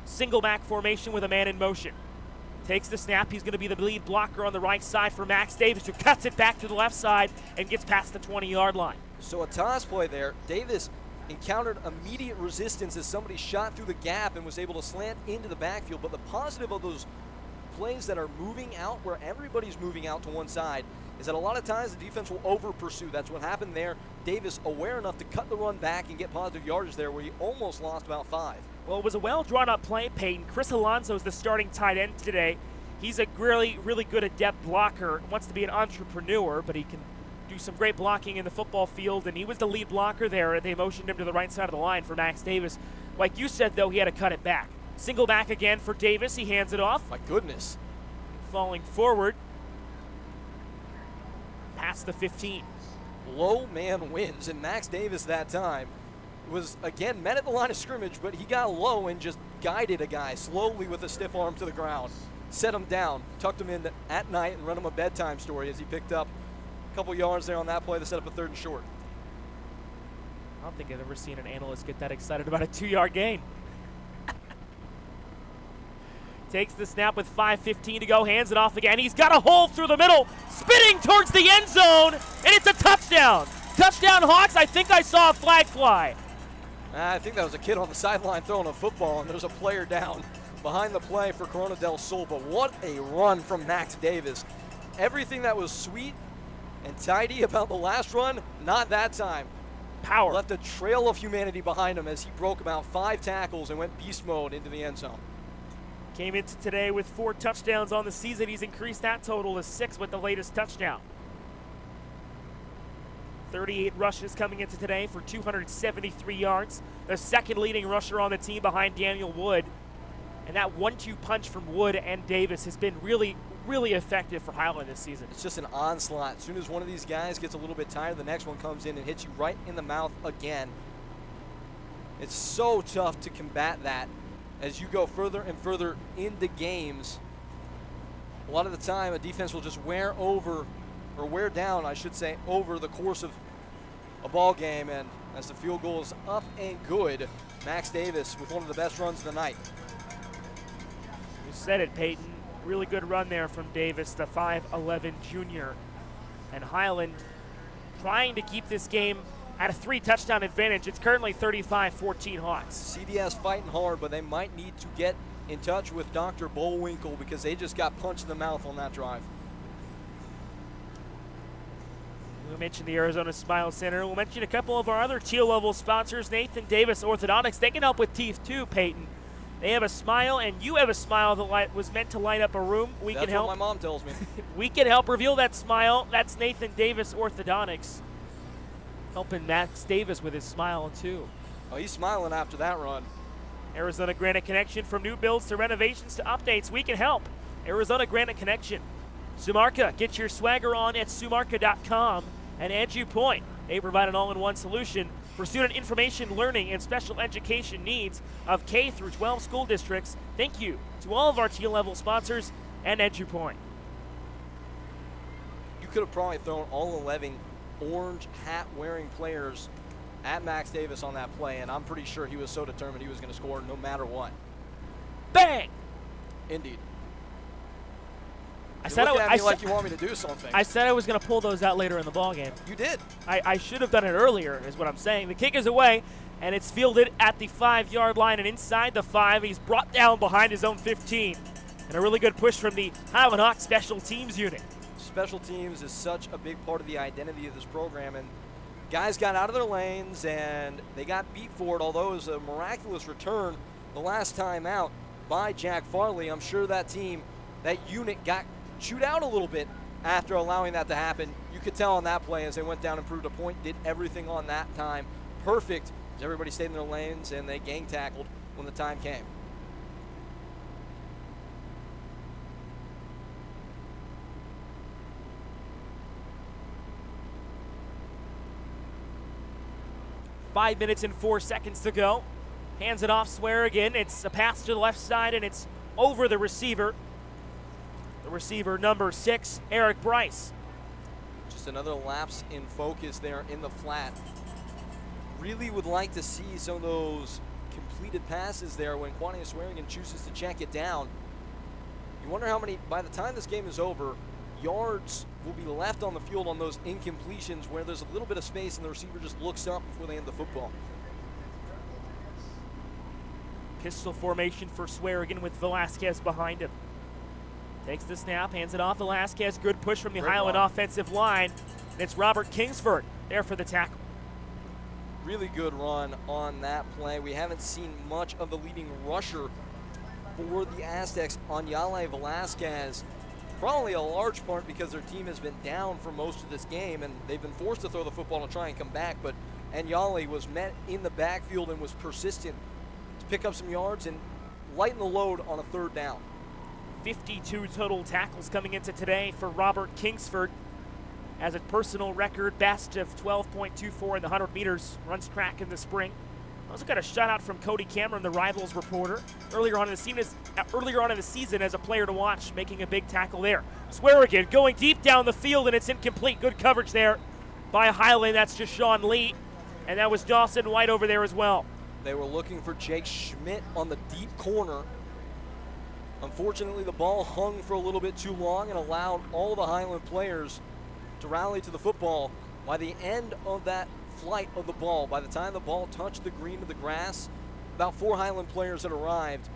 Single back formation with a man in motion. Takes the snap. He's going to be the lead blocker on the right side for Max Davis, who cuts it back to the left side and gets past the 20-yard line. So a toss play there. Davis encountered immediate resistance as somebody shot through the gap and was able to slant into the backfield. But the positive of those plays that are moving out, where everybody's moving out to one side, is that a lot of times the defense will over pursue. That's what happened there. Davis aware enough to cut the run back and get positive yardage there, where he almost lost about 5. Well, it was a well-drawn-up play, Peyton. Chris Alonso is the starting tight end today. He's a really, really good adept blocker. Wants to be an entrepreneur, but he can do some great blocking in the football field, and he was the lead blocker there. They motioned him to the right side of the line for Max Davis. Like you said, though, he had to cut it back. Single back again for Davis. He hands it off. My goodness. Falling forward. Past the 15. Low man wins, and Max Davis that time was, again, met at the line of scrimmage, but he got low and just guided a guy slowly with a stiff arm to the ground. Set him down, tucked him in at night, and run him a bedtime story as he picked up a couple yards there on that play to set up a 3rd and short. I don't think I've ever seen an analyst get that excited about a 2-yard gain. Takes the snap with 5:15 to go, hands it off again. He's got a hole through the middle, spinning towards the end zone, and it's a touchdown. Touchdown, Hawks. I think I saw a flag fly. I think that was a kid on the sideline throwing a football, and there's a player down behind the play for Corona del Sol. But what a run from Max Davis. Everything that was sweet and tidy about the last run, not that time. Power. Left a trail of humanity behind him as he broke about 5 tackles and went beast mode into the end zone. Came into today with 4 touchdowns on the season. He's increased that total to 6 with the latest touchdown. 38 rushes coming into today for 273 yards. The second leading rusher on the team behind Daniel Wood. And that 1-2 punch from Wood and Davis has been really, really effective for Highland this season. It's just an onslaught. As soon as one of these guys gets a little bit tired, the next one comes in and hits you right in the mouth again. It's so tough to combat that as you go further and further into games. A lot of the time, a defense will just wear down, I should say, over the course of a ball game. And as the field goal is up and good, Max Davis with one of the best runs of the night. You said it, Peyton. Really good run there from Davis, the 5'11 junior. And Highland trying to keep this game at a 3-touchdown advantage. It's currently 35-14 Hawks. CDS fighting hard, but they might need to get in touch with Dr. Bullwinkle because they just got punched in the mouth on that drive. We'll mention the Arizona Smile Center. We'll mention a couple of our other teal level sponsors. Nathan Davis Orthodontics. They can help with teeth too, Peyton. They have a smile, and you have a smile that was meant to light up a room. We can help. That's what my mom tells me. We can help reveal that smile. That's Nathan Davis Orthodontics. Helping Max Davis with his smile too. Oh, he's smiling after that run. Arizona Granite Connection, from new builds to renovations to updates, we can help. Arizona Granite Connection. Sumarca, get your swagger on at sumarca.com. And EduPoint, they provide an all-in-one solution for student information, learning, and special education needs of K through 12 school districts. Thank you to all of our teal level sponsors and EduPoint. You could have probably thrown all 11 orange hat-wearing players at Max Davis on that play, and I'm pretty sure he was so determined he was going to score no matter what. Bang! Indeed. I said like you want me to do something. I said I was going to pull those out later in the ballgame. You did. I should have done it earlier, is what I'm saying. The kick is away, and it's fielded at the 5-yard line and inside the 5. He's brought down behind his own 15. And a really good push from the Highland Hawks special teams unit. Special teams is such a big part of the identity of this program, and guys got out of their lanes and they got beat for it, although it was a miraculous return the last time out by Jack Farley. I'm sure that team, that unit got chewed out a little bit after allowing that to happen. You could tell on that play as they went down and proved a point, did everything on that time perfect as everybody stayed in their lanes and they gang tackled when the time came. Five minutes and 4 seconds to go. Hands it off, Swearigan. It's a pass to the left side, and it's over the receiver. The receiver, number 6, Eric Bryce. Just another lapse in focus there in the flat. Really would like to see some of those completed passes there when Quania Swearigan chooses to check it down. You wonder how many, by the time this game is over, yards will be left on the field on those incompletions where there's a little bit of space and the receiver just looks up before they end the football. Pistol formation for Swearigan with Velasquez behind him. Takes the snap, hands it off. Velasquez, good push from the Highland offensive line. And it's Robert Kingsford there for the tackle. Really good run on that play. We haven't seen much of the leading rusher for the Aztecs, Anyale Velasquez. Probably a large part because their team has been down for most of this game and they've been forced to throw the football to try and come back, but Anyale was met in the backfield and was persistent to pick up some yards and lighten the load on a third down. 52 total tackles coming into today for Robert Kingsford. Has a personal record best of 12.24 in the 100 meters, runs track in the spring. Also got a shutout from Cody Cameron, the Rivals reporter, earlier on in the season as a player to watch, making a big tackle there. Swearigan going deep down the field, and it's incomplete. Good coverage there by Highland. That's just Sean Lee, and that was Dawson White over there as well. They were looking for Jake Schmidt on the deep corner. Unfortunately, the ball hung for a little bit too long and allowed all the Highland players to rally to the football. By the end of that flight of the ball, by the time the ball touched the green of the grass, about 4 Highland players had arrived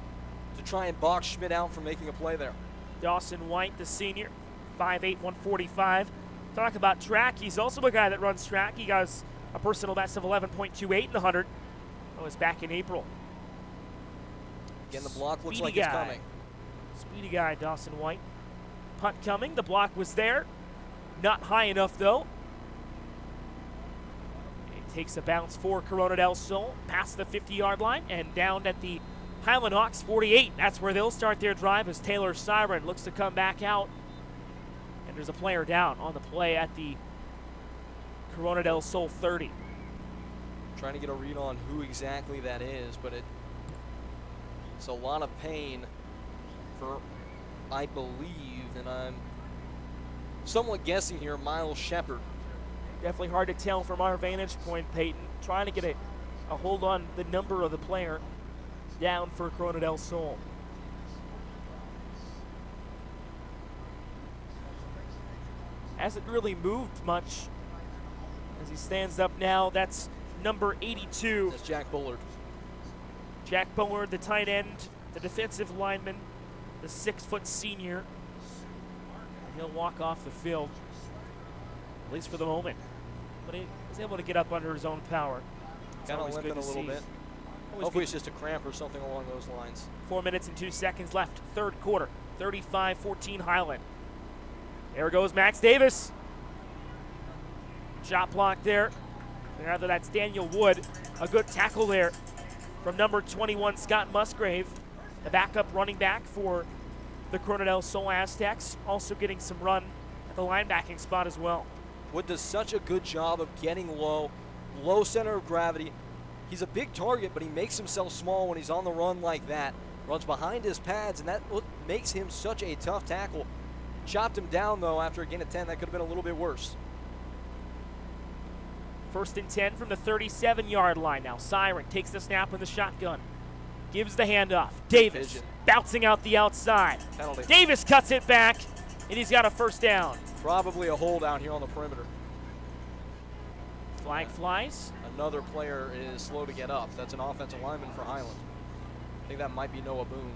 to try and box Schmidt out from making a play there. Dawson White, the senior, 5'8", 145. Talk about track. He's also a guy that runs track. He got a personal best of 11.28 in the 100. That was back in April. Again, the block looks Speedy like it's guy. coming. Speedy guy, Dawson White. Punt coming. The block was there. Not high enough, though. It takes a bounce for Corona del Sol past the 50-yard line and down at the Highland Hawks 48. That's where they'll start their drive as Taylor Siren looks to come back out. And there's a player down on the play at the Corona del Sol 30. Trying to get a read on who exactly that is, but it's a lot of pain for, I believe, and I'm somewhat guessing here, Miles Shepard. Definitely hard to tell from our vantage point, Peyton. Trying to get a hold on the number of the player down for Corona del Sol. Hasn't really moved much as he stands up now. That's number 82. That's Jack Bullard. Jack Bullard, the tight end, the defensive lineman, the 6-foot senior. And he'll walk off the field. at least for the moment. But he was able to get up under his own power. Kind of limping a little bit. Hopefully it's just a cramp or something along those lines. 4 minutes and 2 seconds left, third quarter. 35-14 Highland. There goes Max Davis. Shot block there. Rather, that's Daniel Wood. A good tackle there from number 21, Scott Musgrave, the backup running back for the Corona del Sol Aztecs, also getting some run at the linebacking spot as well. Wood does such a good job of getting low center of gravity. He's a big target, but he makes himself small when he's on the run like that. Runs behind his pads, and that makes him such a tough tackle. Chopped him down, though, after a gain of 10. That could have been a little bit worse. First and 10 from the 37-yard line now. Siren takes the snap in the shotgun. Gives the handoff. Davis bouncing out the outside. Penalty. Davis cuts it back, and he's got a first down. Probably a hold out here on the perimeter. Flag flies. Another player is slow to get up. That's an offensive lineman for Highland. I think that might be Noah Boone.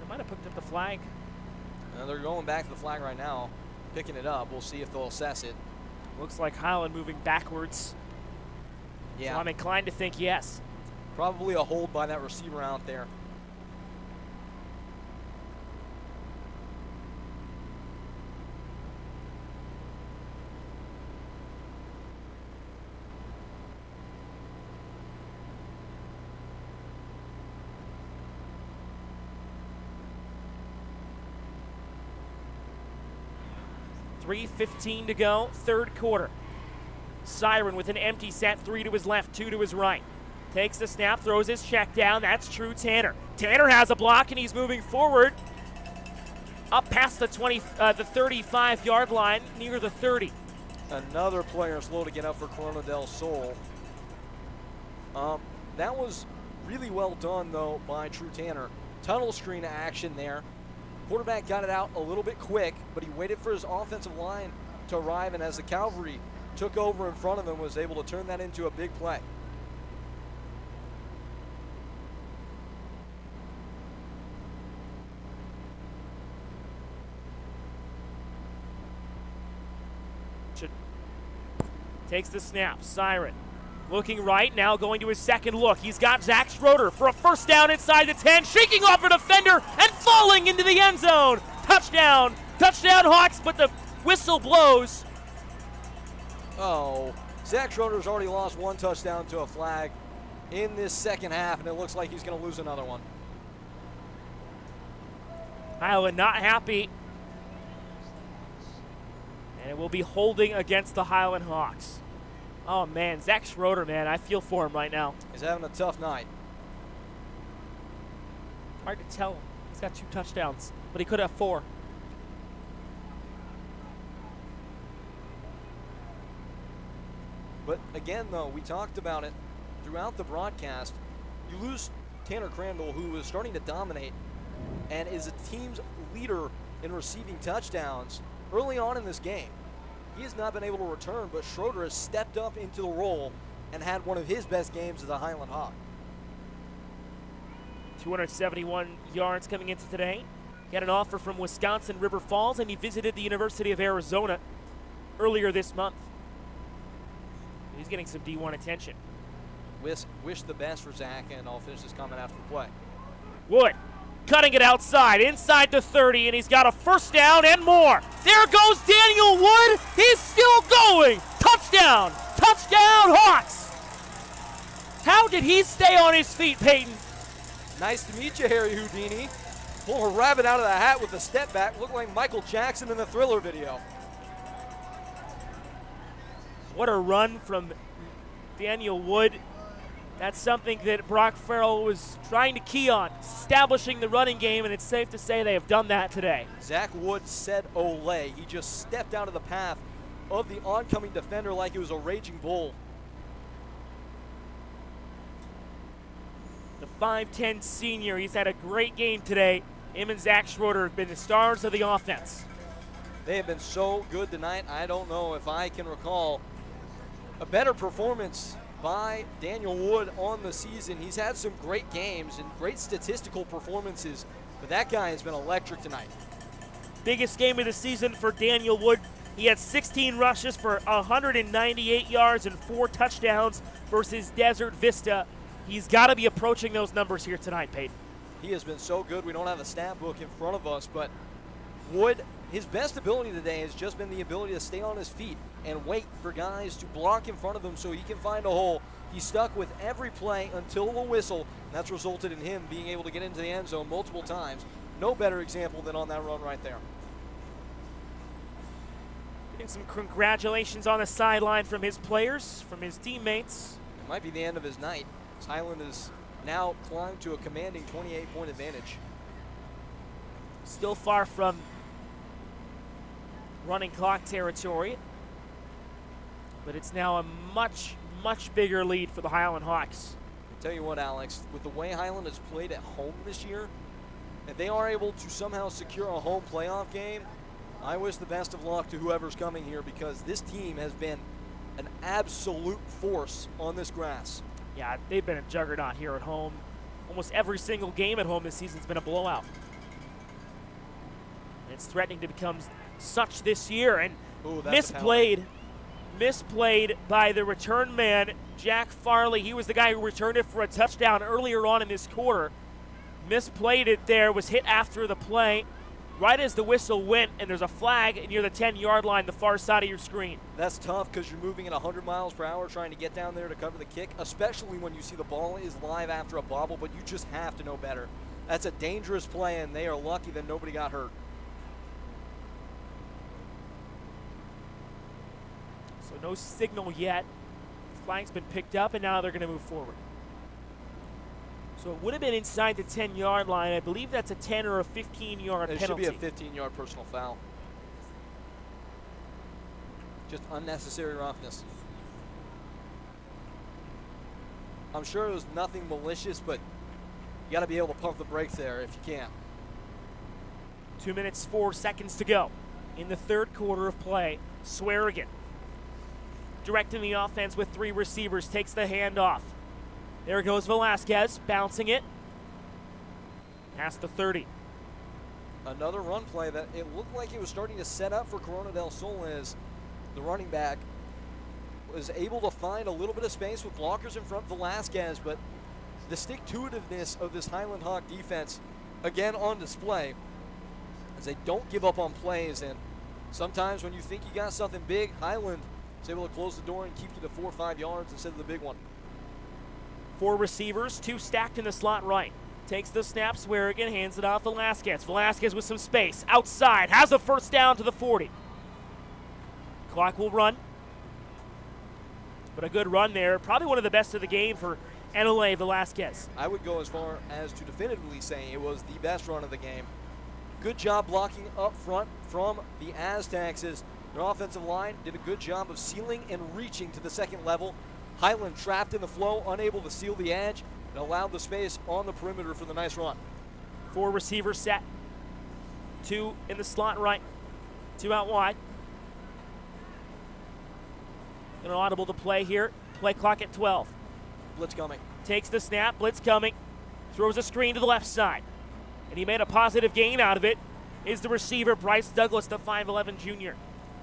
They might have picked up the flag. They're going back to the flag right now, picking it up. We'll see if they'll assess it. Looks like Highland moving backwards. Yeah. So I'm inclined to think yes. Probably a hold by that receiver out there. .3:15 to go, third quarter. Siren with an empty set, 3 to his left, 2 to his right. Takes the snap, throws his check down. That's True Tanner. Tanner has a block, and he's moving forward up past the 35-yard line, near the 30. Another player slow to get up for Corona del Sol. That was really well done, though, by True Tanner. Tunnel screen action there. Quarterback got it out a little bit quick, but he waited for his offensive line to arrive, and as the cavalry took over in front of him, was able to turn that into a big play. Takes the snap. Siren looking right, now going to his second look. He's got Zach Schroeder for a first down inside the 10, shaking off a defender and falling into the end zone. Touchdown. Touchdown Hawks, but the whistle blows. Oh, Zach Schroeder's already lost one touchdown to a flag in this second half, and it looks like he's going to lose another one. Highland not happy. And it will be holding against the Highland Hawks. Oh, man, Zach Schroeder, man, I feel for him right now. He's having a tough night. Hard to tell. He's got 2 touchdowns, but he could have 4. But again, though, we talked about it throughout the broadcast. You lose Tanner Crandall, who is starting to dominate and is a team's leader in receiving touchdowns early on in this game. He has not been able to return, but Schroeder has stepped up into the role and had one of his best games as a Highland Hawk. 271 yards coming into today. He had an offer from Wisconsin River Falls, and he visited the University of Arizona earlier this month. He's getting some D1 attention. Wish the best for Zach, and I'll finish this comment after the play. Wood cutting it outside, inside the 30, and he's got a first down and more. There goes Daniel Wood. He's still going. Touchdown. Touchdown, Hawks. How did he stay on his feet, Peyton? Nice to meet you, Harry Houdini. Pull a rabbit out of the hat with a step back. Looked like Michael Jackson in the Thriller video. What a run from Daniel Wood. That's something that Brock Farrell was trying to key on, establishing the running game, and it's safe to say they have done that today. Zach Wood said Olay. He just stepped out of the path of the oncoming defender like he was a raging bull. The 5'10 senior, he's had a great game today. Him and Zach Schroeder have been the stars of the offense. They have been so good tonight. I don't know if I can recall a better performance by Daniel Wood on the season. He's had some great games and great statistical performances but that guy has been electric tonight. Biggest game of the season for Daniel Wood. He had 16 rushes for 198 yards and 4 touchdowns versus Desert Vista. He's got to be approaching those numbers here tonight, Peyton. He has been so good. We don't have a stat book in front of us, but Wood, his best ability today has just been the ability to stay on his feet and wait for guys to block in front of him so he can find a hole. He's stuck with every play until the whistle, and that's resulted in him being able to get into the end zone multiple times. No better example than on that run right there. Getting some congratulations on the sideline from his players, from his teammates. It might be the end of his night, as Highland has now climbed to a commanding 28-point advantage. Still far from running clock territory, but it's now a much, much bigger lead for the Highland Hawks. I'll tell you what, Alex, with the way Highland has played at home this year, if they are able to somehow secure a home playoff game, I wish the best of luck to whoever's coming here, because this team has been an absolute force on this grass. Yeah, they've been a juggernaut here at home. Almost every single game at home this season has been a blowout. It's threatening to become such this year, and misplayed by the return man, Jack Farley. He was the guy who returned it for a touchdown earlier on in this quarter. Misplayed it there, was hit after the play, right as the whistle went, and there's a flag near the 10-yard line, the far side of your screen. That's tough because you're moving at 100 miles per hour trying to get down there to cover the kick, especially when you see the ball is live after a bobble, but you just have to know better. That's a dangerous play, and they are lucky that nobody got hurt. So no signal yet. Flag's been picked up, and now they're going to move forward. So it would have been inside the 10-yard line. I believe that's a 10 or a 15-yard penalty. It should be a 15-yard personal foul. Just unnecessary roughness. I'm sure it was nothing malicious, but you got to be able to pump the brakes there if you can. 2 minutes, 4 seconds to go in the third quarter of play. Swearigan directing the offense with 3 receivers, takes the handoff. There goes Velasquez, bouncing it past the 30. Another run play that it looked like it was starting to set up for Corona del Sol, as the running back was able to find a little bit of space with blockers in front of Velasquez, but the stick-to-itiveness of this Highland Hawk defense, again on display, as they don't give up on plays, and sometimes when you think you got something big, Highland is able to close the door and keep you to 4 or 5 yards instead of the big one. 4 receivers, 2 stacked in the slot right. Takes the snap, Swearigan, hands it off Velasquez. Velasquez with some space, outside, has a first down to the 40. Clock will run. But a good run there, probably one of the best of the game for NLA Velasquez. I would go as far as to definitively say it was the best run of the game. Good job blocking up front from the Aztecs, as their offensive line did a good job of sealing and reaching to the second level. Highland trapped in the flow, unable to seal the edge, and allowed the space on the perimeter for the nice run. 4 receivers set. 2 in the slot right. 2 out wide. An audible to play here. Play clock at 12. Blitz coming. Takes the snap, blitz coming. Throws a screen to the left side. And he made a positive gain out of it. Is the receiver, Bryce Douglas, the 5'11 junior.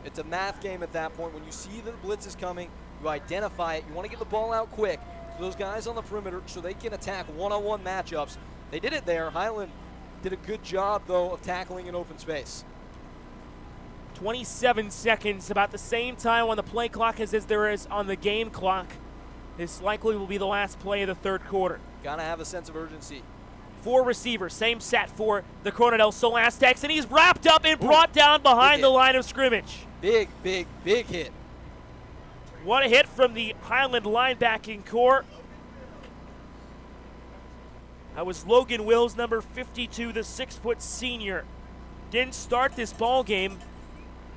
It's a math game at that point. When you see that the blitz is coming, you identify it. You want to get the ball out quick to those guys on the perimeter so they can attack one-on-one matchups. They did it there. Highland did a good job, though, of tackling in open space. 27 seconds, about the same time on the play clock as there is on the game clock. This likely will be the last play of the third quarter. Got to have a sense of urgency. 4 receivers, same set for the Corona del Sol Aztecs, and he's wrapped up and brought down behind the line of scrimmage. Big, big, big hit. What a hit from the Highland linebacking core. That was Logan Wills, number 52, the 6-foot senior. Didn't start this ball game,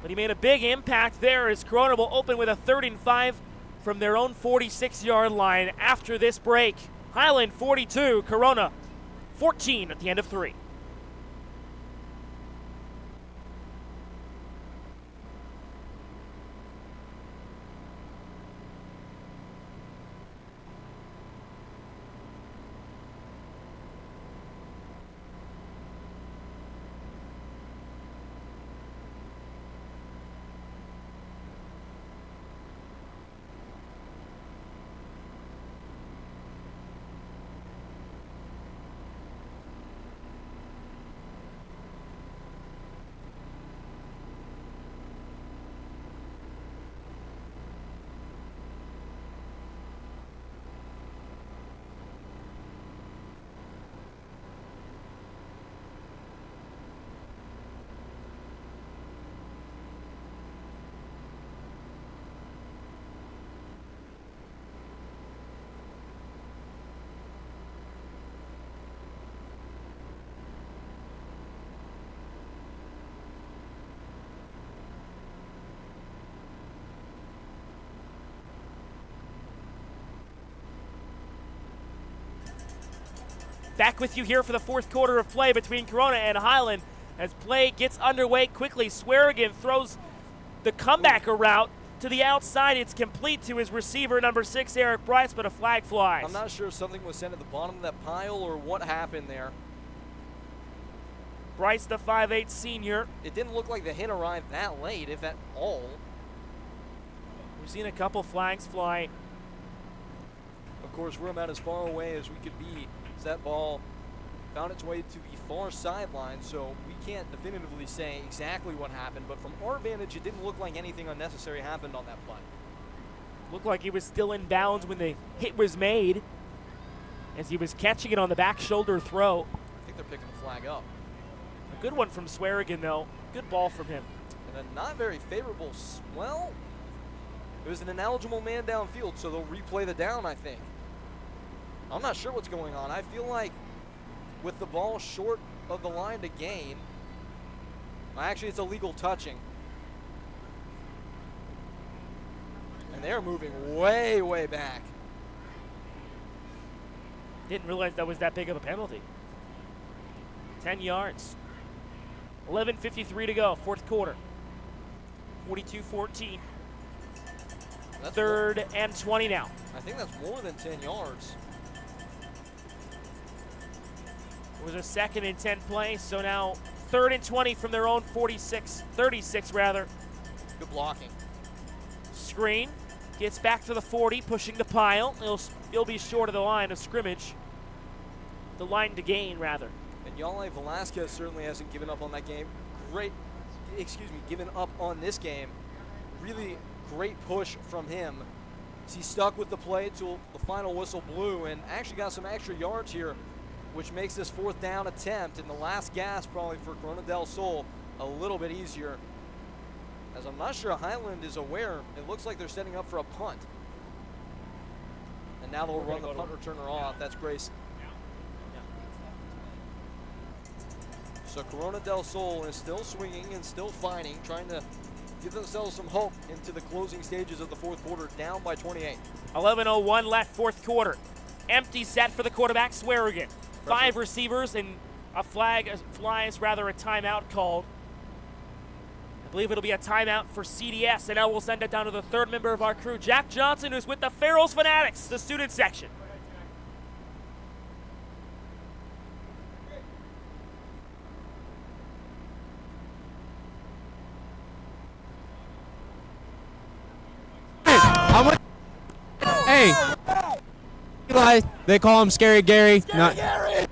but he made a big impact there as Corona will open with a 3rd and 5 from their own 46-yard line after this break. Highland 42, Corona 14 at the end of 3. Back with you here for the fourth quarter of play between Corona and Highland. As play gets underway quickly, Swearigan throws the comebacker route to the outside. It's complete to his receiver, number 6, Eric Bryce, but a flag flies. I'm not sure if something was sent at the bottom of that pile or what happened there. Bryce, the 5'8 senior. It didn't look like the hit arrived that late, if at all. We've seen a couple flags fly. Of course, we're about as far away as we could be as that ball found its way to the far sideline, so we can't definitively say exactly what happened, but from our vantage, it didn't look like anything unnecessary happened on that play. Looked like he was still in bounds when the hit was made, as he was catching it on the back shoulder throw. I think they're picking the flag up. A good one from Swearigan, though. Good ball from him. And a not very favorable, well, it was an ineligible man downfield, so they'll replay the down, I think. I'm not sure what's going on. I feel like with the ball short of the line to gain, actually it's illegal touching. And they're moving way, way back. Didn't realize that was that big of a penalty. 10 yards. 11:53 to go, fourth quarter. 42-14. Third and 20 now. I think that's more than 10 yards. It was a 2nd and 10 play, so now 3rd and 20 from their own 36 rather. Good blocking. Screen, gets back to the 40, pushing the pile. He'll be short of the line of scrimmage. The line to gain, rather. And Yale Velasquez certainly hasn't given up on that game. Given up on this game. Really great push from him. He stuck with the play till the final whistle blew and actually got some extra yards here, which makes this 4th down attempt and the last gasp probably for Corona del Sol a little bit easier. As I'm not sure Highland is aware, it looks like they're setting up for a punt. And now they'll run the punt returner off. That's Grace. So Corona del Sol is still swinging and still fighting, trying to give themselves some hope into the closing stages of the fourth quarter, down by 28. 11:01 left, fourth quarter. Empty set for the quarterback, Swearigan. 5 receivers and a flag flies, rather a timeout called. I believe it'll be a timeout for CDS, and now we'll send it down to the 3rd member of our crew, Jack Johnson, who's with the Farrell's Fanatics, the student section. Hey, Eli, they call him Scary Gary. Gary!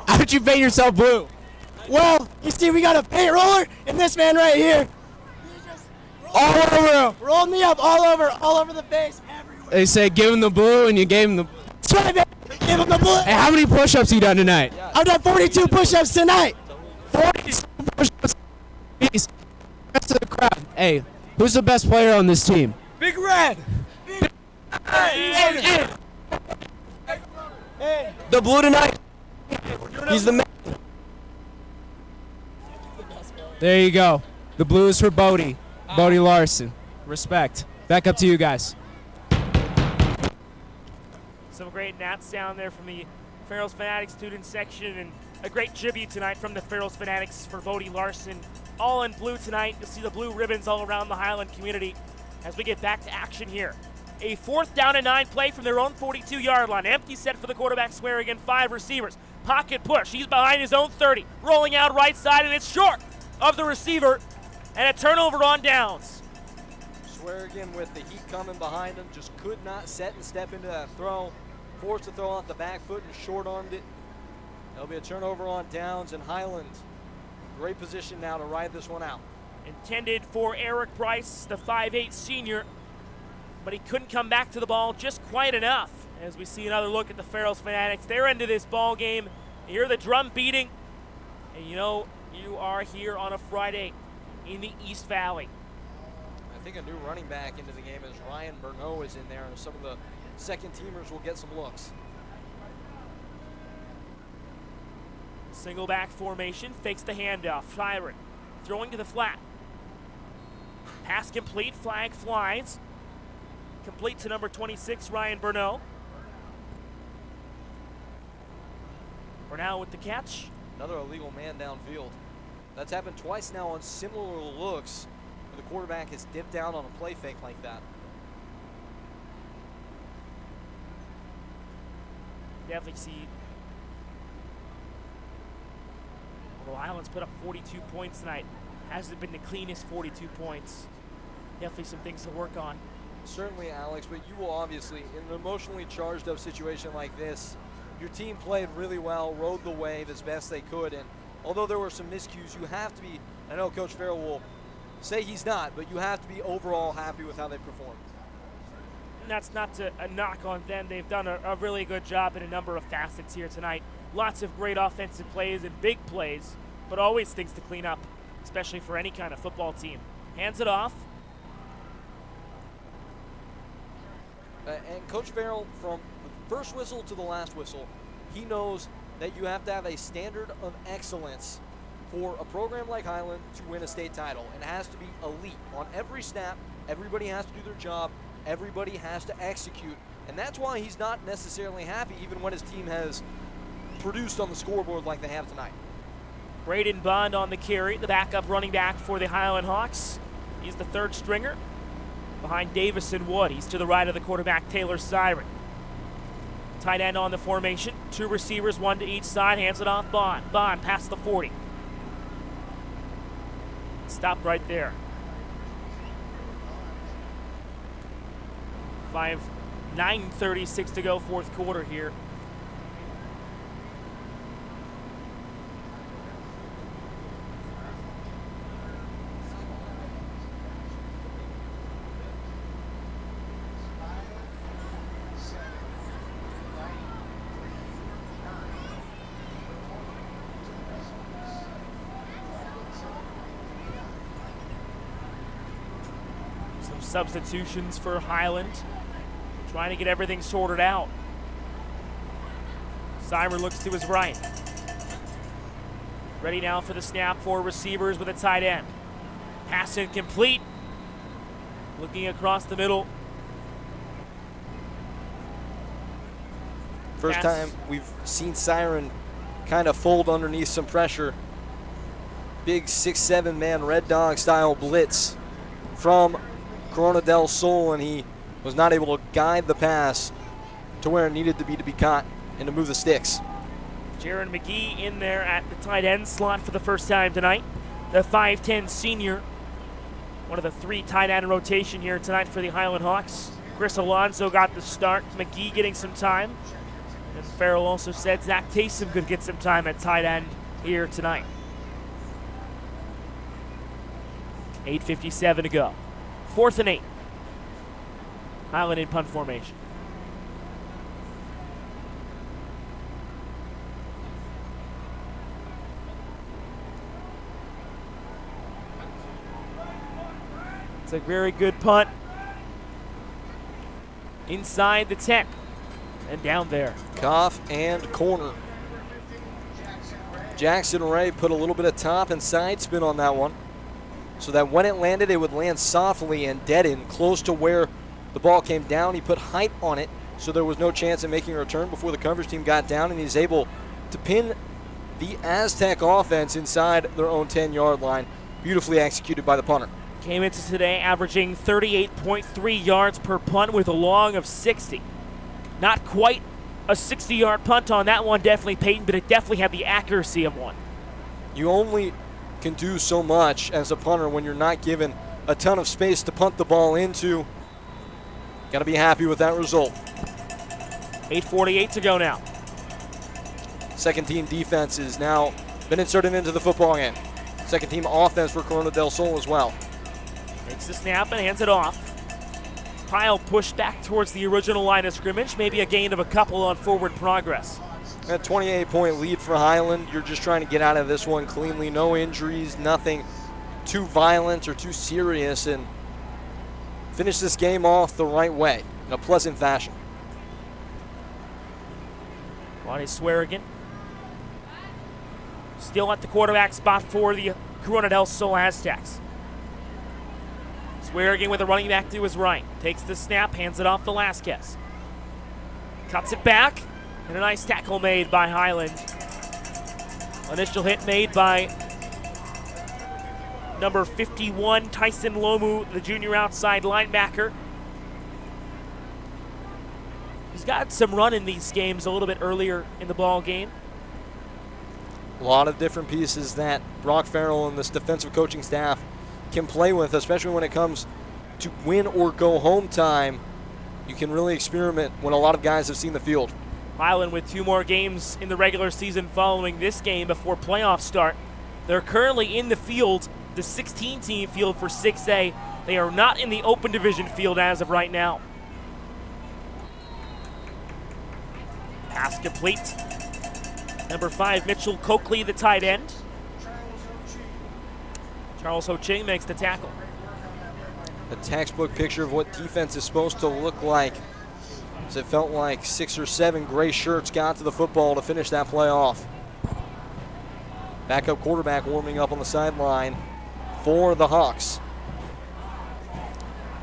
How'd you paint yourself blue? Well, you see, we got a paint roller, and this man right here, all over him, rolled me up all over the face, everywhere. They say give him the blue, and you gave him the. That's right, man. Give him the blue. Hey, how many push-ups you done tonight? I've done 42 push-ups tonight. 42 push-ups. Peace. Rest of the crowd. Hey, who's the best player on this team? Big Red. Hey. The blue tonight. He's the man. There you go. The blue is for Bodie. Bodie Larson. Respect. Back up to you guys. Some great nats down there from the Farrell's Fanatics student section, and a great tribute tonight from the Farrell's Fanatics for Bodie Larson. All in blue tonight. You'll see the blue ribbons all around the Highland community as we get back to action here. A 4th down and 9 play from their own 42-yard line. Empty set for the quarterback, Swearigan. 5 receivers. Pocket push. He's behind his own 30. Rolling out right side, and it's short of the receiver. And a turnover on downs. Swearigan with the heat coming behind him, just could not set and step into that throw. Forced to throw off the back foot and short-armed it. There'll be a turnover on downs, and Highland, great position now to ride this one out. Intended for Eric Bryce, the 5'8 senior, but he couldn't come back to the ball just quite enough. As we see another look at the Farrell's Fanatics, they're into this ball game. You hear the drum beating, and you know you are here on a Friday in the East Valley. I think a new running back into the game as Ryan Bernot is in there, and some of the second teamers will get some looks. Single back formation, fakes the handoff. Tyron throwing to the flat. Pass complete, flag flies. Complete to number 26, Ryan Bernot. now with the catch. Another illegal man downfield. That's happened twice now on similar looks where the quarterback has dipped down on a play fake like that. Definitely see. Although Highland's put up 42 points tonight, hasn't been the cleanest 42 points. Definitely some things to work on. Certainly, Alex, but you will obviously, in an emotionally charged up situation like this, your team played really well, rode the wave as best they could, and although there were some miscues, you have to be, I know Coach Farrell will say he's not, but you have to be overall happy with how they performed. And that's not a knock on them. They've done a really good job in a number of facets here tonight. Lots of great offensive plays and big plays, but always things to clean up, especially for any kind of football team. Hands it off. And Coach Farrell, from the first whistle to the last whistle, he knows that you have to have a standard of excellence for a program like Highland to win a state title. It has to be elite on every snap. Everybody has to do their job. Everybody has to execute. And that's why he's not necessarily happy even when his team has produced on the scoreboard like they have tonight. Braden Bond on the carry, the backup running back for the Highland Hawks. He's the third stringer behind Davison Wood. He's to the right of the quarterback, Taylor Siren. Tight end on the formation. Two receivers, one to each side. Hands it off Bond. Bond past the 40. Stop right there. 9:36 to go, fourth quarter here. Some substitutions for Highland, trying to get everything sorted out. Simer looks to his right. Ready now for the snap for receivers with a tight end. Pass incomplete. Looking across the middle. First time we've seen Siren kind of fold underneath some pressure. Big 6'7" man Red Dog style blitz from Corona del Sol, and he was not able to guide the pass to where it needed to be caught and to move the sticks. Jaron McGee in there at the tight end slot for the first time tonight. The 5'10" senior, one of the three tight end rotation here tonight for the Highland Hawks. Chris Alonso got the start, McGee getting some time. And Farrell also said Zach Taysom could get some time at tight end here tonight. 8:57 to go. 4th and 8. Highland in punt formation. It's a very good punt. Inside the 10 and down there. Cough and corner. Jackson Ray put a little bit of top and side spin on that one, so that when it landed, it would land softly and dead in, close to where the ball came down. He put height on it, so there was no chance of making a return before the coverage team got down, and he's able to pin the Aztec offense inside their own 10-yard line. Beautifully executed by the punter. Came into today averaging 38.3 yards per punt with a long of 60. Not quite a 60-yard punt on that one, definitely, Peyton, but it definitely had the accuracy of one. You only can do so much as a punter when you're not given a ton of space to punt the ball into. Got to be happy with that result. 8:48 to go now. Second team defense has now been inserted into the football game. Second team offense for Corona del Sol as well. Takes the snap and hands it off. Pyle pushed back towards the original line of scrimmage, maybe a gain of a couple on forward progress. A 28-point lead for Highland. You're just trying to get out of this one cleanly. No injuries, nothing too violent or too serious, and finish this game off the right way in a pleasant fashion. Ronnie Swearigan still at the quarterback spot for the Corona del Sol Aztecs. Swearigan with a running back to his right. Takes the snap, hands it off to Velasquez. Cuts it back, and a nice tackle made by Highland Initial hit made by number 51, Tyson Lomu, the junior outside linebacker. He's got some run in these games a little bit earlier in the ball game. A lot of different pieces that Brock Farrell and this defensive coaching staff can play with, especially when it comes to win or go home time. You can really experiment when a lot of guys have seen the field. Highland with 2 more games in the regular season following this game before playoffs start. They're currently in the field, the 16-team field for 6A. They are not in the open division field as of right now. Pass complete. Number 5, Mitchell Coakley, the tight end. Charles Ho-Ching makes the tackle. A textbook picture of what defense is supposed to look like, as it felt like 6 or 7 gray shirts got to the football to finish that play off. Backup quarterback warming up on the sideline for the Hawks.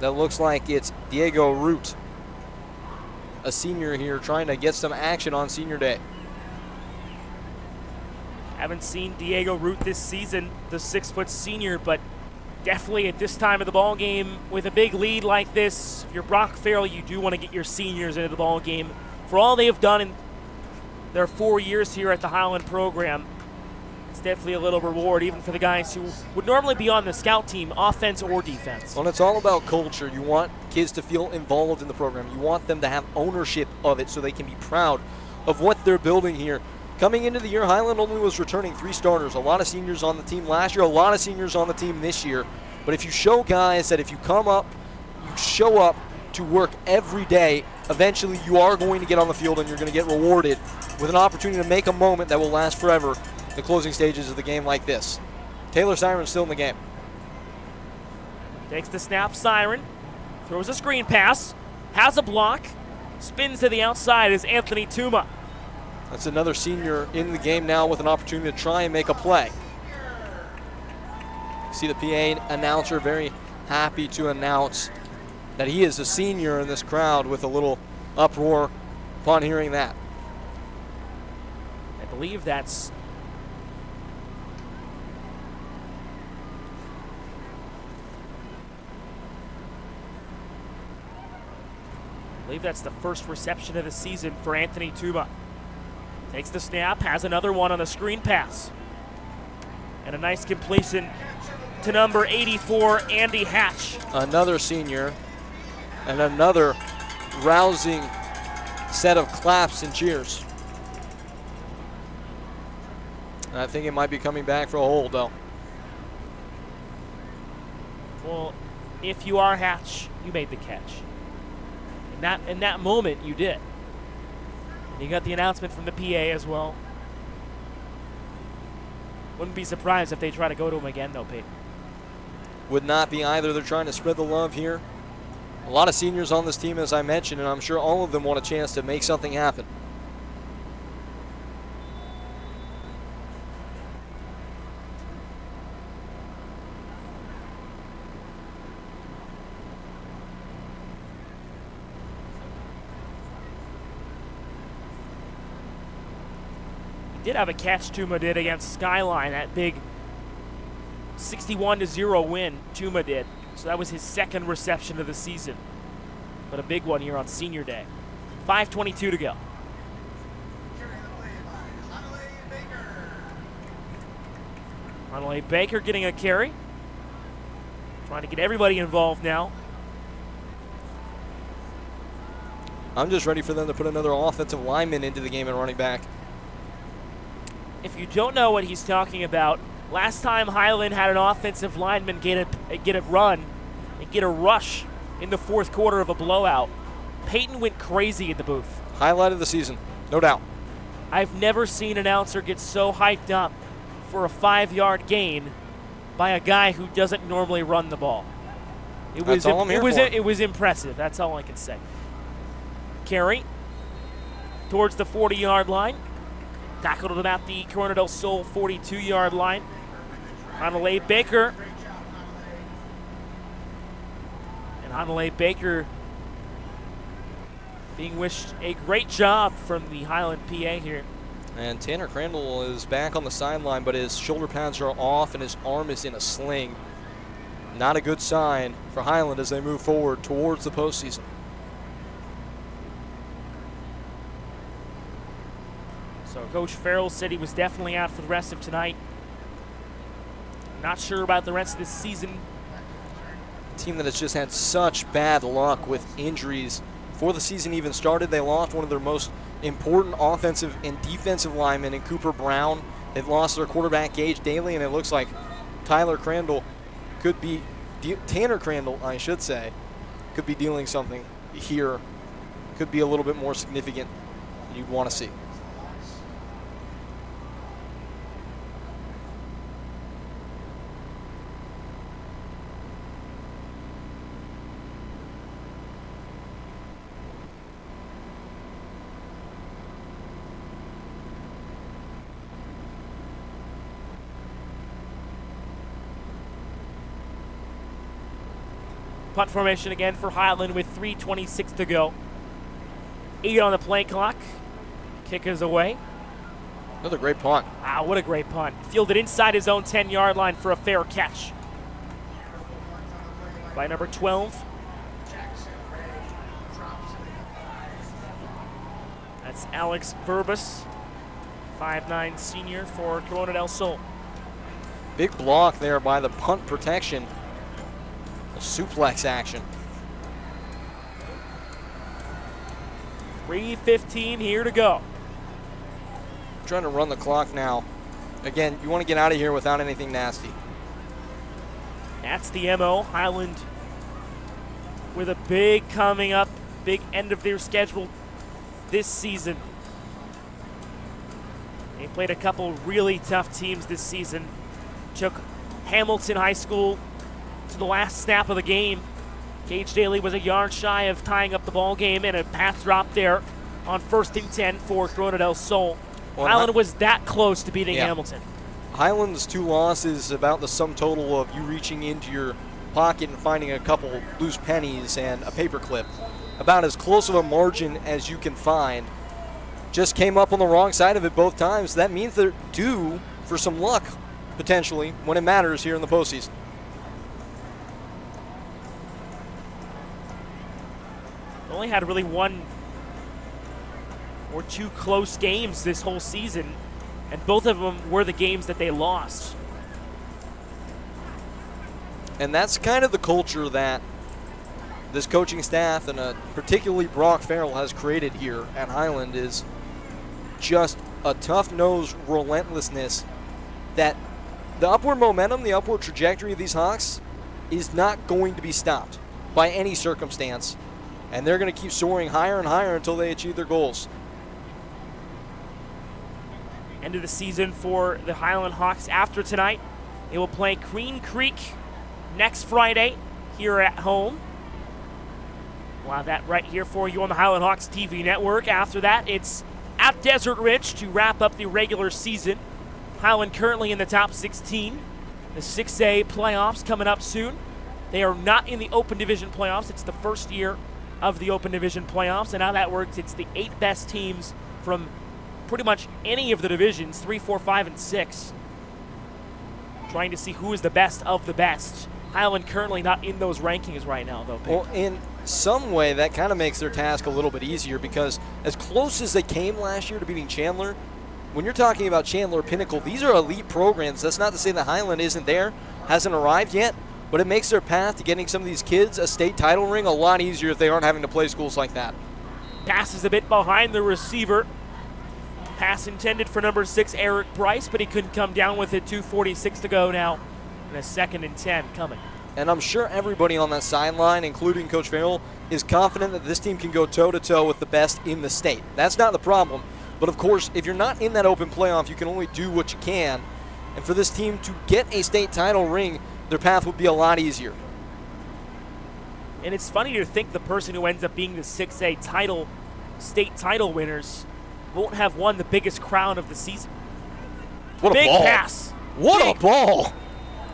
That looks like it's Diego Root, a senior here trying to get some action on senior day. Haven't seen Diego Root this season, the 6-foot senior, but definitely at this time of the ball game with a big lead like this, if you're Brock Farrell, you do want to get your seniors into the ball game. For all they have done in their 4 years here at the Highland program, it's definitely a little reward even for the guys who would normally be on the scout team, offense or defense. Well, it's all about culture. You want kids to feel involved in the program. You want them to have ownership of it so they can be proud of what they're building here. Coming into the year, Highland only was returning 3 starters. A lot of seniors on the team last year, a lot of seniors on the team this year. But if you show guys that if you come up, you show up to work every day, eventually you are going to get on the field and you're going to get rewarded with an opportunity to make a moment that will last forever in the closing stages of the game like this. Taylor Siren's still in the game. Takes the snap, Siren. Throws a screen pass. Has a block. Spins to the outside is Anthony Tuma. That's another senior in the game now with an opportunity to try and make a play. See the PA announcer very happy to announce that he is a senior in this crowd with a little uproar upon hearing that. I believe that's the first reception of the season for Anthony Tuma. Takes the snap, has another one on the screen pass. And a nice completion to number 84, Andy Hatch. Another senior and another rousing set of claps and cheers. I think it might be coming back for a hold, though. Well, if you are Hatch, you made the catch. In that moment, you did. You got the announcement from the PA as well. Wouldn't be surprised if they try to go to him again, though, Peyton. Would not be either. They're trying to spread the love here. A lot of seniors on this team, as I mentioned, and I'm sure all of them want a chance to make something happen. Did have a catch Tuma did against Skyline, that big 61-0 win Tuma did. So that was his 2nd reception of the season. But a big one here on senior day. 5:22 to go. Hanalei Baker getting a carry. Trying to get everybody involved now. I'm just ready for them to put another offensive lineman into the game and running back. If you don't know what he's talking about, last time Highland had an offensive lineman get a run and get a rush in the 4th quarter of a blowout, Peyton went crazy in the booth. Highlight of the season, no doubt. I've never seen an announcer get so hyped up for a 5-yard gain by a guy who doesn't normally run the ball. It was impressive. That's all I can say. Carry towards the 40-yard line. Tackled at about the Corona del Sol 42-yard line. Hanalei Baker. And Hanalei Baker being wished a great job from the Highland PA here. And Tanner Crandall is back on the sideline, but his shoulder pads are off and his arm is in a sling. Not a good sign for Highland as they move forward towards the postseason. So Coach Farrell said he was definitely out for the rest of tonight. Not sure about the rest of this season. A team that has just had such bad luck with injuries. Before the season even started, they lost one of their most important offensive and defensive linemen in Cooper Brown. They've lost their quarterback, Gage Daly, and it looks like Tanner Crandall, I should say, could be dealing something here. Could be a little bit more significant than you'd want to see. Punt formation again for Highland with 3:26 to go. 8 on the play clock. Kick is away. Another great punt. Wow, what a great punt. Fielded inside his own 10-yard line for a fair catch by number 12. That's Alex Verbus, 5'9" senior for Corona del Sol. Big block there by the punt protection. A suplex action. 3:15 here to go. Trying to run the clock now. Again, you want to get out of here without anything nasty. That's the MO. Highland with a big coming up, big end of their schedule this season. They played a couple really tough teams this season. Took Hamilton High School to the last snap of the game. Gage Daly was a yard shy of tying up the ball game, and a pass drop there on 1st and 10 for Corona del Sol. Well, Highland was that close to beating yeah. Hamilton. Highland's 2 losses about the sum total of you reaching into your pocket and finding a couple loose pennies and a paper clip. About as close of a margin as you can find. Just came up on the wrong side of it both times. That means they're due for some luck, potentially, when it matters here in the postseason. Only had really 1 or 2 close games this whole season, and both of them were the games that they lost. And that's kind of the culture that this coaching staff and particularly Brock Farrell has created here at Highland, is just a tough-nosed relentlessness that the upward momentum, the upward trajectory of these Hawks is not going to be stopped by any circumstance. And they're going to keep soaring higher and higher until they achieve their goals. End of the season for the Highland Hawks after tonight. They will play Green Creek next Friday here at home. We'll have that right here for you on the Highland Hawks TV network. After that, it's at Desert Ridge to wrap up the regular season. Highland currently in the top 16. The 6A playoffs coming up soon. They are not in the Open Division playoffs. It's the first year of the Open Division playoffs, and how that works, it's the 8 best teams from pretty much any of the divisions, 3, 4, 5, and 6. Trying to see who is the best of the best. Highland currently not in those rankings right now, though. Well, in some way, that kind of makes their task a little bit easier, because as close as they came last year to beating Chandler, when you're talking about Chandler, Pinnacle, these are elite programs. That's not to say that Highland isn't there, hasn't arrived yet, but it makes their path to getting some of these kids a state title ring a lot easier if they aren't having to play schools like that. Passes a bit behind the receiver. Pass intended for number 6, Eric Bryce, but he couldn't come down with it. 2:46 to go now, and a 2nd and 10 coming. And I'm sure everybody on that sideline, including Coach Farrell, is confident that this team can go toe-to-toe with the best in the state. That's not the problem. But, of course, if you're not in that open playoff, you can only do what you can. And for this team to get a state title ring, their path would be a lot easier. And it's funny to think the person who ends up being the 6A state title winners won't have won the biggest crown of the season. What a big ball. Pass. What a ball.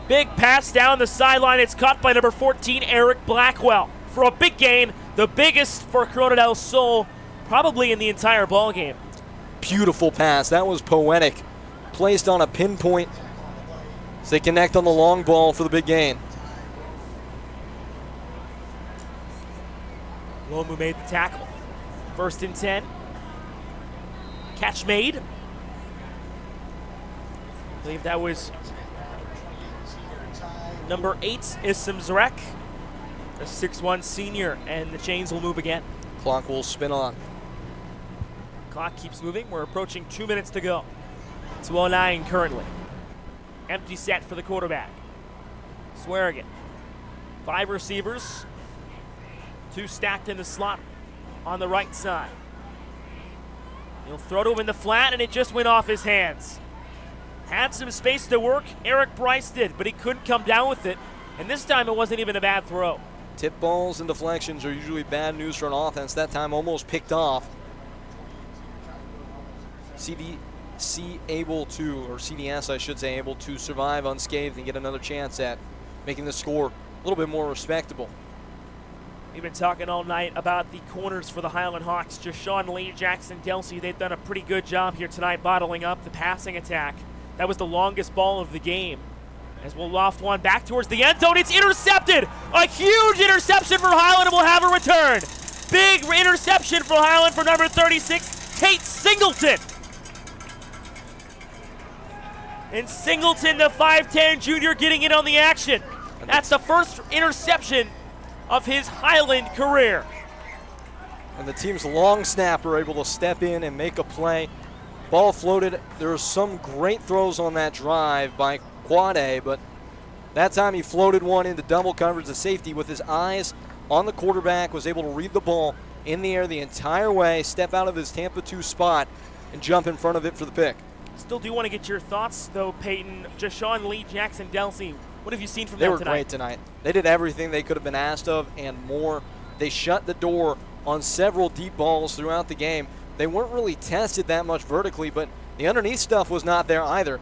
Big pass down the sideline. It's caught by number 14, Eric Blackwell. For a big gain, the biggest for Corona del Sol probably in the entire ball game. Beautiful pass. That was poetic. Placed on a pinpoint as they connect on the long ball for the big gain. Lomu made the tackle. 1st and 10. Catch made. I believe that was number 8, Issam Zarek, a 6'1 senior, and the chains will move again. Clock will spin on. Clock keeps moving. We're approaching 2 minutes to go. 2:09 currently. Empty set for the quarterback. Swearigan. 5 receivers. 2 stacked in the slot on the right side. He'll throw to him in the flat, and it just went off his hands. Had some space to work. Eric Bryce did, but he couldn't come down with it. And this time it wasn't even a bad throw. Tip balls and deflections are usually bad news for an offense. That time almost picked off. CDS, I should say, able to survive unscathed and get another chance at making the score a little bit more respectable. We've been talking all night about the corners for the Highland Hawks. Jashawn Lee, Jackson Delsey, they've done a pretty good job here tonight bottling up the passing attack. That was the longest ball of the game. As we'll loft one back towards the end zone, it's intercepted! A huge interception for Highland, and we'll have a return. Big interception for Highland for number 36, Tate Singleton. And Singleton, the 5'10 junior, getting in on the action. That's the first interception of his Highland career. And the team's long snapper able to step in and make a play. Ball floated. There were some great throws on that drive by Quade, but that time he floated one into double coverage of safety with his eyes on the quarterback, was able to read the ball in the air the entire way, step out of his Tampa 2 spot, and jump in front of it for the pick. Still do want to get your thoughts, though, Peyton. Jashawn Lee, Jackson Delsey, what have you seen from them tonight? They were great tonight. They did everything they could have been asked of and more. They shut the door on several deep balls throughout the game. They weren't really tested that much vertically, but the underneath stuff was not there either.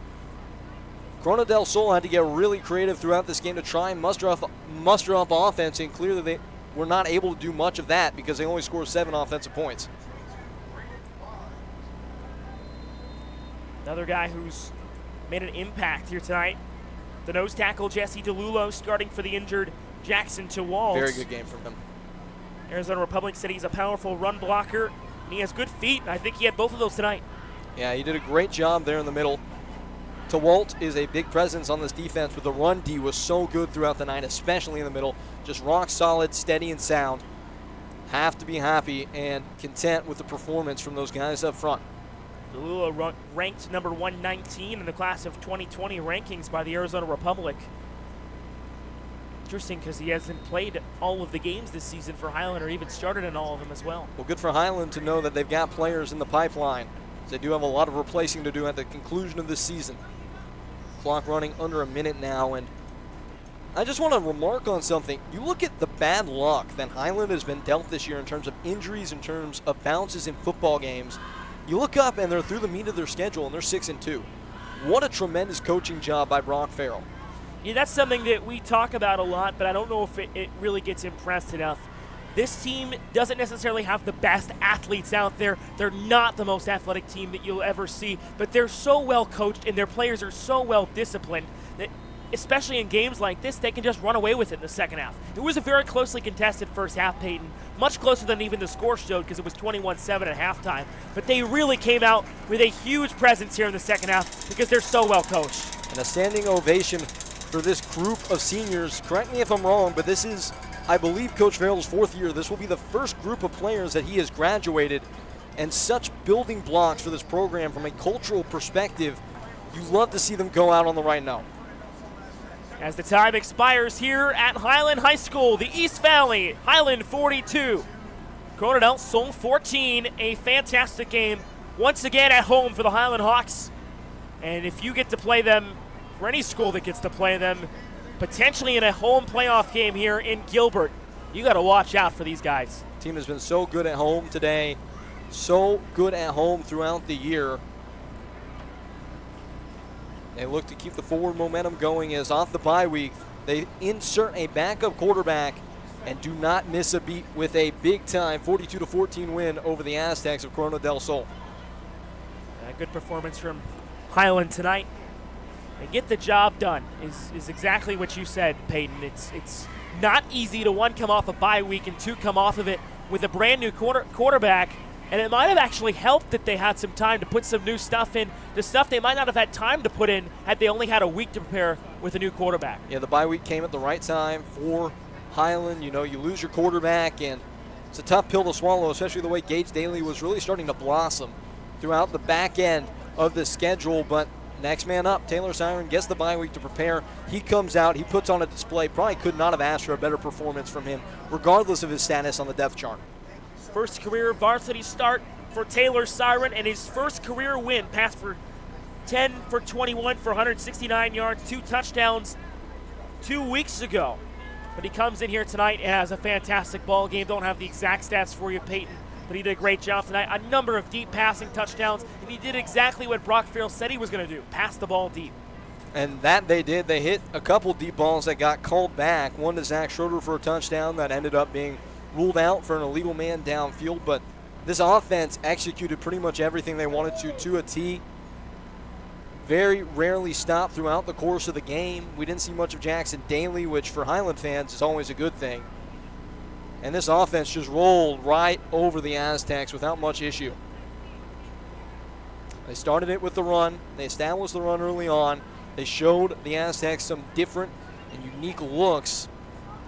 Corona del Sol had to get really creative throughout this game to try and muster up offense, and clearly they were not able to do much of that because they only scored 7 offensive points. Another guy who's made an impact here tonight, the nose tackle Jesse DeLulo, starting for the injured Jackson Tewalt. Very good game from him. Arizona Republic said he's a powerful run blocker, and he has good feet. I think he had both of those tonight. Yeah, he did a great job there in the middle. Tewalt is a big presence on this defense, but the run D was so good throughout the night, especially in the middle. Just rock solid, steady, and sound. Have to be happy and content with the performance from those guys up front. DeLulo ranked number 119 in the class of 2020 rankings by the Arizona Republic. Interesting, because he hasn't played all of the games this season for Highland, or even started in all of them as well. Well, good for Highland to know that they've got players in the pipeline. They do have a lot of replacing to do at the conclusion of this season. Clock running under a minute now, and I just want to remark on something. You look at the bad luck that Highland has been dealt this year in terms of injuries, in terms of bounces in football games. You look up and they're through the meat of their schedule and they're 6-2. What a tremendous coaching job by Brock Farrell. Yeah, that's something that we talk about a lot, but I don't know if it really gets impressed enough. This team doesn't necessarily have the best athletes out there. They're not the most athletic team that you'll ever see, but they're so well coached and their players are so well disciplined that, especially in games like this, they can just run away with it in the second half. It was a very closely contested first half, Peyton, much closer than even the score showed because it was 21-7 at halftime. But they really came out with a huge presence here in the second half because they're so well coached. And a standing ovation for this group of seniors. Correct me if I'm wrong, but this is, I believe, Coach Farrell's 4th year. This will be the first group of players that he has graduated, and such building blocks for this program from a cultural perspective. You love to see them go out on the right note. As the time expires here at Highland High School, the East Valley, Highland 42, Corona del Sol 14, a fantastic game once again at home for the Highland Hawks. And if you get to play them, for any school that gets to play them, potentially in a home playoff game here in Gilbert, you got to watch out for these guys. The team has been so good at home today, so good at home throughout the year. They look to keep the forward momentum going as off the bye week, they insert a backup quarterback and do not miss a beat with a big-time 42-14 win over the Aztecs of Corona del Sol. A good performance from Highland tonight. They get the job done is exactly what you said, Peyton. It's not easy to, one, come off a bye week, and two, come off of it with a brand new quarterback. And it might have actually helped that they had some time to put some new stuff in, the stuff they might not have had time to put in had they only had a week to prepare with a new quarterback. Yeah, the bye week came at the right time for Highland. You know, you lose your quarterback, and it's a tough pill to swallow, especially the way Gage Daly was really starting to blossom throughout the back end of the schedule. But next man up, Taylor Siren gets the bye week to prepare. He comes out, he puts on a display. Probably could not have asked for a better performance from him, regardless of his status on the depth chart. First career varsity start for Taylor Siren, and his first career win. Passed for 10 for 21 for 169 yards, 2 touchdowns 2 weeks ago. But he comes in here tonight and has a fantastic ball game. Don't have the exact stats for you, Peyton, but he did a great job tonight. A number of deep passing touchdowns, and he did exactly what Brock Farrell said he was going to do, pass the ball deep. And that they did. They hit a couple deep balls that got called back. One to Zach Schroeder for a touchdown that ended up being ruled out for an illegal man downfield. But this offense executed pretty much everything they wanted to a T. Very rarely stopped throughout the course of the game. We didn't see much of Jackson Daly, which for Highland fans is always a good thing. And this offense just rolled right over the Aztecs without much issue. They started it with the run. They established the run early on. They showed the Aztecs some different and unique looks.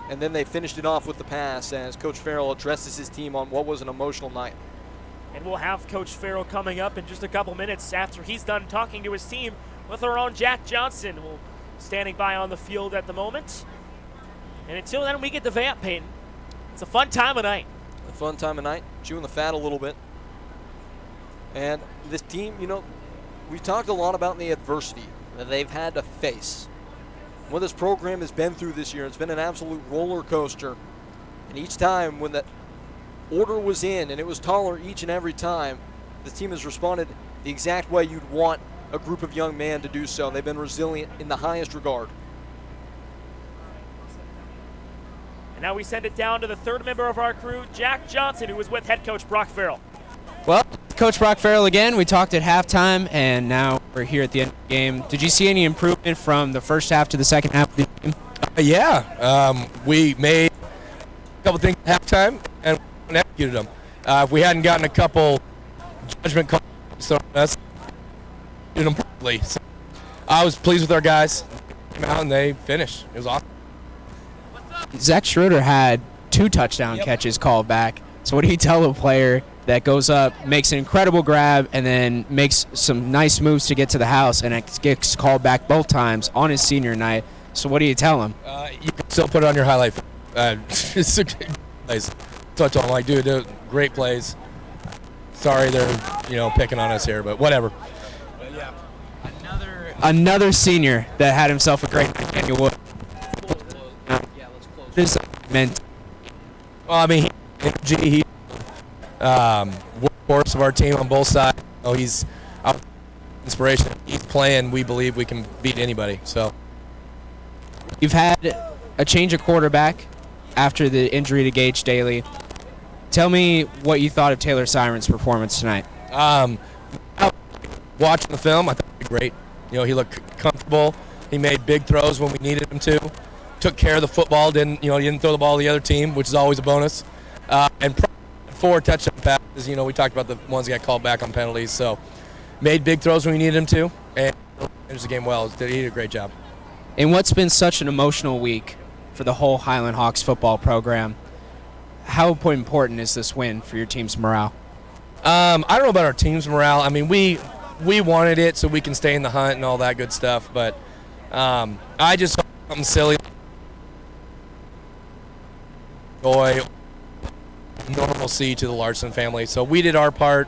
And then they finished it off with the pass as Coach Farrell addresses his team on what was an emotional night. And we'll have Coach Farrell coming up in just a couple minutes after he's done talking to his team with our own Jack Johnson, who's standing by on the field at the moment. And until then, we get the vamp, Peyton. It's a fun time of night. A fun time of night, chewing the fat a little bit. And this team, you know, we've talked a lot about the adversity that they've had to face. What this program has been through this year, it's been an absolute roller coaster. And each time when that order was in, and it was taller each and every time, the team has responded the exact way you'd want a group of young men to do so. They've been resilient in the highest regard. And now we send it down to the third member of our crew, Jack Johnson, who was with head coach Brock Farrell. Well, Coach Brock Farrell again. We talked at halftime, and now we're here at the end of the game. Did you see any improvement from the first half to the second half of the game? Yeah. We made a couple things at halftime, and we executed them. If we hadn't gotten a couple judgment calls thrown at us, we did them properly. So I was pleased with our guys. They came out and they finished. It was awesome. Zach Schroeder had 2 touchdown catches called back. So what do you tell a player that goes up, makes an incredible grab, and then makes some nice moves to get to the house, and it gets called back both times on his senior night? So what do you tell him? You can still put it on your highlight. It's a great plays. So I told him, like, dude, they're great plays. Sorry they're, picking on us here, but whatever. But yeah. Another senior that had himself a great night, Daniel Wood. Yeah, let's close. This meant. Well, I mean, he workhorse of our team on both sides. He's our inspiration. He's playing. We believe we can beat anybody. So you've had a change of quarterback after the injury to Gage Daly. Tell me what you thought of Taylor Siren's performance tonight. Watching the film, I thought he was great. He looked comfortable. He made big throws when we needed him to. Took care of the football. He didn't throw the ball to the other team, which is always a bonus. And 4 touchdown passes. We talked about the ones that got called back on penalties. So made big throws when we needed him to, and finished the game well. He did a great job. In what's been such an emotional week for the whole Highland Hawks football program, how important is this win for your team's morale? I don't know about our team's morale. I mean, we wanted it so we can stay in the hunt and all that good stuff, but I just hope something silly. Joy, normalcy to the Larson family. So we did our part.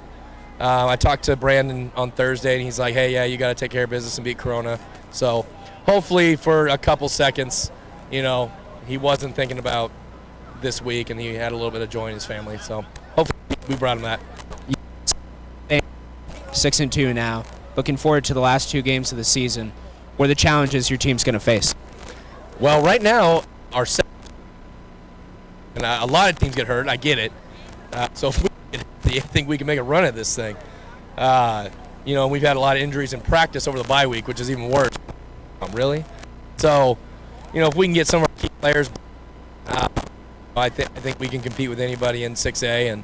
I talked to Brandon on Thursday, and he's like, hey, yeah, you got to take care of business and beat Corona. So hopefully for a couple seconds, he wasn't thinking about this week, and he had a little bit of joy in his family. So hopefully we brought him that. 6-2 now. Looking forward to the last 2 games of the season. What are the challenges your team's going to face? Well, right now, and a lot of teams get hurt. I get it. So if we I think we can make a run at this thing. You know, we've had a lot of injuries in practice over the bye week, which is even worse. Really? So, you know, if we can get some of our key players, I think we can compete with anybody in 6A. And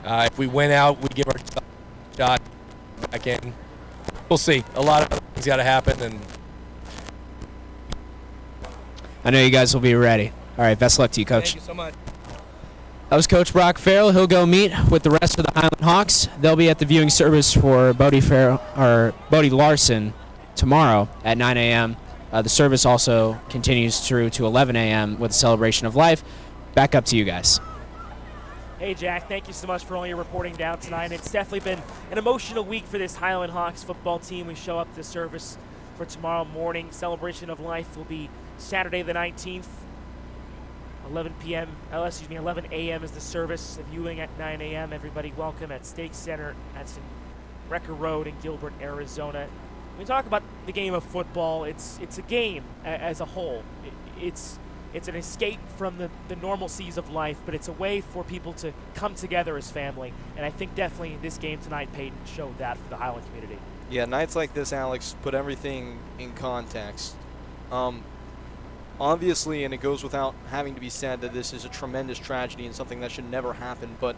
if we win out, we give ourselves a shot back in. We'll see. A lot of things got to happen. And I know you guys will be ready. All right, best of luck to you, Coach. Thank you so much. That was Coach Brock Farrell. He'll go meet with the rest of the Highland Hawks. They'll be at the viewing service for Bodie Larson tomorrow at 9 a.m. The service also continues through to 11 a.m. with a celebration of life. Back up to you guys. Hey, Jack, thank you so much for all your reporting down tonight. It's definitely been an emotional week for this Highland Hawks football team. We show up to service for tomorrow morning. Celebration of life will be Saturday the 19th. 11 a.m. is the service. The viewing at 9 a.m. Everybody welcome at Stake Center. That's in Wrecker Road in Gilbert, Arizona. When we talk about the game of football, it's a game as a whole. It's an escape from the normalcies of life, but it's a way for people to come together as family. And I think definitely this game tonight, Peyton, showed that for the Highland community. Yeah, nights like this, Alex, put everything in context. Obviously, and it goes without having to be said that this is a tremendous tragedy and something that should never happen, but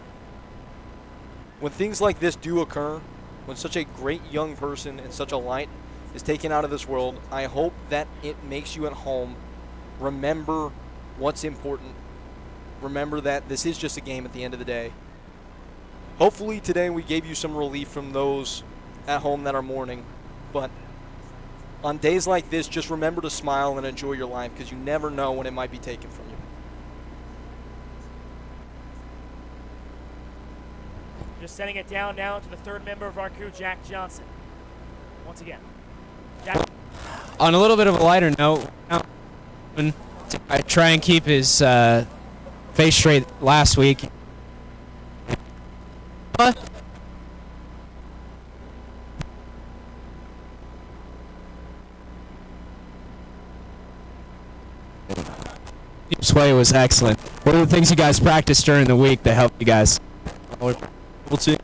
when things like this do occur, when such a great young person and such a light is taken out of this world, I hope that it makes you at home remember what's important. Remember that this is just a game at the end of the day. Hopefully today we gave you some relief from those at home that are mourning, but on days like this, just remember to smile and enjoy your life because you never know when it might be taken from you. Just sending it down now to the third member of our crew, Jack Johnson. Once again, Jack. On a little bit of a lighter note, I try and keep his face straight last week. Team's play was excellent. What are the things you guys practiced during the week that helped you guys? We'll see.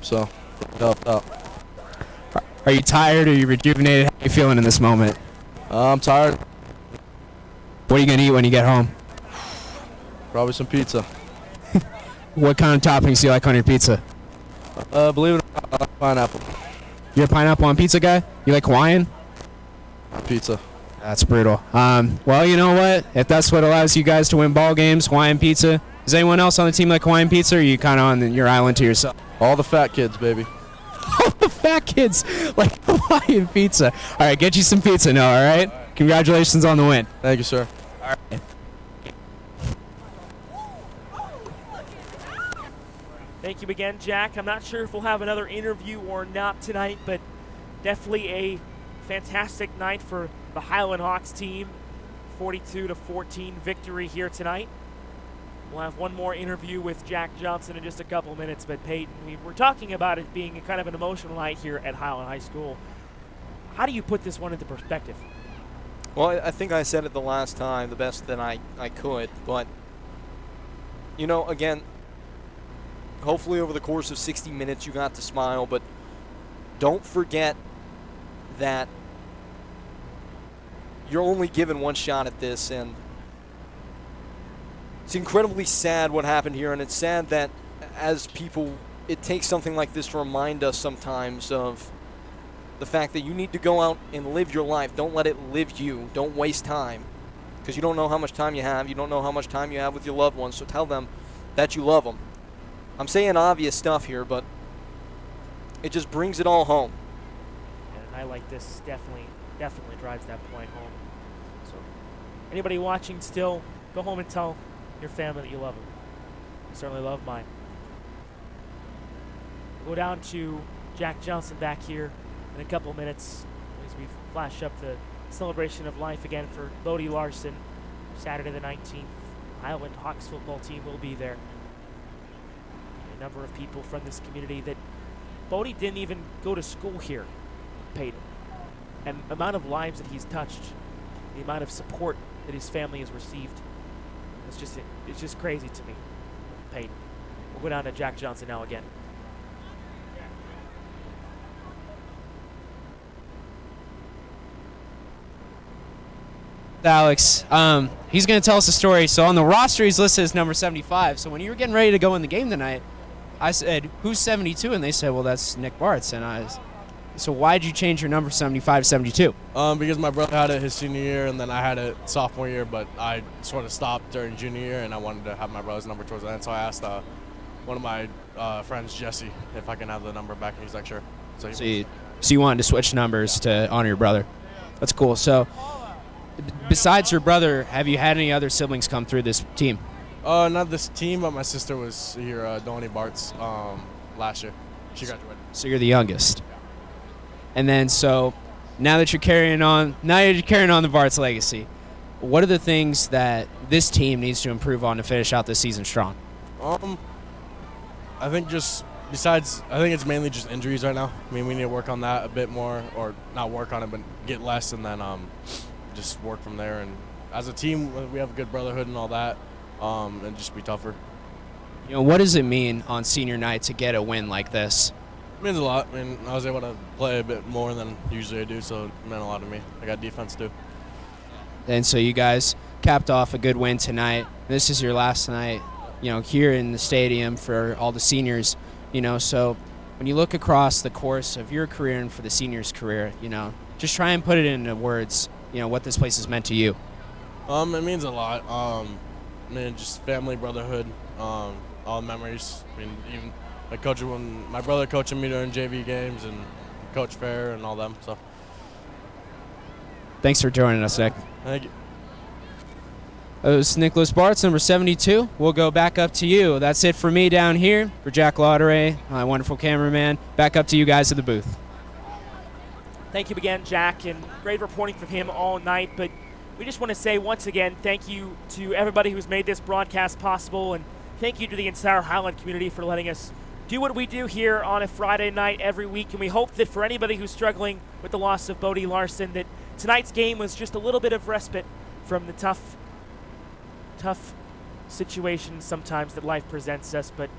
So, helped out. Are you tired? Are you rejuvenated? How are you feeling in this moment? I'm tired. What are you going to eat when you get home? Probably some pizza. What kind of toppings do you like on your pizza? Believe it or not, I like pineapple. You're a pineapple on pizza guy? You like Hawaiian? Pizza. That's brutal. Well, you know what? If that's what allows you guys to win ball games, Hawaiian pizza. Is anyone else on the team like Hawaiian pizza, or are you kind of on your island to yourself? All the fat kids, baby. All the fat kids like Hawaiian pizza. All right, get you some pizza now, all right? Congratulations on the win. Thank you, sir. All right. Thank you again, Jack. I'm not sure if we'll have another interview or not tonight, but definitely a fantastic night for the Highland Hawks team. 42-14 victory here tonight. We'll have one more interview with Jack Johnson in just a couple minutes, but Peyton, we were talking about it being kind of an emotional night here at Highland High School. How do you put this one into perspective? Well, I think I said it the last time the best that I could, but, you know, again, hopefully over the course of 60 minutes you got to smile, but don't forget that you're only given one shot at this, and it's incredibly sad what happened here, and it's sad that as people, it takes something like this to remind us sometimes of the fact that you need to go out and live your life. Don't let it live you. Don't waste time, because you don't know how much time you have. You don't know how much time you have with your loved ones, so tell them that you love them. I'm saying obvious stuff here, but it just brings it all home. And a night like this definitely drives that point home. So anybody watching still, go home and tell your family that you love them. I certainly love mine. We'll go down to Jack Johnson back here in a couple minutes as we flash up the celebration of life again for Bodie Larson. Saturday the 19th. Highland Hawks football team will be there. A number of people from this community that Bodie didn't even go to school here, Peyton. And the amount of lives that he's touched, the amount of support that his family has received, it's just crazy to me, Peyton. We'll go down to Jack Johnson now again. Alex. He's going to tell us a story. So on the roster, he's listed as number 75. So when you were getting ready to go in the game tonight, I said, who's 72? And they said, well, that's Nick Bartz. And so why did you change your number 75 to 72? Because my brother had it his senior year, and then I had it sophomore year, but I sort of stopped during junior year, and I wanted to have my brother's number towards the end. So I asked one of my friends, Jesse, if I can have the number back, and he's like, sure. So you wanted to switch numbers to honor your brother. That's cool. So besides your brother, have you had any other siblings come through this team? Not this team, but my sister was here, Donnie Bartz, last year. She graduated. So you're the youngest. And then so now that you're carrying on the Bartz legacy, what are the things that this team needs to improve on to finish out this season strong? I think it's mainly just injuries right now. I mean, we need to work on that a bit more, or not work on it, but get less, and then just work from there. And as a team, we have a good brotherhood and all that, and just be tougher. What does it mean on senior night to get a win like this? It means a lot. I mean, I was able to play a bit more than usually I do, so it meant a lot to me. I got defense too. And so you guys capped off a good win tonight. This is your last night, here in the stadium for all the seniors. So when you look across the course of your career and for the seniors' career, just try and put it into words, what this place has meant to you. It means a lot. Just family, brotherhood, all the memories. I mean, even my brother coaching me during JV games and Coach Fair and all them. So. Thanks for joining us, Nick. Thank you. That was Nicholas Bartz, number 72. We'll go back up to you. That's it for me down here. For Jack Lauderay, my wonderful cameraman, back up to you guys at the booth. Thank you again, Jack, and great reporting from him all night. But we just want to say once again thank you to everybody who's made this broadcast possible, and thank you to the entire Highland community for letting us do what we do here on a Friday night every week. And we hope that for anybody who's struggling with the loss of Bodie Larson, that tonight's game was just a little bit of respite from the tough situations sometimes that life presents us. But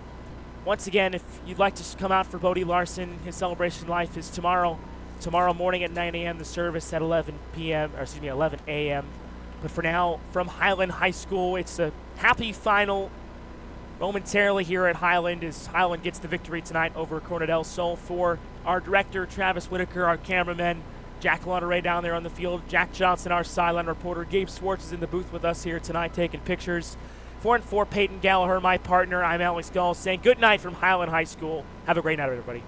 once again, if you'd like to come out for Bodie Larson, his celebration of life is tomorrow morning at 9 a.m. The service at 11 a.m. But for now, from Highland High School, it's a happy final momentarily here at Highland as Highland gets the victory tonight over Corona del Sol. For our director, Travis Whitaker, our cameraman, Jack Lauderay down there on the field, Jack Johnson, our sideline reporter, Gabe Swartz is in the booth with us here tonight taking pictures. 4-4, Peyton Gallagher, my partner. I'm Alex Gall saying good night from Highland High School. Have a great night, everybody.